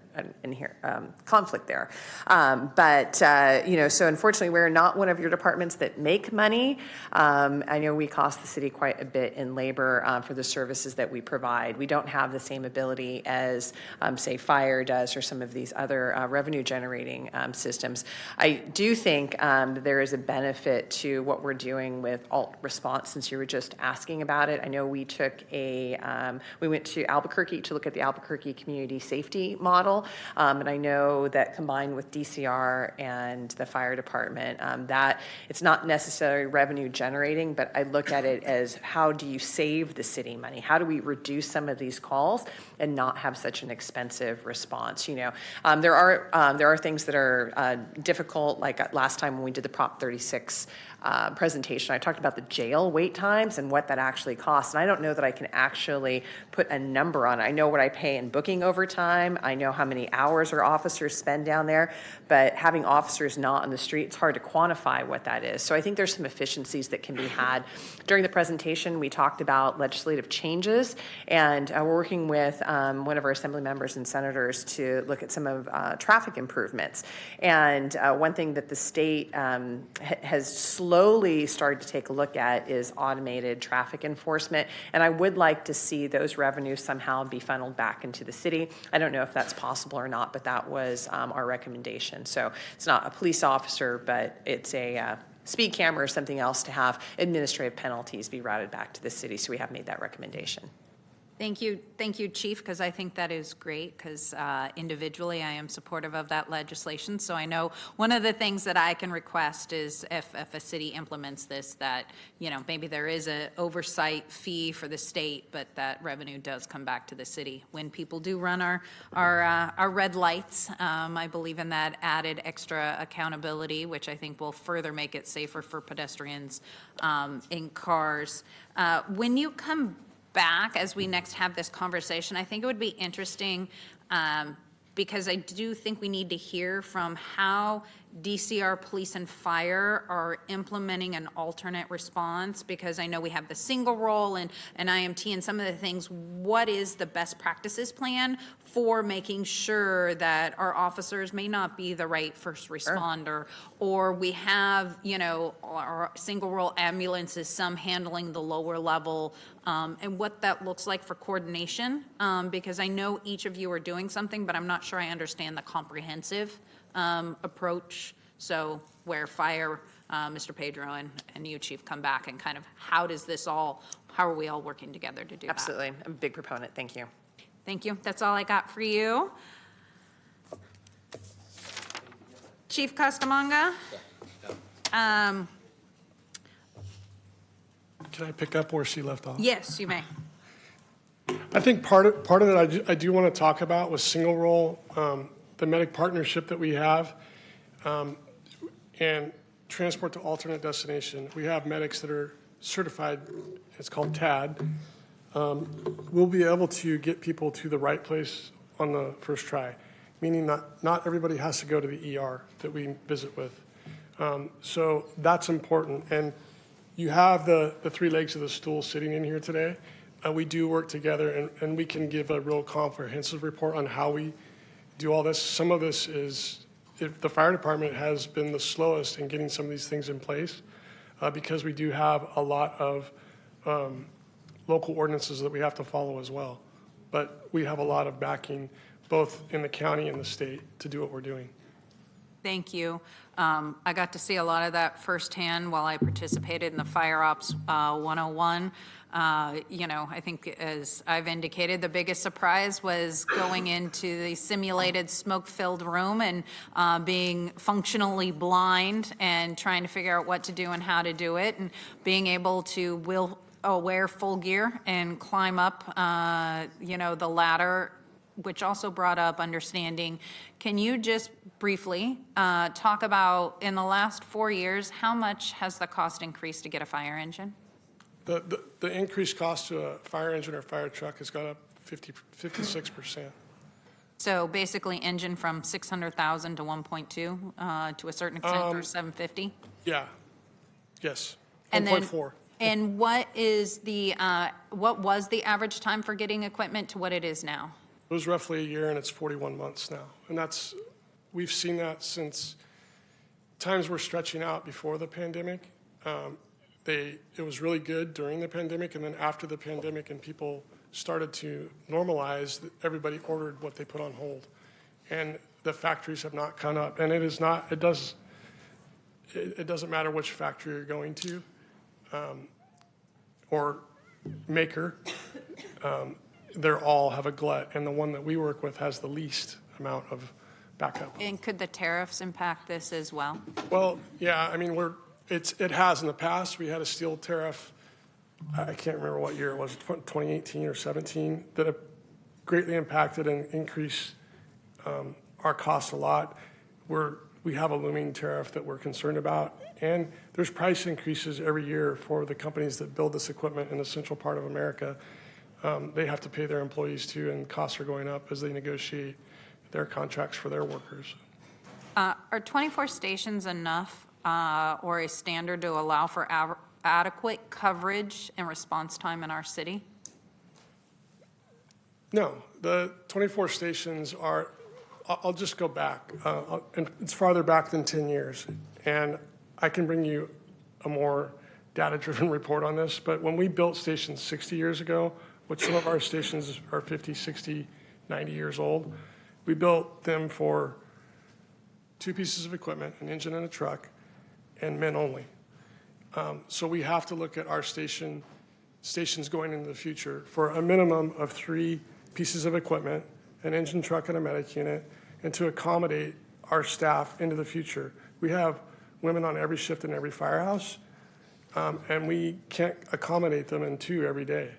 conflict there. So unfortunately, we're not one of your departments that make money. I know we cost the city quite a bit in labor for the services that we provide. We don't have the same ability as, say, fire does or some of these other revenue generating systems. I do think there is a benefit to what we're doing with alt response, since you were just asking about it. I know we we went to Albuquerque to look at the Albuquerque community safety model. And I know that combined with DCR and the fire department, that it's not necessarily revenue generating, but I look at it as, how do you save the city money? How do we reduce some of these calls and not have such an expensive response? There are things that are difficult, like last time when we did the Prop 36 presentation, I talked about the jail wait times and what that actually costs. And I don't know that I can actually put a number on it. I know what I pay in booking overtime. I know how many hours our officers spend down there, but having officers not on the street, it's hard to quantify what that is. So I think there's some efficiencies that can be had. During the presentation, we talked about legislative changes, and we're working with one of our assembly members and senators to look at some of traffic improvements. And one thing that the state has slowly started to take a look at is automated traffic enforcement. And I would like to see those revenues somehow be funneled back into the city. I don't know if that's possible or not, but that was our recommendation. So it's not a police officer, but it's a speed camera or something else to have administrative penalties be routed back to the city. So we have made that recommendation. Thank you, Chief, because I think that is great, because individually I am supportive of that legislation. So I know one of the things that I can request is if a city implements this, that, maybe there is an oversight fee for the state, but that revenue does come back to the city. When people do run our red lights, I believe in that added extra accountability, which I think will further make it safer for pedestrians in cars. When you come back as we next have this conversation, I think it would be interesting because I do think we need to hear from how DCR Police and Fire are implementing an alternate response, because I know we have the single role and IMT and some of the things. What is the best practices plan for making sure that our officers may not be the right first responder, or we have, our single role ambulances, some handling the lower level, and what that looks like for coordination, because I know each of you are doing something, but I'm not sure I understand the comprehensive approach. So where fire, Mr. Pedro and you, Chief, come back and kind of how are we all working together to do that? Absolutely. I'm a big proponent. Thank you. Thank you. That's all I got for you. Chief Costamanga? Can I pick up where she left off? Yes, you may. I think part of it I do want to talk about was single role, the medic partnership that we have, and transport to alternate destination. We have medics that are certified, it's called TAD. We'll be able to get people to the right place on the first try, meaning not everybody has to go to the ER that we visit with. So that's important. And you have the three legs of the stool sitting in here today. We do work together, and we can give a real comprehensive report on how we do all this. Some of this is, if the fire department has been the slowest in getting some of these things in place, because we do have a lot of local ordinances that we have to follow as well. But we have a lot of backing, both in the county and the state, to do what we're doing. Thank you. I got to see a lot of that firsthand while I participated in the Fire Ops 101. I think as I've indicated, the biggest surprise was going into the simulated smoke-filled room and being functionally blind and trying to figure out what to do and how to do it, and being able to wear full gear and climb up, the ladder, which also brought up understanding. Can you just briefly talk about, in the last 4 years, how much has the cost increased to get a fire engine? The increased cost to a fire engine or fire truck has gone up 56%. So basically engine from 600,000 to 1.2 to a certain extent, or 750? Yeah, yes, And then- 1.4. And what was the average time for getting equipment to what it is now? It was roughly a year, and it's 41 months now. And we've seen that since times were stretching out before the pandemic. It was really good during the pandemic, and then after the pandemic and people started to normalize, everybody ordered what they put on hold. And the factories have not come up. And it doesn't matter which factory you're going to or maker. They all have a glut, and the one that we work with has the least amount of backup. And could the tariffs impact this as well? Well, yeah, I mean, it has in the past. We had a steel tariff, I can't remember what year it was, 2018 or 17, that greatly impacted and increased our costs a lot. We have a looming tariff that we're concerned about, and there's price increases every year for the companies that build this equipment in the central part of America. They have to pay their employees too, and costs are going up as they negotiate their contracts for their workers. Are 24 stations enough or a standard to allow for adequate coverage and response time in our city? No, the 24 stations are, I'll just go back. And it's farther back than 10 years. And I can bring you a more data-driven report on this, but when we built stations 60 years ago, which some of our stations are 50, 60, 90 years old, we built them for 2 pieces of equipment, an engine and a truck, and men only. So we have to look at our stations going into the future for a minimum of 3 pieces of equipment, an engine, truck, and a medic unit, and to accommodate our staff into the future. We have women on every shift in every firehouse, and we can't accommodate them in 2 every day.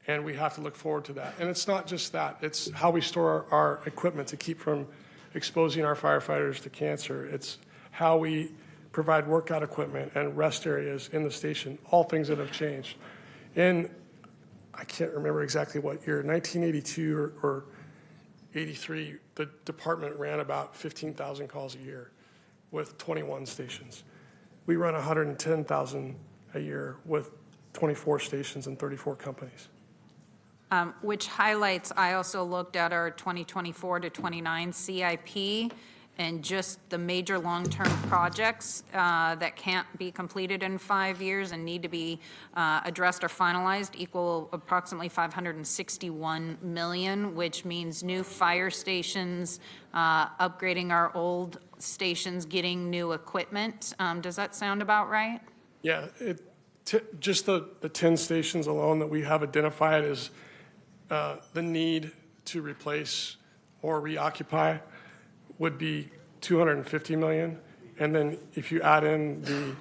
And we have to look forward to that. And it's not just that, it's how we store our equipment to keep from exposing our firefighters to cancer. It's how we provide workout equipment and rest areas in the station, all things that have changed. In, I can't remember exactly what year, 1982 or 83, the department ran about 15,000 calls a year with 21 stations. We run 110,000 a year with 24 stations and 34 companies. Which highlights, I also looked at our 2024 to 29 CIP and just the major long-term projects that can't be completed in 5 years and need to be addressed or finalized equal approximately $561 million, which means new fire stations, upgrading our old stations, getting new equipment. Does that sound about right? Yeah, just the 10 stations alone that we have identified as the need to replace or reoccupy would be $250 million. And then if you add in the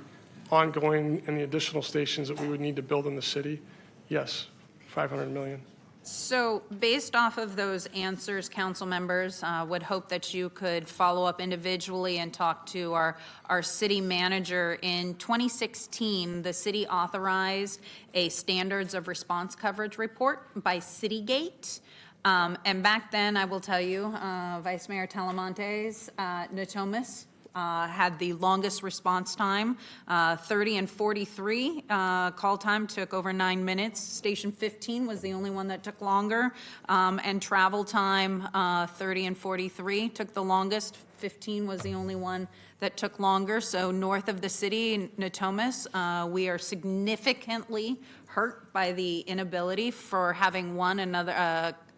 ongoing and the additional stations that we would need to build in the city, yes, $500 million. So based off of those answers, council members, would hope that you could follow up individually and talk to our city manager. In 2016, the city authorized a standards of response coverage report by Citygate. And back then, I will tell you, Vice Mayor Talamonte's Natomas had the longest response time, 30 and 43. Call time took over 9 minutes. Station 15 was the only one that took longer. And travel time, 30 and 43, took the longest. 15 was the only one that took longer. So north of the city, Natomas, we are significantly hurt by the inability for having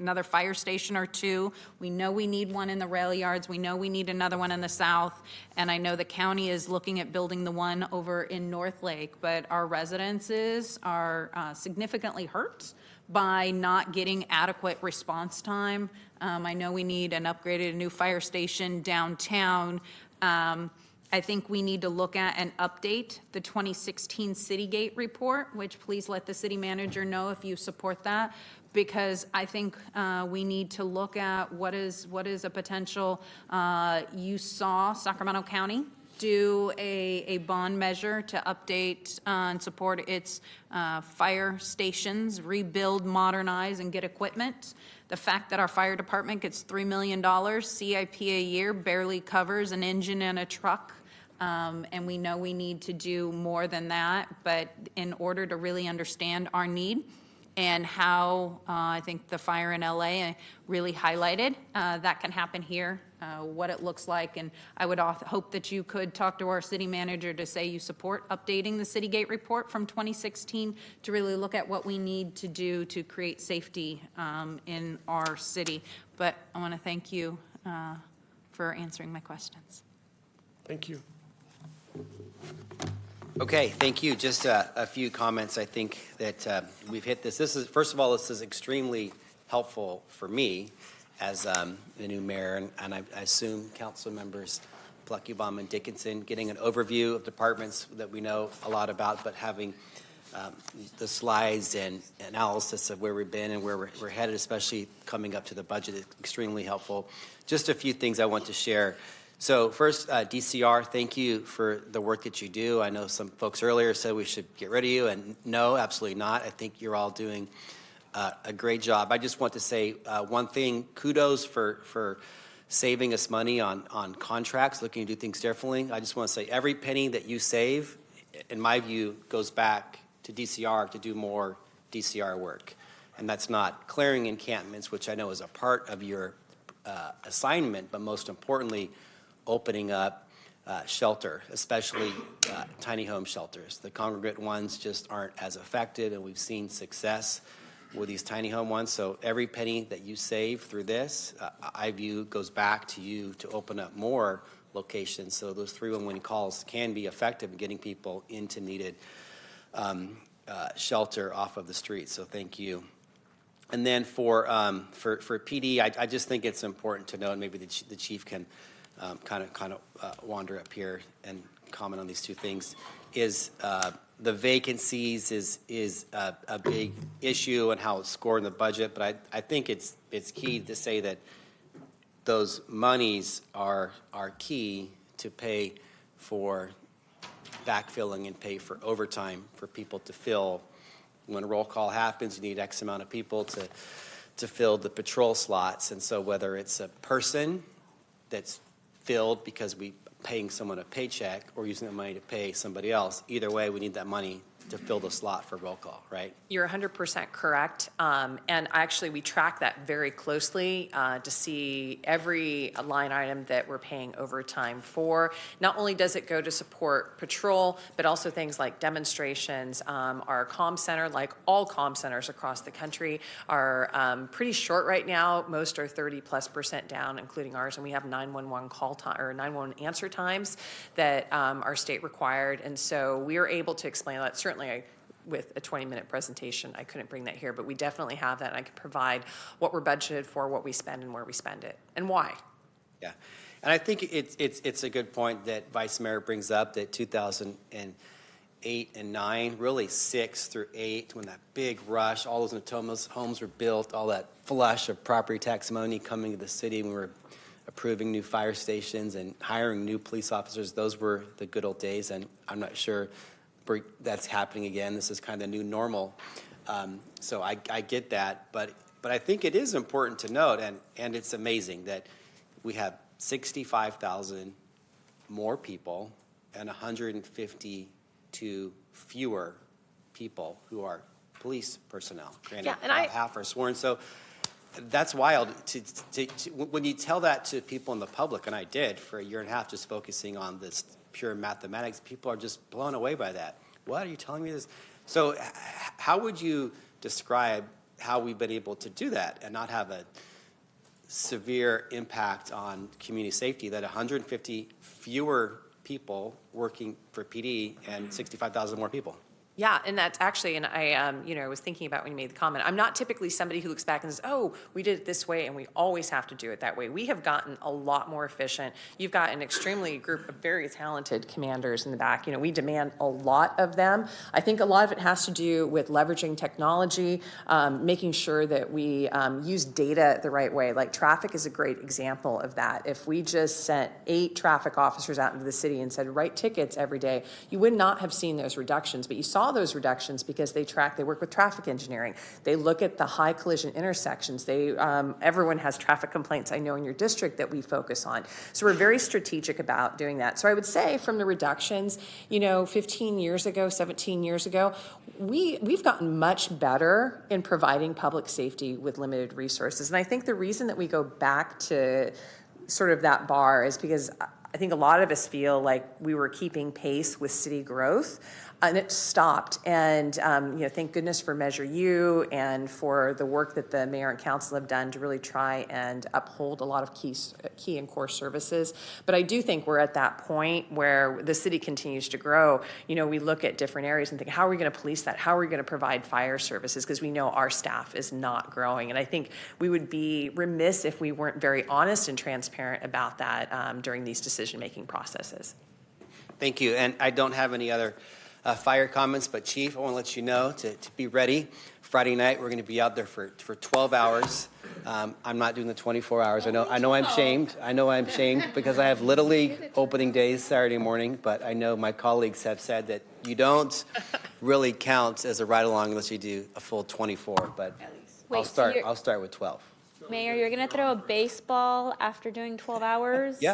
another fire station or two. We know we need one in the rail yards. We know we need another one in the south. And I know the county is looking at building the one over in North Lake, but our residences are significantly hurt by not getting adequate response time. I know we need an upgraded, new fire station downtown. I think we need to look at and update the 2016 Citygate report, which please let the city manager know if you support that, because I think we need to look at what is a potential. You saw Sacramento County do a bond measure to update and support its fire stations, rebuild, modernize, and get equipment. The fact that our fire department gets $3 million CIP a year barely covers an engine and a truck. And we know we need to do more than that, but in order to really understand our need and how I think the fire in LA really highlighted that can happen here, what it looks like. And I would hope that you could talk to our city manager to say you support updating the Citygate report from 2016 to really look at what we need to do to create safety in our city. But I want to thank you for answering my questions. Thank you. Okay, thank you. Just a few comments. I think that we've hit this. This is, first of all, this is extremely helpful for me as the new mayor, and I assume council members Pluckybaum and Dickinson, getting an overview of departments that we know a lot about, but having the slides and analysis of where we've been and where we're headed, especially coming up to the budget, is extremely helpful. Just a few things I want to share. So first, DCR, thank you for the work that you do. I know some folks earlier said we should get rid of you, and no, absolutely not. I think you're all doing a great job. I just want to say one thing, kudos for saving us money on contracts, looking to do things differently. I just want to say every penny that you save, in my view, goes back to DCR to do more DCR work. And that's not clearing encampments, which I know is a part of your assignment, but most importantly, opening up shelter, especially tiny home shelters. The congregate ones just aren't as effective, and we've seen success with these tiny home ones. So every penny that you save through this, I view, goes back to you to open up more locations so those 311 calls can be effective in getting people into needed shelter off of the street. So thank you. And then for PD, I just think it's important to note, and maybe the chief can kind of wander up here and comment on these two things, is the vacancies is a big issue and how it's scored in the budget. But I think it's key to say that those monies are key to pay for backfilling and pay for overtime for people to fill. When a roll call happens, you need X amount of people to fill the patrol slots. And so whether it's a person that's filled because we paying someone a paycheck or using that money to pay somebody else, either way, we need that money to fill the slot for roll call, right? You're 100% correct. And actually, we track that very closely to see every line item that we're paying overtime for. Not only does it go to support patrol, but also things like demonstrations. Our comm center, like all comm centers across the country, are pretty short right now. Most are 30+% down, including ours. And we have 911 call time or 911 answer times that are state required. And so we are able to explain that. Certainly, with a 20-minute presentation, I couldn't bring that here, but we definitely have that, and I can provide what we're budgeted for, what we spend, and where we spend it, and why. Yeah, and I think it's a good point that Vice Mayor brings up, that 2008 and 9, really 6 through 8, when that big rush, all those Natomas homes were built, all that flush of property tax money coming to the city, when we were approving new fire stations and hiring new police officers, those were the good old days, and I'm not sure that's happening again. This is kind of the new normal. So I get that, but I think it is important to note, and it's amazing that we have 65,000 more people and 152 fewer people who are police personnel. Granted, Yeah, and about half are sworn. So that's wild. When you tell that to people in the public, and I did for a year and a half, just focusing on this pure mathematics, people are just blown away by that. What are you telling me this? So how would you describe how we've been able to do that and not have a severe impact on community safety, that 150 fewer people working for PD and 65,000 more people. Yeah, and that's actually, and I, was thinking about when you made the comment, I'm not typically somebody who looks back and says, oh, we did it this way and we always have to do it that way. We have gotten a lot more efficient. You've got an extremely group of very talented commanders in the back. We demand a lot of them. I think a lot of it has to do with leveraging technology, making sure that we use data the right way. Like traffic is a great example of that. If we just sent 8 traffic officers out into the city and said, write tickets every day, you would not have seen those reductions, but you saw those reductions because they work with traffic engineering. They look at the high collision intersections. Everyone has traffic complaints, I know, in your district that we focus on. So we're very strategic about doing that. So I would say from the reductions, 15 years ago, 17 years ago, we've gotten much better in providing public safety with limited resources. And I think the reason that we go back to sort of that bar is because I think a lot of us feel like we were keeping pace with city growth, and it stopped. And thank goodness for Measure U and for the work that the mayor and council have done to really try and uphold a lot of key and core services. But I do think we're at that point where the city continues to grow. We look at different areas and think, how are we going to police that? How are we going to provide fire services? Because we know our staff is not growing. And I think we would be remiss if we weren't very honest and transparent about that during these decision-making processes. Thank you. And I don't have any other fire comments, but Chief, I want to let you know to be ready. Friday night, we're going to be out there for 12 hours. I'm not doing the 24 hours. I know I'm shamed. I know I'm shamed because I have Little League opening days Saturday morning, but I know my colleagues have said that you don't really count as a ride-along unless you do a full 24, but Wait, so I'll start with 12. Mayor, you're going to throw a baseball after doing 12 hours of a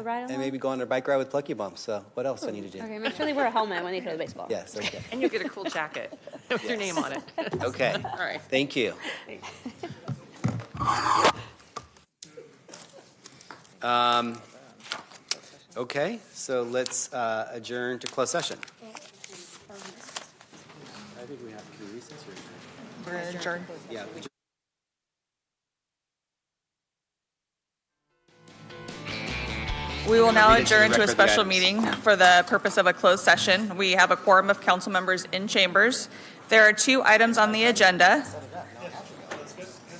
ride-along? And maybe go on a bike ride with Lucky Bumps. So what else I need to do? Okay, make sure they wear a helmet when they throw the baseball. Yes, okay. And you'll get a cool jacket with your name on it. Okay. All right. Thank you. Okay, so let's adjourn to closed session. I think we have to recess or We're adjourned. yeah. We will now Read into the adjourn to a record the special items. meeting for the purpose of a closed session. We have a quorum of council members in chambers. There are 2 items on the agenda.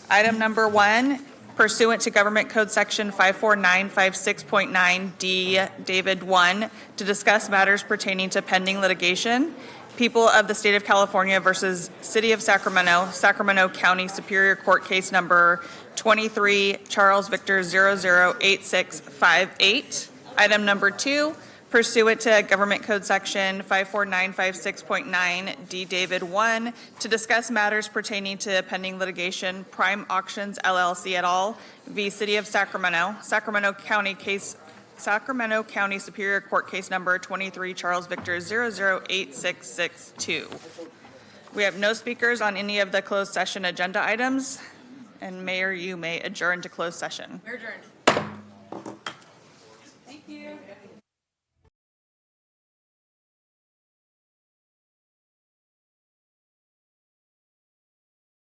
Item number 1, pursuant to Government Code Section 54956.9D, David 1, to discuss matters pertaining to pending litigation, People of the State of California versus City of Sacramento, Sacramento County Superior Court Case Number 23, Charles Victor 008658. Item number 2, pursuant to Government Code Section 54956.9 D David 1, to discuss matters pertaining to pending litigation, Prime Auctions LLC et al. V. City of Sacramento, Sacramento County Superior Court Case Number 23, Charles Victor 008662. We have no speakers on any of the closed session agenda items, and Mayor, you may adjourn to closed session. We're adjourned. Thank you.